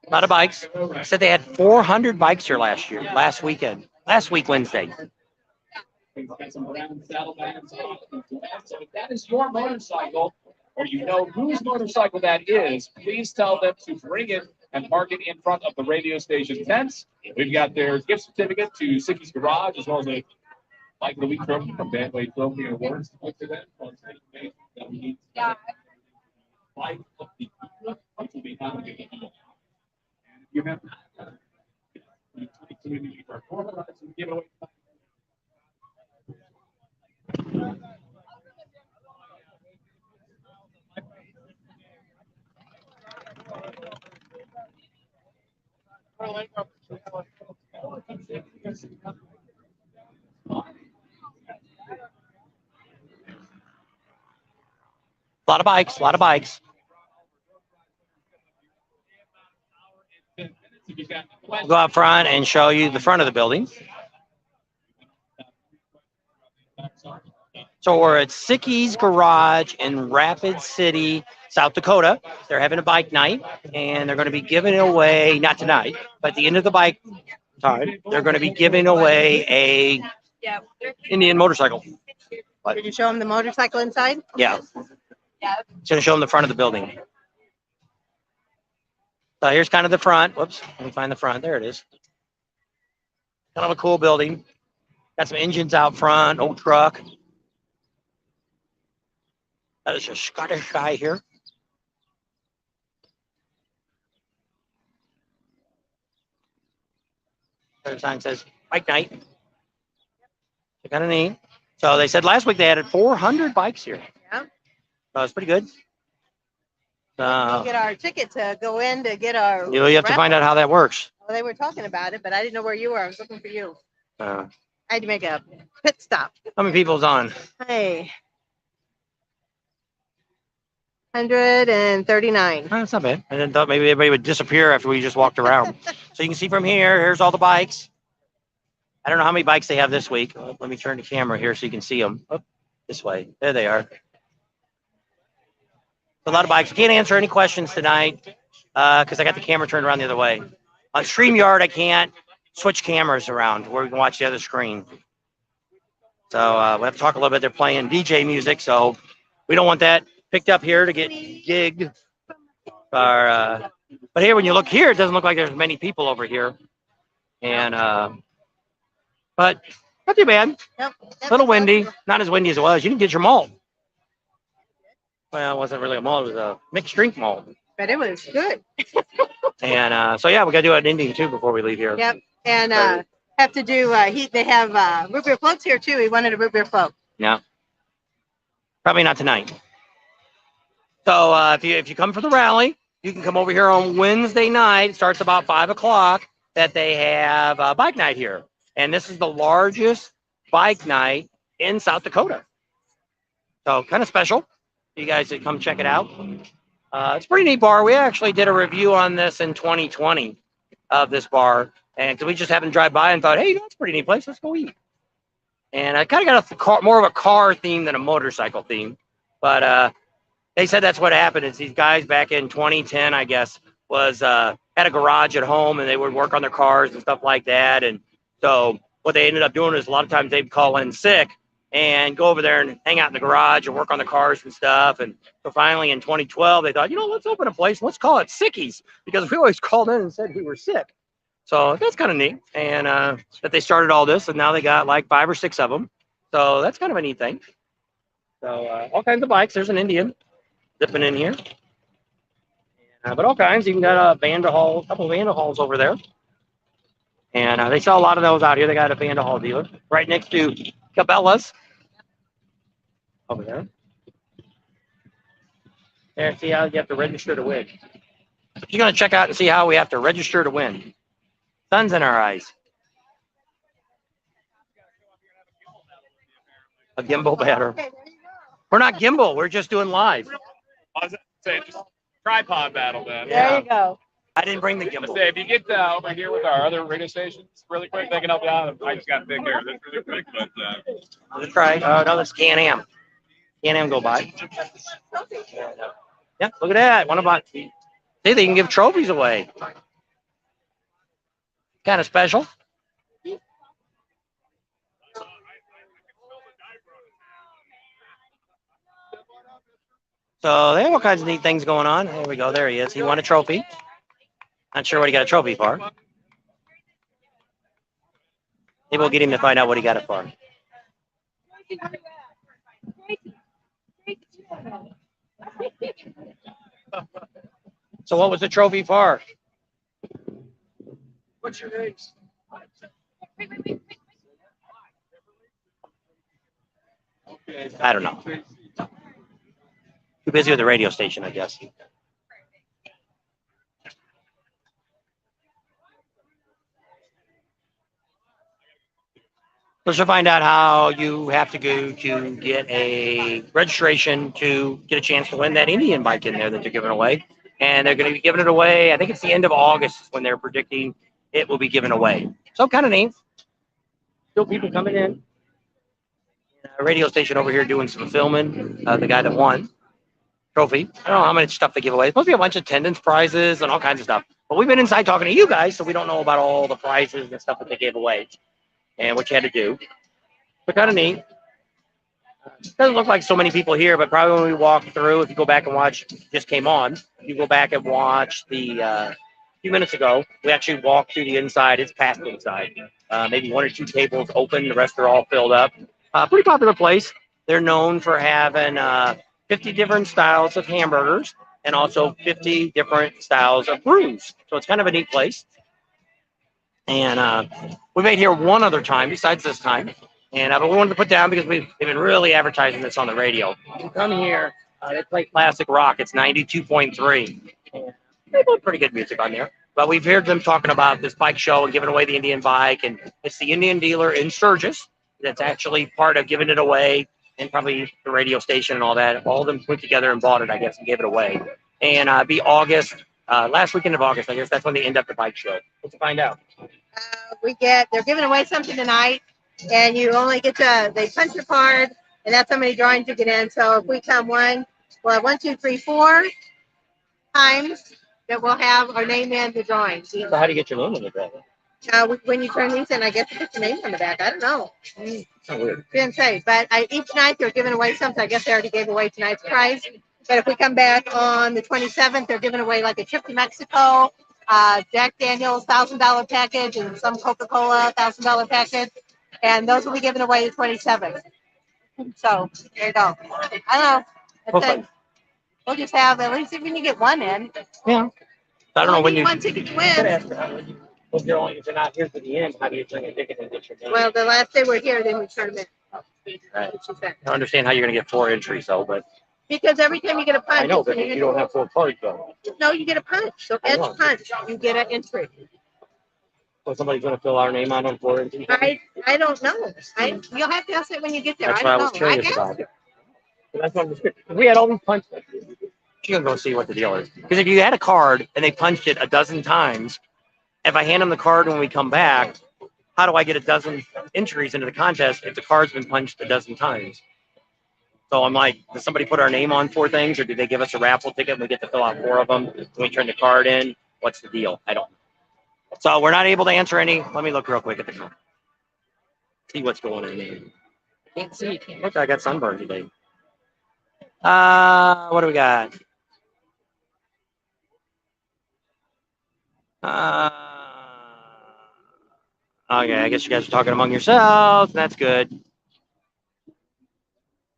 lot of bikes. I said they had 400 bikes here last week, Wednesday. So if that is your motorcycle, or you know whose motorcycle that is, please tell them to bring it and park it in front of the radio station tents. We've got their gift certificate to Sickies Garage, as well as a Bike of the Week trophy from Bandway Trophy Awards. Yeah. Bike of the Week, which will be happening. And you have give away. A lot of bikes, a lot of bikes. Go out front and show you the front of the building. So we're at Sickies Garage in Rapid City, South Dakota. They're having a bike night, and they're going to be giving away, not tonight, but at the end of the bike time, they're going to be giving away a Indian motorcycle. Did you show them the motorcycle inside? Yeah. It's going to show them the front of the building. So here's kind of the front. Whoops, let me find the front. There it is. Kind of a cool building. Got some engines out front, old truck. That is a Scottish guy here. The sign says bike night. Kind of neat. So they said last week they added 400 bikes here. Yeah. So it's pretty good. Get our ticket to go in to get our. You have to find out how that works. Well, they were talking about it, but I didn't know where you were. I was looking for you. Uh, I had to make a pit stop. how many people's on? Hey. 139. That's not bad. I thought maybe everybody would disappear after we just walked around. So you can see from here, here's all the bikes. I don't know how many bikes they have this week. Let me turn the camera here so you can see them. Oh, this way. There they are. A lot of bikes. I can't answer any questions tonight because I got the camera turned around the other way. On StreamYard, I can't switch cameras around where we can watch the other screen. So we have to talk a little bit. They're playing DJ music, so we don't want that picked up here to get gigged. But here, when you look here, it doesn't look like there's many people over here. And but not too bad. Yep. A little windy. Not as windy as it was. You didn't get your malt. Well, it wasn't really a malt. It was a mixed drink malt. But it was good. And so, yeah, we got to do an ending, too, before we leave here. Yep. And have to do, they have root beer floats here, too. He wanted a root beer float. Yeah. Probably not tonight. So if you come for the rally, you can come over here on Wednesday night. It starts about 5 o'clock that they have a bike night here. And this is the largest bike night in South Dakota. So kind of special. You guys should come check it out. It's a pretty neat bar. We actually did a review on this in 2020 of this bar. And we just happened to drive by and thought, hey, that's a pretty neat place. Let's go eat. And I kind of got more of a car theme than a motorcycle theme. But they said that's what happened is these guys back in 2010, I guess, was had a garage at home and they would work on their cars and stuff like that. And so what they ended up doing is a lot of times they'd call in sick and go over there and hang out in the garage and work on the cars and stuff. And so finally in 2012, they thought, let's open a place. Let's call it Sickies because we always called in and said we were sick. So that's kind of neat. And that they started all this and now they got like 5 or 6 of them. So that's kind of a neat thing. So all kinds of bikes. There's an Indian zipping in here. But all kinds. You can got a couple of Vandahauls over there. And they sell a lot of those out here. They got a Vandahaul dealer right next to Cabela's over there. There, see how you have to register to win. You're going to check out and see how we have to register to win. Sun's in our eyes. A gimbal batter. We're not gimbal. We're just doing live. I was saying just tripod battle then. There you go. I didn't bring the I gimbal. say, if you get over here with our other radio stations really quick, they can help you out. I just got big hair. That's really quick, but Let's try. No, that's Can-Am. Can-Am go by. Yeah, look at that. One about. See, they can give trophies away. Kind of special. So they have all kinds of neat things going on. There we go. There he is. He won a trophy. Not sure what he got a trophy for. Maybe we'll get him to find out what he got it for. So what was the trophy for? what's your name? I don't know. Too busy with the radio station, I guess. Let's find out how you have to go to get a registration to get a chance to win that Indian bike in there that they're giving away. and they're going to be giving it away. I think it's the end of August when they're predicting it will be given away. So kind of neat. Still people coming in. A radio station over here doing some filming. The guy that won trophy. I don't know how much stuff they give away. It's supposed to be a bunch of attendance prizes and all kinds of stuff. But we've been inside talking to you guys, so we don't know about all the prizes and stuff that they gave away and what you had to do. But kind of neat. Doesn't look like so many people here, but probably when we walk through, if you go back and watch, just came on, you go back and watch the a few minutes ago, we actually walked through the inside. It's packed inside. Maybe 1 or 2 tables open. The rest are all filled up. Pretty popular place. They're known for having 50 different styles of hamburgers and also 50 different styles of brews. So it's kind of a neat place. And we made here one other time besides this time. And but we wanted to put down because they've been really advertising this on the radio. You come here, they play classic rock. It's 92.3. They play pretty good music on there. But we've heard them talking about this bike show and giving away the Indian bike. And it's the Indian dealer in Sturgis that's actually part of giving it away. And probably the radio station and all that. All of them put together and bought it, I guess, and gave it away. And be August, last weekend of August, I guess that's when they end up the bike show. Let's find out. They're giving away something tonight. And you only get they punch your card, and that's how many drawings you get in. So if we come we'll have 1, 2, 3, 4 times that we'll have our name in the drawings. So how do you get your name in the drawing? When you turn these in, I guess you put your name on the back. I don't know. Oh, weird. Didn't say, but each night they're giving away something. I guess they already gave away tonight's prize. But if we come back on the 27th, they're giving away like a trip to Mexico, Jack Daniel's $1,000 package, and some Coca-Cola $1,000 package. And those will be given away the 27th. So there you go. I don't know. We'll just have at least when you get one in. Yeah. I don't know when you. One ticket to win. If you're not here for the end, how do you bring a ticket and get your name? Well, the last day we're here, then we turn them in. Right. I don't understand how you're going to get 4 entries, though, but. Because every time you get a punch. I know, but you don't have 4 cards, though. No, you get a punch. So each punch, you get an entry. So somebody's going to fill our name out on 4 entries? I don't know. You'll have to ask it when you get there. That's what I was curious about. That's what I'm just curious. We had all these punches. You're going to go see what the deal is. Because if you had a card and they punched it a dozen times, if I hand them the card when we come back, how do I get a dozen entries into the contest if the card's been punched a dozen times? So I'm like, does somebody put our name on 4 things, or do they give us a raffle ticket and we get to fill out 4 of them? When we turn the card in, what's the deal? I don't know. So we're not able to answer any. Let me look real quick at the card. See what's going on there. Can't see. Look, I got sunburned today. What do we got? Okay, I guess you guys are talking among yourselves. That's good.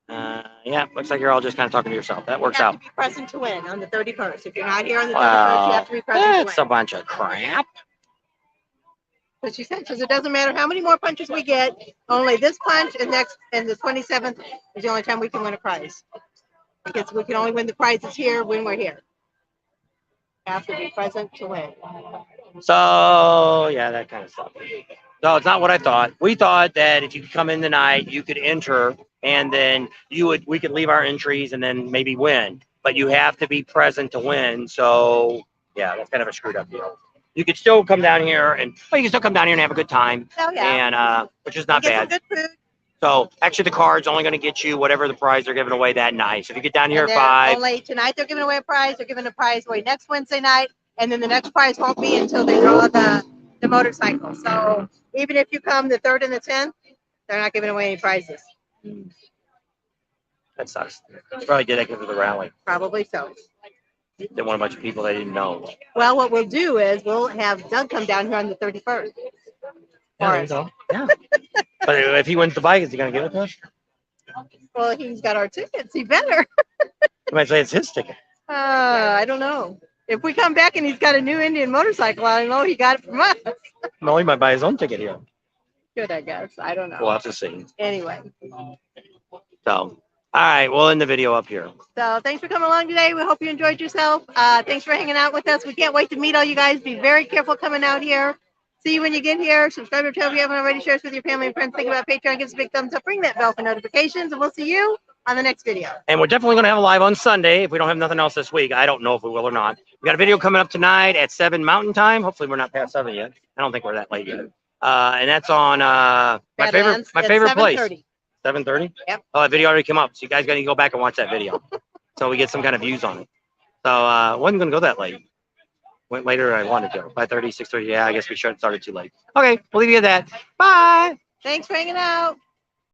Yeah, looks like you're all just kind of talking to yourself. That works out. You have to be present to win on the 31st. If you're not here on the 31st, you have to be present to win. That's a bunch of crap. But she said, because it doesn't matter how many more punches we get, only this punch and the 27th is the only time we can win a prize. Because we can only win the prizes here when we're here. Have to be present to win. So yeah, that kind of stuff. So it's not what I thought. We thought that if you could come in tonight, you could enter, and then we could leave our entries and then maybe win. But you have to be present to win. So yeah, that's kind of a screwed up deal. You could still come down here and have a good time. Oh yeah. And which is not bad. Good food. So actually, the card's only going to get you whatever the prize they're giving away that night. So if you get down here at 5. Only tonight they're giving away a prize. They're giving a prize away next Wednesday night, and then the next prize won't be until they draw the motorcycle. So even if you come the 3rd and the 10th, they're not giving away any prizes. That sucks. They probably did that because of the rally. Probably so. They want a bunch of people they didn't know. Well, what we'll do is we'll have Doug come down here on the 31st. Yeah. But if he wins the bike, is he going to give it to us? Well, he's got our tickets. He better. You might say it's his ticket. I don't know. If we come back and he's got a new Indian motorcycle, I don't know. He got it from us. No, he might buy his own ticket here. Good, I guess. I don't know. We'll have to see. Anyway. So, all right, we'll end the video up here. So thanks for coming along today. We hope you enjoyed yourself. Thanks for hanging out with us. We can't wait to meet all you guys. Be very careful coming out here. See you when you get here. Subscribe to our channel if you haven't already. Share us with your family and friends. Think about Patreon. Give us a big thumbs up. Ring that bell for notifications. And we'll see you on the next video. And we're definitely going to have a live on Sunday if we don't have nothing else this week. I don't know if we will or not. We got a video coming up tonight at 7 Mountain Time. Hopefully we're not past 7 yet. I don't think we're that late yet. And that's on my Badlands at favorite place. 7:30. 7:30? Yep. Oh, that video already came up. So you guys got to go back and watch that video. So we get some kind of views on it. So wasn't going to go that late. Went later than I wanted to. 5:30, 6:30. Yeah, I guess we started too late. Okay, we'll leave you at that. Bye. Thanks for hanging out.